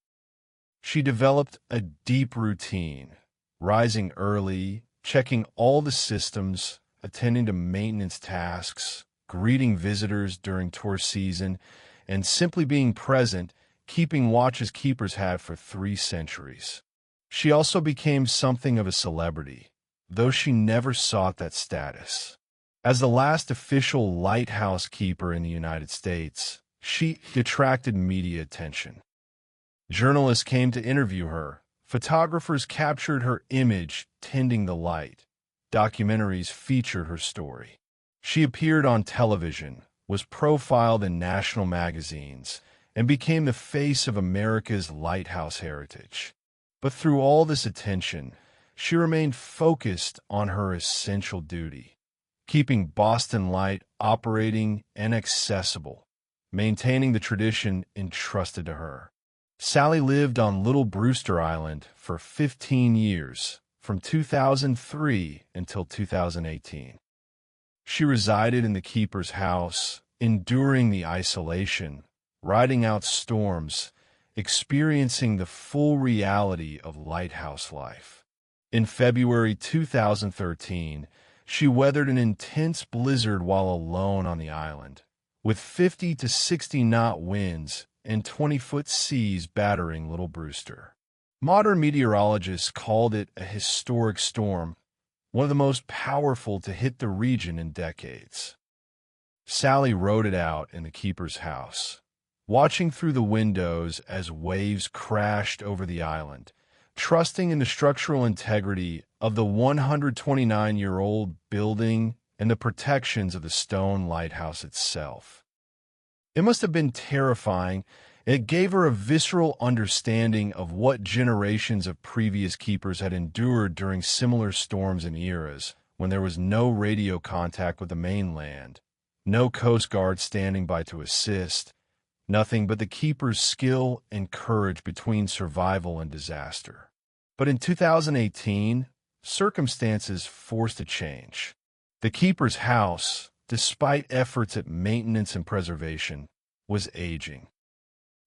She developed a deep routine, rising early, checking all the systems, attending to maintenance tasks, greeting visitors during tour season, and simply being present, keeping watch as keepers had for 3 centuries. She also became something of a celebrity, though she never sought that status. As the last official lighthouse keeper in the United States, she attracted media attention. Journalists came to interview her. Photographers captured her image tending the light. Documentaries featured her story. She appeared on television, was profiled in national magazines, and became the face of America's lighthouse heritage. But through all this attention, she remained focused on her essential duty, keeping Boston Light operating and accessible, maintaining the tradition entrusted to her. Sally lived on Little Brewster Island for 15 years, from 2003 until 2018. She resided in the keeper's house, enduring the isolation, riding out storms, experiencing the full reality of lighthouse life. In February 2013, she weathered an intense blizzard while alone on the island, with 50 to 60-knot winds and 20-foot seas battering Little Brewster. Modern meteorologists called it a historic storm, one of the most powerful to hit the region in decades. Sally rode it out in the keeper's house, watching through the windows as waves crashed over the island, trusting in the structural integrity of the 129-year-old building and the protections of the stone lighthouse itself. It must have been terrifying. It gave her a visceral understanding of what generations of previous keepers had endured during similar storms and eras, when there was no radio contact with the mainland, no Coast Guard standing by to assist, nothing but the keeper's skill and courage between survival and disaster. But in 2018, circumstances forced a change. The keeper's house, despite efforts at maintenance and preservation, was aging.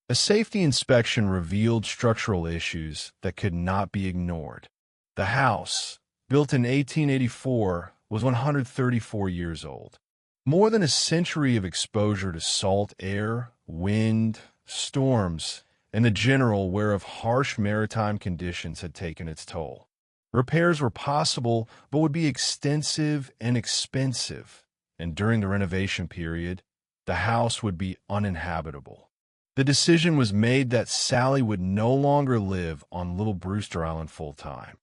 A safety inspection revealed structural issues that could not be ignored. The house, built in 1884, was 134 years old. More than a century of exposure to salt air, wind, storms, and the general wear of harsh maritime conditions had taken its toll. Repairs were possible, but would be extensive and expensive, and during the renovation period, the house would be uninhabitable. The decision was made that Sally would no longer live on Little Brewster Island full-time.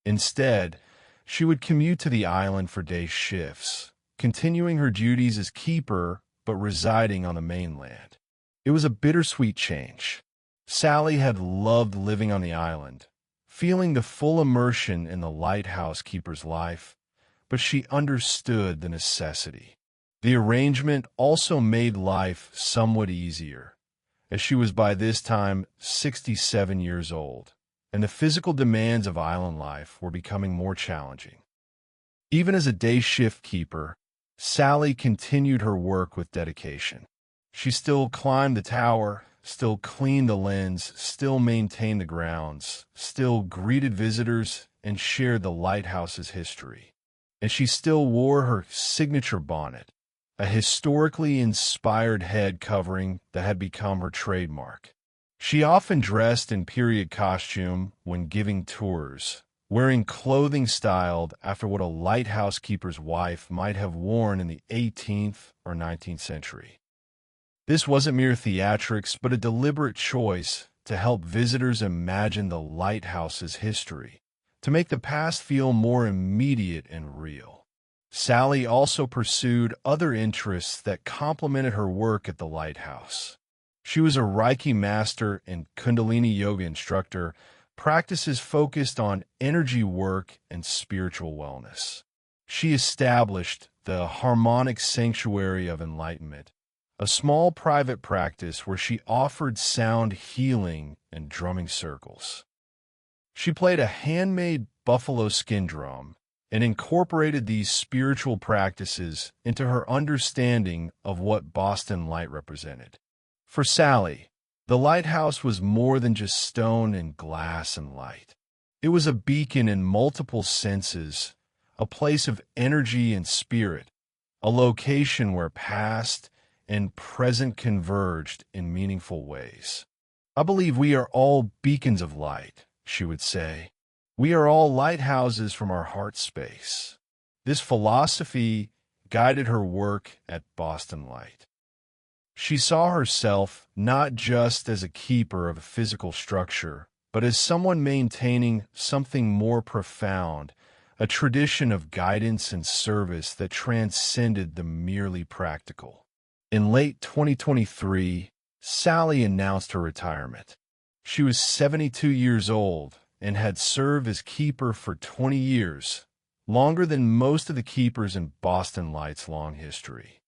Instead, she would commute to the island for day shifts, continuing her duties as keeper but residing on the mainland. It was a bittersweet change. Sally had loved living on the island, feeling the full immersion in the lighthouse keeper's life, but she understood the necessity. The arrangement also made life somewhat easier, as she was by this time 67 years old, and the physical demands of island life were becoming more challenging. Even as a day shift keeper, Sally continued her work with dedication. She still climbed the tower, still cleaned the lens, still maintained the grounds, still greeted visitors, and shared the lighthouse's history. And she still wore her signature bonnet, a historically inspired head covering that had become her trademark. She often dressed in period costume when giving tours, wearing clothing styled after what a lighthouse keeper's wife might have worn in the 18th or 19th century. This wasn't mere theatrics, but a deliberate choice to help visitors imagine the lighthouse's history, to make the past feel more immediate and real. Sally also pursued other interests that complemented her work at the lighthouse. She was a Reiki master and Kundalini yoga instructor, practices focused on energy work and spiritual wellness. She established the Harmonic Sanctuary of Enlightenment, a small private practice where she offered sound healing and drumming circles. She played a handmade buffalo skin drum and incorporated these spiritual practices into her understanding of what Boston Light represented. For Sally, the lighthouse was more than just stone and glass and light. It was a beacon in multiple senses, a place of energy and spirit, a location where past and present converged in meaningful ways. "I believe we are all beacons of light," she would say. "We are all lighthouses from our heart space." This philosophy guided her work at Boston Light. She saw herself not just as a keeper of a physical structure, but as someone maintaining something more profound, a tradition of guidance and service that transcended the merely practical. In late 2023, Sally announced her retirement. She was 72 years old and had served as keeper for 20 years, longer than most of the keepers in Boston Light's long history.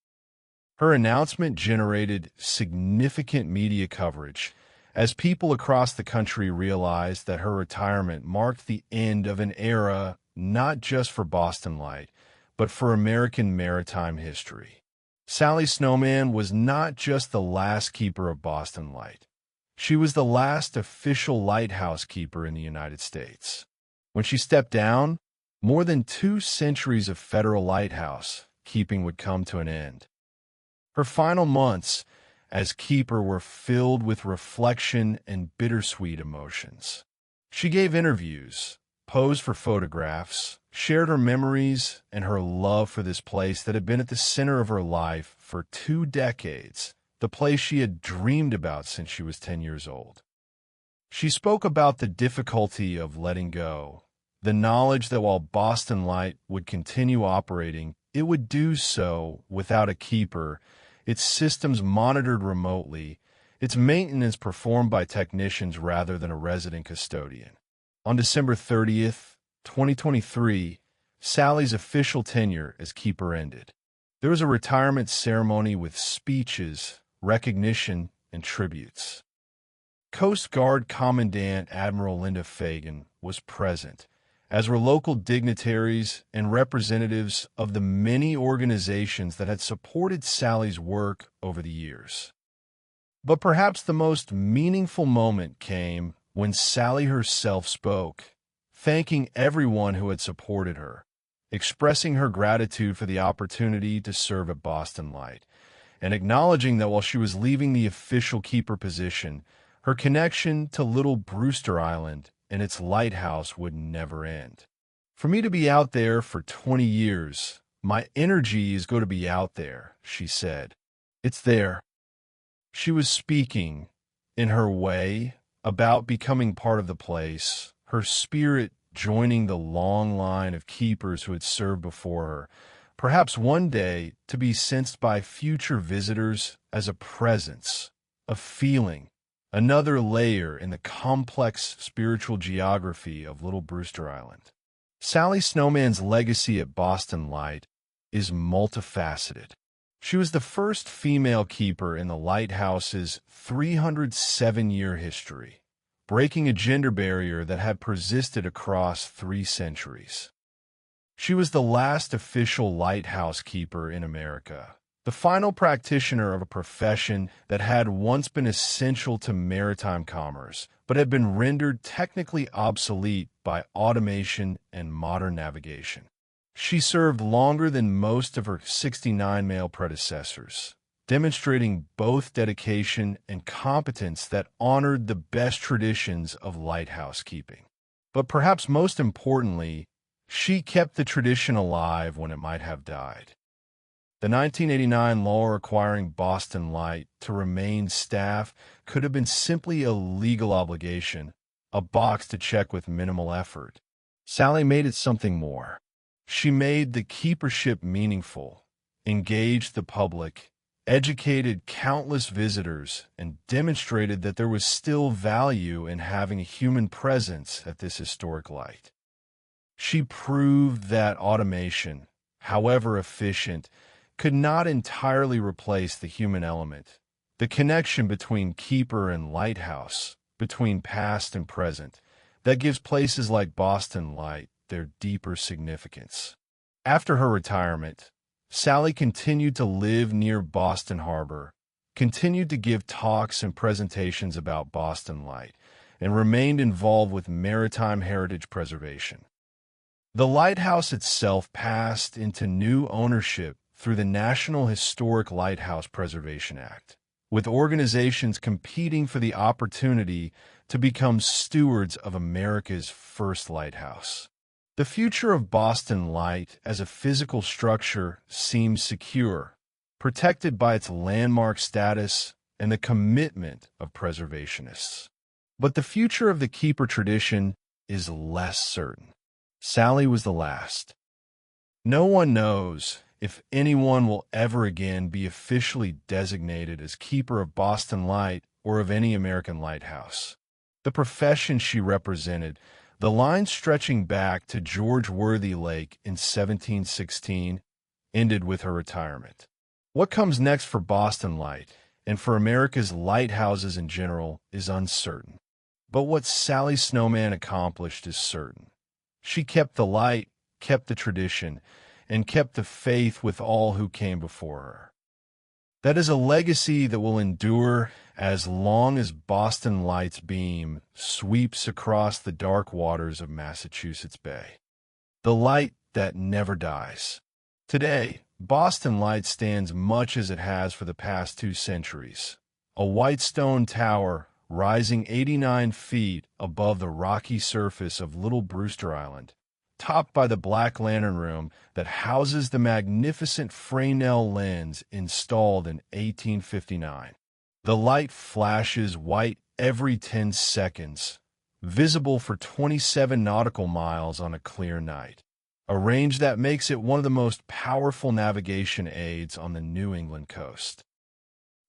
Her announcement generated significant media coverage as people across the country realized that her retirement marked the end of an era not just for Boston Light, but for American maritime history. Sally Snowman was not just the last keeper of Boston Light. She was the last official lighthouse keeper in the United States. When she stepped down, more than 2 centuries of federal lighthouse keeping would come to an end. Her final months as keeper were filled with reflection and bittersweet emotions. She gave interviews, posed for photographs, shared her memories and her love for this place that had been at the center of her life for 2 decades, the place she had dreamed about since she was 10 years old. She spoke about the difficulty of letting go, the knowledge that while Boston Light would continue operating, it would do so without a keeper, its systems monitored remotely, its maintenance performed by technicians rather than a resident custodian. On December 30th, 2023, Sally's official tenure as keeper ended. There was a retirement ceremony with speeches, recognition, and tributes. Coast Guard Commandant Admiral Linda Fagan was present, as were local dignitaries and representatives of the many organizations that had supported Sally's work over the years. But perhaps the most meaningful moment came when Sally herself spoke, thanking everyone who had supported her, expressing her gratitude for the opportunity to serve at Boston Light, and acknowledging that while she was leaving the official keeper position, her connection to little Brewster Island and its lighthouse would never end. "For me to be out there for 20 years, my energy is going to be out there," she said. "It's there." She was speaking, in her way, about becoming part of the place, her spirit joining the long line of keepers who had served before her, perhaps one day to be sensed by future visitors as a presence, a feeling, another layer in the complex spiritual geography of little Brewster Island. Sally Snowman's legacy at Boston Light is multifaceted. She was the first female keeper in the lighthouse's 307-year history, breaking a gender barrier that had persisted across 3 centuries. She was the last official lighthouse keeper in America, the final practitioner of a profession that had once been essential to maritime commerce, but had been rendered technically obsolete by automation and modern navigation. She served longer than most of her 69 male predecessors, demonstrating both dedication and competence that honored the best traditions of lighthouse keeping. But perhaps most importantly, she kept the tradition alive when it might have died. The 1989 law requiring Boston Light to remain staff could have been simply a legal obligation, a box to check with minimal effort. Sally made it something more. She made the keepership meaningful, engaged the public, educated countless visitors, and demonstrated that there was still value in having a human presence at this historic light. She proved that automation, however efficient, could not entirely replace the human element, the connection between keeper and lighthouse, between past and present, that gives places like Boston Light their deeper significance. After her retirement, Sally continued to live near Boston Harbor, continued to give talks and presentations about Boston Light, and remained involved with maritime heritage preservation. The lighthouse itself passed into new ownership through the National Historic Lighthouse Preservation Act, with organizations competing for the opportunity to become stewards of America's first lighthouse. The future of Boston Light as a physical structure seems secure, protected by its landmark status and the commitment of preservationists. But the future of the keeper tradition is less certain. Sally was the last. No one knows if anyone will ever again be officially designated as keeper of Boston Light or of any American lighthouse. The profession she represented, the line stretching back to George Worthylake in 1716, ended with her retirement. What comes next for Boston Light, and for America's lighthouses in general, is uncertain. But what Sally Snowman accomplished is certain. She kept the light, kept the tradition, and kept the faith with all who came before her. That is a legacy that will endure as long as Boston Light's beam sweeps across the dark waters of Massachusetts Bay. The light that never dies. Today, Boston Light stands much as it has for the past 2 centuries. A white stone tower rising 89 feet above the rocky surface of Little Brewster Island, topped by the Black Lantern Room that houses the magnificent Fresnel lens installed in 1859. The light flashes white every 10 seconds, visible for 27 nautical miles on a clear night, a range that makes it one of the most powerful navigation aids on the New England coast.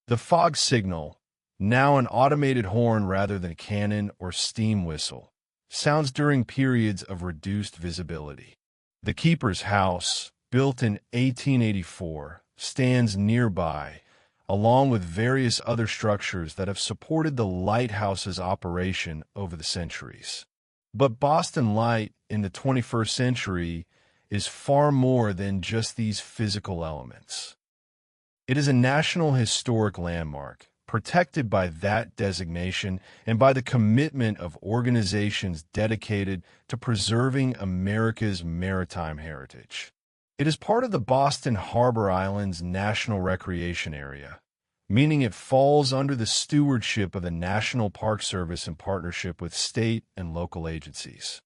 The fog signal, now an automated horn rather than a cannon or steam whistle, sounds during periods of reduced visibility. The keeper's house, built in 1884, stands nearby, along with various other structures that have supported the lighthouse's operation over the centuries. But Boston Light in the 21st century is far more than just these physical elements. It is a national historic landmark, protected by that designation and by the commitment of organizations dedicated to preserving America's maritime heritage. It is part of the Boston Harbor Islands National Recreation Area, meaning it falls under the stewardship of the National Park Service in partnership with state and local agencies.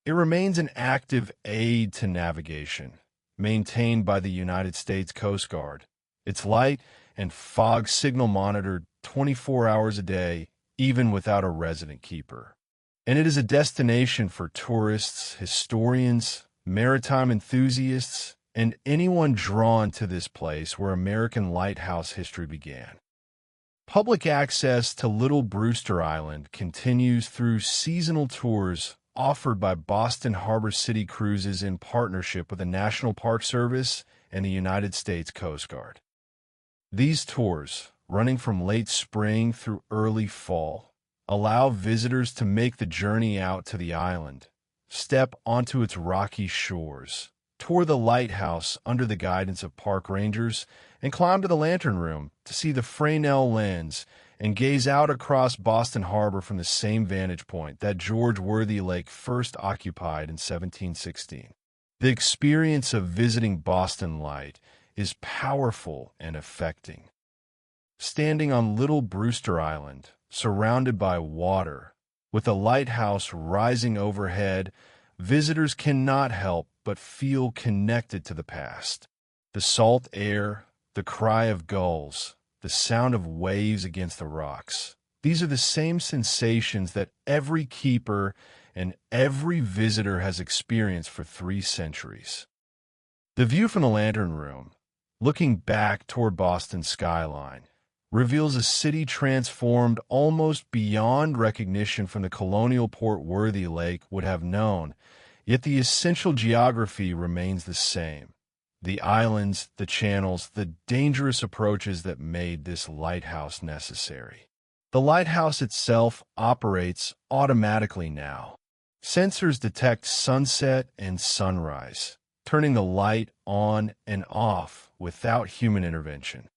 It remains an active aid to navigation, maintained by the United States Coast Guard. Its light and fog signal monitored 24 hours a day, even without a resident keeper. And it is a destination for tourists, historians, maritime enthusiasts, and anyone drawn to this place where American lighthouse history began. Public access to Little Brewster Island continues through seasonal tours offered by Boston Harbor City Cruises in partnership with the National Park Service and the United States Coast Guard. These tours, running from late spring through early fall, allow visitors to make the journey out to the island, step onto its rocky shores, tour the lighthouse under the guidance of park rangers, and climb to the Lantern Room to see the Fresnel lens and gaze out across Boston Harbor from the same vantage point that George Worthylake first occupied in 1716. The experience of visiting Boston Light is powerful and affecting. Standing on Little Brewster Island, surrounded by water, with a lighthouse rising overhead, visitors cannot help but feel connected to the past. The salt air, the cry of gulls, the sound of waves against the rocks. These are the same sensations that every keeper and every visitor has experienced for 3 centuries. The view from the lantern room, looking back toward Boston's skyline, reveals a city transformed almost beyond recognition from the colonial port Worthylake would have known, yet the essential geography remains the same. The islands, the channels, the dangerous approaches that made this lighthouse necessary. The lighthouse itself operates automatically now. Sensors detect sunset and sunrise, turning the light on and off without human intervention.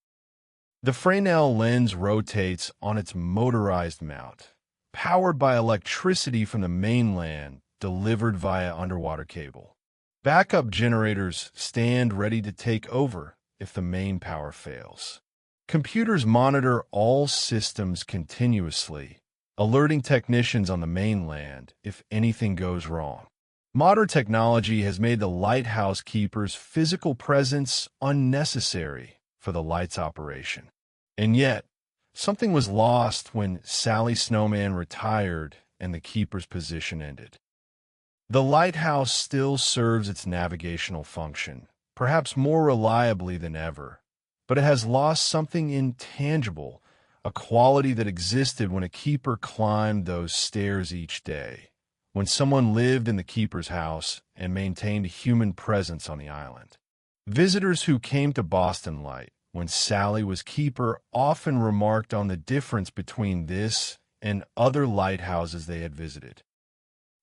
The Fresnel lens rotates on its motorized mount, powered by electricity from the mainland delivered via underwater cable. Backup generators stand ready to take over if the main power fails. Computers monitor all systems continuously, alerting technicians on the mainland if anything goes wrong. Modern technology has made the lighthouse keeper's physical presence unnecessary for the light's operation. And yet, something was lost when Sally Snowman retired and the keeper's position ended. The lighthouse still serves its navigational function, perhaps more reliably than ever, but it has lost something intangible, a quality that existed when a keeper climbed those stairs each day, when someone lived in the keeper's house and maintained a human presence on the island. Visitors who came to Boston Light when Sally was keeper often remarked on the difference between this and other lighthouses they had visited.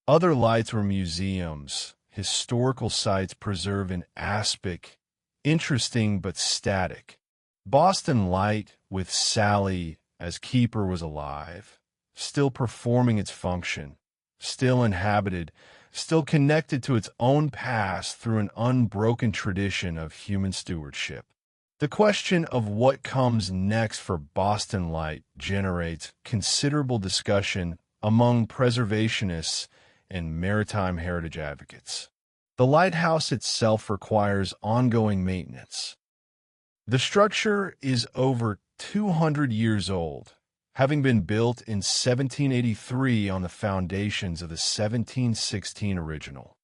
Other lights were museums, historical sites preserved in aspic, interesting but static. Boston Light, with Sally as keeper, was alive, still performing its function, still inhabited, still connected to its own past through an unbroken tradition of human stewardship. The question of what comes next for Boston Light generates considerable discussion among preservationists and maritime heritage advocates. The lighthouse itself requires ongoing maintenance. The structure is over 200 years old, having been built in 1783 on the foundations of the 1716 original.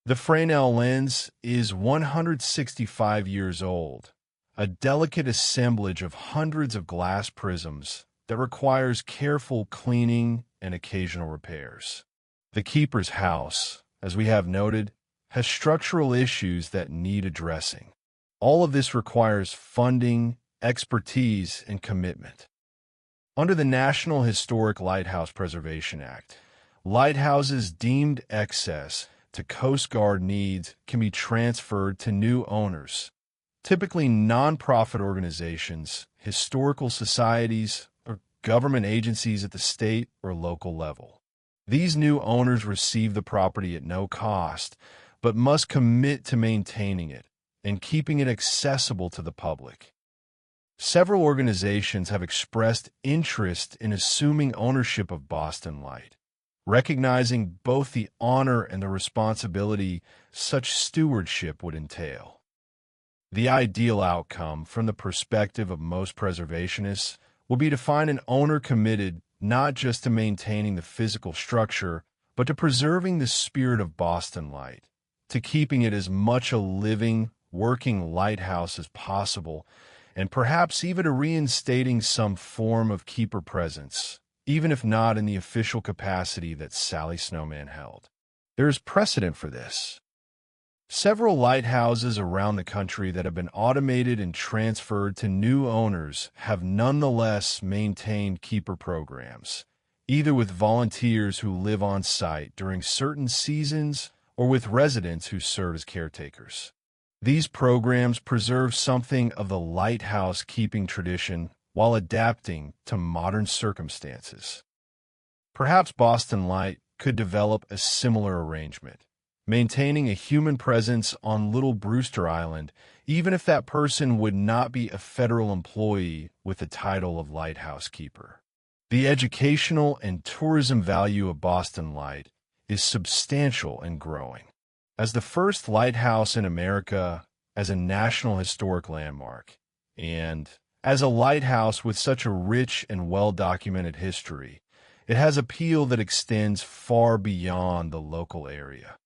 The Fresnel lens is 165 years old, a delicate assemblage of hundreds of glass prisms that requires careful cleaning and occasional repairs. The keeper's house, as we have noted, has structural issues that need addressing. All of this requires funding, expertise, and commitment. Under the National Historic Lighthouse Preservation Act, lighthouses deemed excess to Coast Guard needs can be transferred to new owners, typically nonprofit organizations, historical societies, or government agencies at the state or local level. These new owners receive the property at no cost, but must commit to maintaining it and keeping it accessible to the public. Several organizations have expressed interest in assuming ownership of Boston Light, recognizing both the honor and the responsibility such stewardship would entail. The ideal outcome, from the perspective of most preservationists, will be to find an owner committed not just to maintaining the physical structure, but to preserving the spirit of Boston Light, to keeping it as much a living, working lighthouse as possible, and perhaps even to reinstating some form of keeper presence, even if not in the official capacity that Sally Snowman held. There is precedent for this. Several lighthouses around the country that have been automated and transferred to new owners have nonetheless maintained keeper programs, either with volunteers who live on site during certain seasons or with residents who serve as caretakers. These programs preserve something of the lighthouse keeping tradition while adapting to modern circumstances. Perhaps Boston Light could develop a similar arrangement, maintaining a human presence on Little Brewster Island, even if that person would not be a federal employee with the title of lighthouse keeper. The educational and tourism value of Boston Light is substantial and growing. As the first lighthouse in America, as a National Historic Landmark. And as a lighthouse with such a rich and well-documented history, it has appeal that extends far beyond the local area.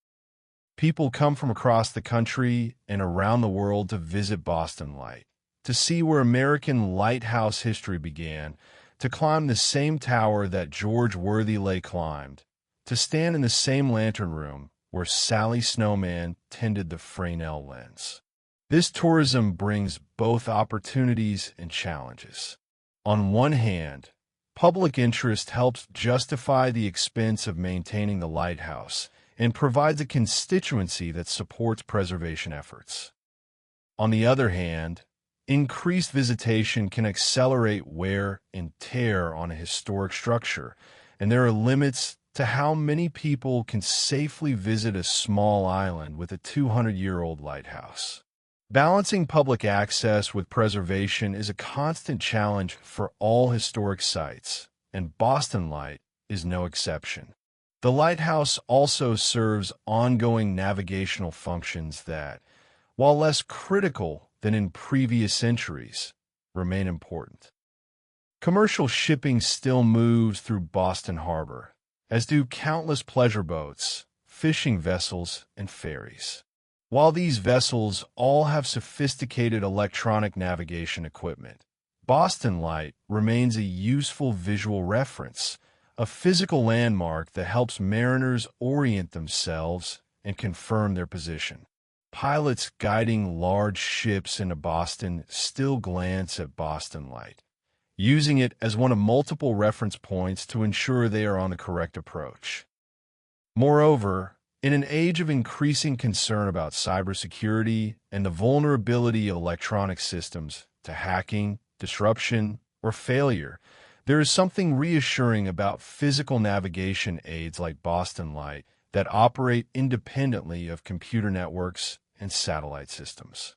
People come from across the country and around the world to visit Boston Light, to see where American lighthouse history began, to climb the same tower that George Worthylake climbed, to stand in the same lantern room where Sally Snowman tended the Fresnel lens. This tourism brings both opportunities and challenges. On one hand, public interest helps justify the expense of maintaining the lighthouse and provides a constituency that supports preservation efforts. On the other hand, increased visitation can accelerate wear and tear on a historic structure, and there are limits to how many people can safely visit a small island with a 200-year-old lighthouse. Balancing public access with preservation is a constant challenge for all historic sites, and Boston Light is no exception. The lighthouse also serves ongoing navigational functions that, while less critical than in previous centuries, remain important. Commercial shipping still moves through Boston Harbor, as do countless pleasure boats, fishing vessels, and ferries. While these vessels all have sophisticated electronic navigation equipment, Boston Light remains a useful visual reference, a physical landmark that helps mariners orient themselves and confirm their position. Pilots guiding large ships into Boston still glance at Boston Light, using it as one of multiple reference points to ensure they are on the correct approach. Moreover, in an age of increasing concern about cybersecurity and the vulnerability of electronic systems to hacking, disruption, or failure, there is something reassuring about physical navigation aids like Boston Light that operate independently of computer networks and satellite systems.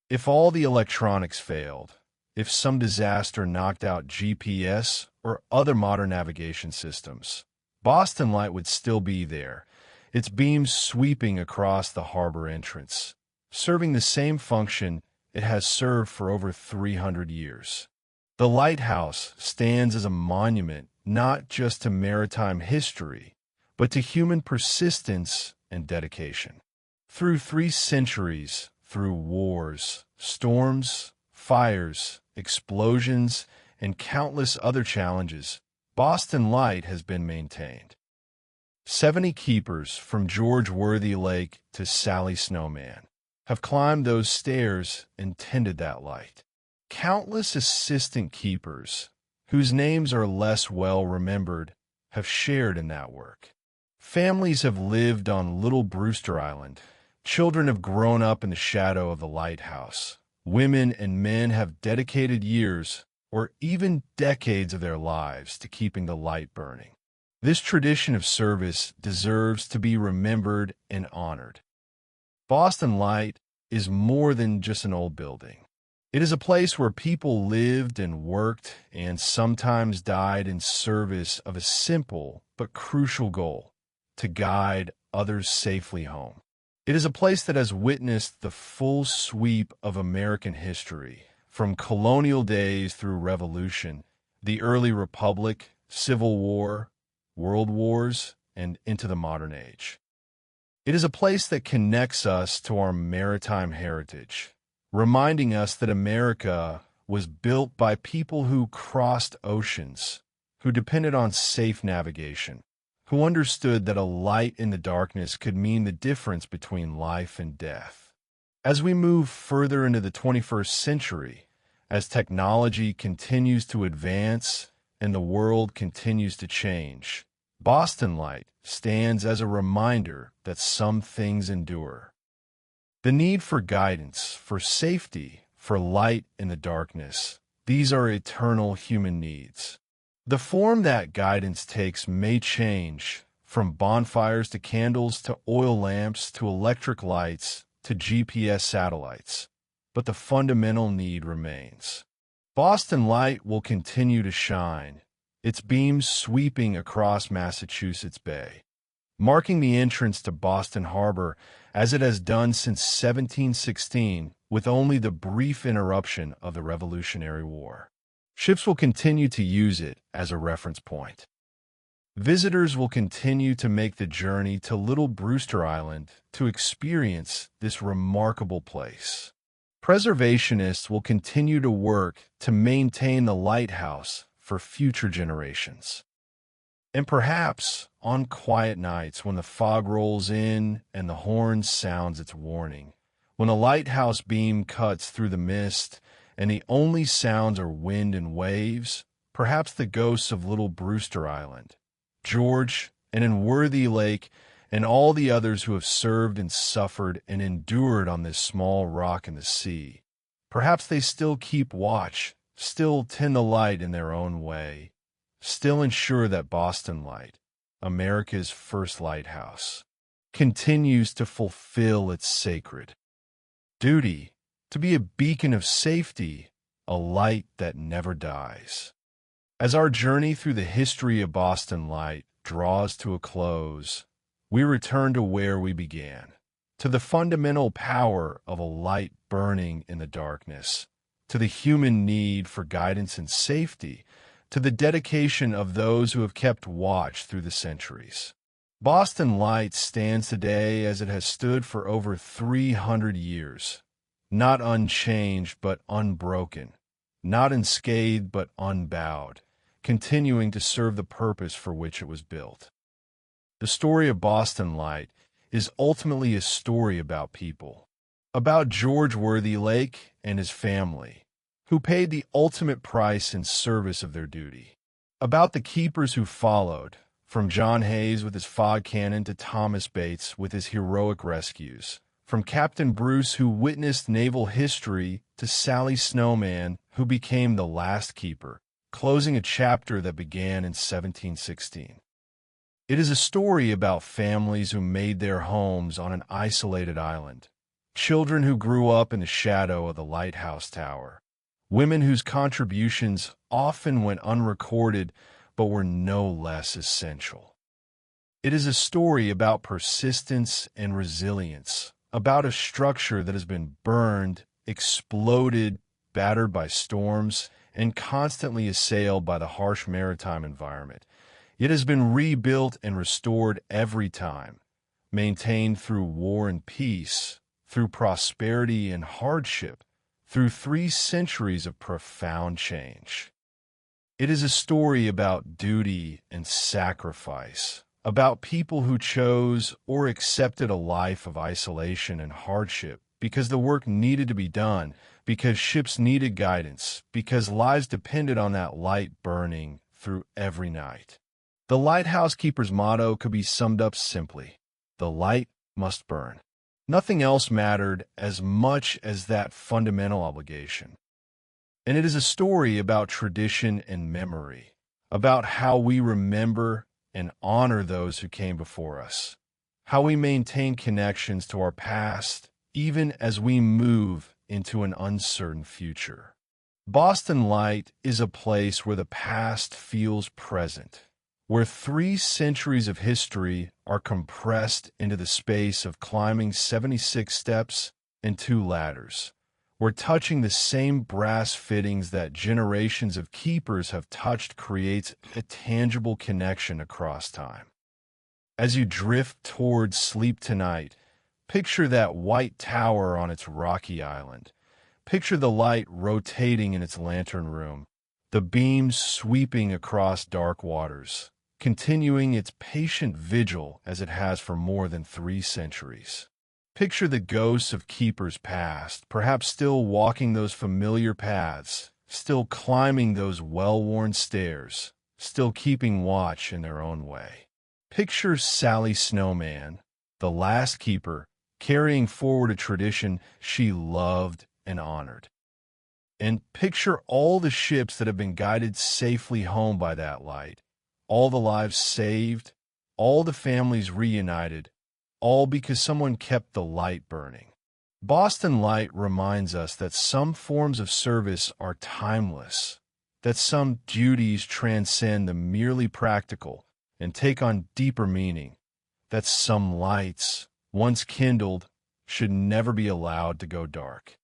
If all the electronics failed, if some disaster knocked out GPS or other modern navigation systems, Boston Light would still be there, its beams sweeping across the harbor entrance, serving the same function it has served for over 300 years. The lighthouse stands as a monument not just to maritime history, but to human persistence and dedication. Through 3 centuries, through wars, storms, fires, explosions, and countless other challenges, Boston Light has been maintained. 70 keepers from George Worthylake to Sally Snowman have climbed those stairs and tended that light. Countless assistant keepers, whose names are less well remembered, have shared in that work. Families have lived on Little Brewster Island. Children have grown up in the shadow of the lighthouse. Women and men have dedicated years or even decades of their lives to keeping the light burning. This tradition of service deserves to be remembered and honored. Boston Light is more than just an old building. It is a place where people lived and worked and sometimes died in service of a simple but crucial goal: to guide others safely home. It is a place that has witnessed the full sweep of American history, from colonial days through Revolution, the early Republic, Civil War, World Wars, and into the modern age. It is a place that connects us to our maritime heritage, reminding us that America was built by people who crossed oceans, who depended on safe navigation, who understood that a light in the darkness could mean the difference between life and death. As we move further into the 21st century, as technology continues to advance and the world continues to change, Boston Light stands as a reminder that some things endure. The need for guidance, for safety, for light in the darkness, these are eternal human needs. The form that guidance takes may change, from bonfires to candles to oil lamps to electric lights to GPS satellites, but the fundamental need remains. Boston Light will continue to shine, its beams sweeping across Massachusetts Bay. marking the entrance to Boston Harbor as it has done since 1716, with only the brief interruption of the Revolutionary War. Ships will continue to use it as a reference point. Visitors will continue to make the journey to Little Brewster Island to experience this remarkable place. Preservationists will continue to work to maintain the lighthouse for future generations. And perhaps, on quiet nights when the fog rolls in and the horn sounds its warning, when a lighthouse beam cuts through the mist and the only sounds are wind and waves, perhaps the ghosts of Little Brewster Island, George, and in Worthylake, and all the others who have served and suffered and endured on this small rock in the sea. Perhaps they still keep watch, still tend the light in their own way, still ensure that Boston Light, America's first lighthouse, continues to fulfill its sacred duty to be a beacon of safety, a light that never dies. As our journey through the history of Boston Light draws to a close, we return to where we began, to the fundamental power of a light burning in the darkness, to the human need for guidance and safety, to the dedication of those who have kept watch through the centuries. Boston Light stands today as it has stood for over 300 years, not unchanged but unbroken, not unscathed but unbowed, continuing to serve the purpose for which it was built. The story of Boston Light is ultimately a story about people, about George Worthylake and his family, who paid the ultimate price in service of their duty, about the keepers who followed, from John Hayes with his fog cannon to Thomas Bates with his heroic rescues, from Captain Bruce who witnessed naval history to Sally Snowman who became the last keeper, closing a chapter that began in 1716. It is a story about families who made their homes on an isolated island, children who grew up in the shadow of the lighthouse tower, women whose contributions often went unrecorded but were no less essential. It is a story about persistence and resilience, about a structure that has been burned, exploded, battered by storms, and constantly assailed by the harsh maritime environment. It has been rebuilt and restored every time, maintained through war and peace, through prosperity and hardship, through 3 centuries of profound change. It is a story about duty and sacrifice, about people who chose or accepted a life of isolation and hardship because the work needed to be done, because ships needed guidance, because lives depended on that light burning through every night. The lighthouse keeper's motto could be summed up simply: the light must burn. Nothing else mattered as much as that fundamental obligation. And it is a story about tradition and memory, about how we remember and honor those who came before us, how we maintain connections to our past even as we move into an uncertain future. Boston Light is a place where the past feels present, where 3 centuries of history are compressed into the space of climbing 76 steps and 2 ladders, where touching the same brass fittings that generations of keepers have touched creates a tangible connection across time. As you drift towards sleep tonight, picture that white tower on its rocky island. Picture the light rotating in its lantern room, the beams sweeping across dark waters, continuing its patient vigil as it has for more than 3 centuries. Picture the ghosts of keepers past, perhaps still walking those familiar paths, still climbing those well-worn stairs, still keeping watch in their own way. Picture Sally Snowman, the last keeper, carrying forward a tradition she loved and honored. And picture all the ships that have been guided safely home by that light, all the lives saved, all the families reunited, all because someone kept the light burning. Boston Light reminds us that some forms of service are timeless, that some duties transcend the merely practical and take on deeper meaning, that some lights, once kindled, should never be allowed to go dark.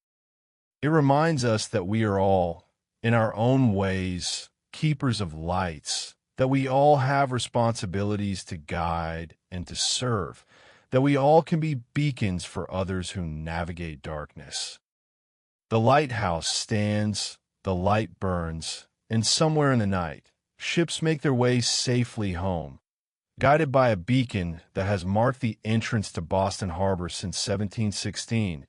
It reminds us that we are all, in our own ways, keepers of lights, that we all have responsibilities to guide and to serve, that we all can be beacons for others who navigate darkness. The lighthouse stands, the light burns, and somewhere in the night, ships make their way safely home, guided by a beacon that has marked the entrance to Boston Harbor since 1716,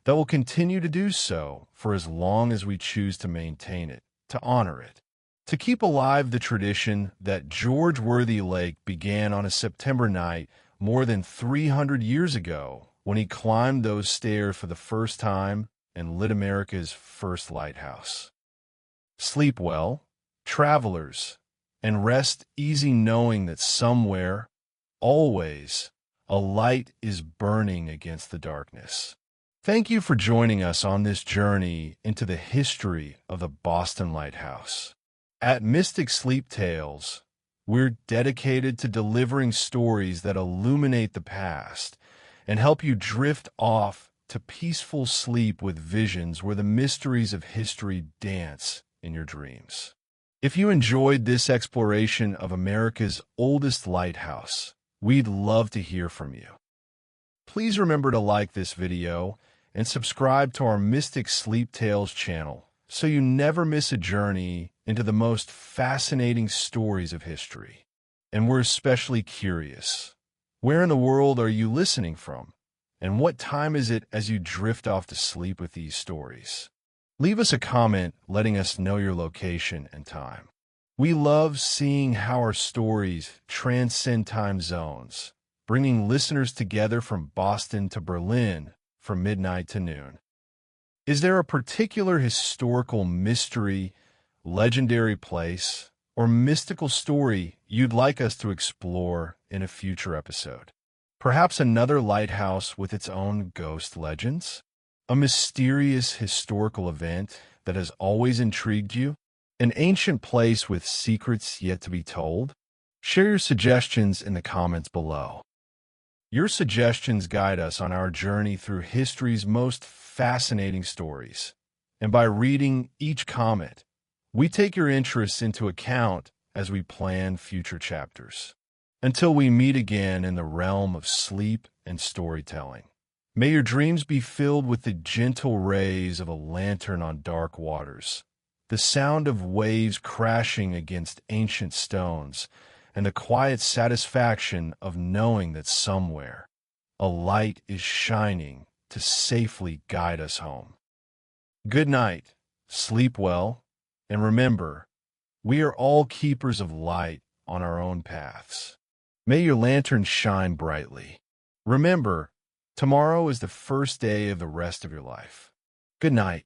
that will continue to do so for as long as we choose to maintain it, to honor it, to keep alive the tradition that George Worthylake began on a September night more than 300 years ago when he climbed those stairs for the first time and lit America's first lighthouse. Sleep well, travelers, and rest easy knowing that somewhere, always, a light is burning against the darkness. Thank you for joining us on this journey into the history of the Boston Lighthouse. At Mystic Sleep Tales, we're dedicated to delivering stories that illuminate the past and help you drift off to peaceful sleep with visions where the mysteries of history dance in your dreams. If you enjoyed this exploration of America's oldest lighthouse, we'd love to hear from you. Please remember to like this video and subscribe to our Mystic Sleep Tales channel so you never miss a journey into the most fascinating stories of history. And we're especially curious, where in the world are you listening from? And what time is it as you drift off to sleep with these stories? Leave us a comment letting us know your location and time. We love seeing how our stories transcend time zones, bringing listeners together from Boston to Berlin from midnight to noon. Is there a particular historical mystery, legendary place, or mystical story you'd like us to explore in a future episode? Perhaps another lighthouse with its own ghost legends? A mysterious historical event that has always intrigued you? An ancient place with secrets yet to be told? Share your suggestions in the comments below. Your suggestions guide us on our journey through history's most fascinating stories. And by reading each comment, we take your interests into account as we plan future chapters. Until we meet again in the realm of sleep and storytelling, may your dreams be filled with the gentle rays of a lantern on dark waters, the sound of waves crashing against ancient stones, and the quiet satisfaction of knowing that somewhere a light is shining to safely guide us home. Good night, sleep well, and remember, we are all keepers of light on our own paths. May your lantern shine brightly. Remember, tomorrow is the first day of the rest of your life. Good night.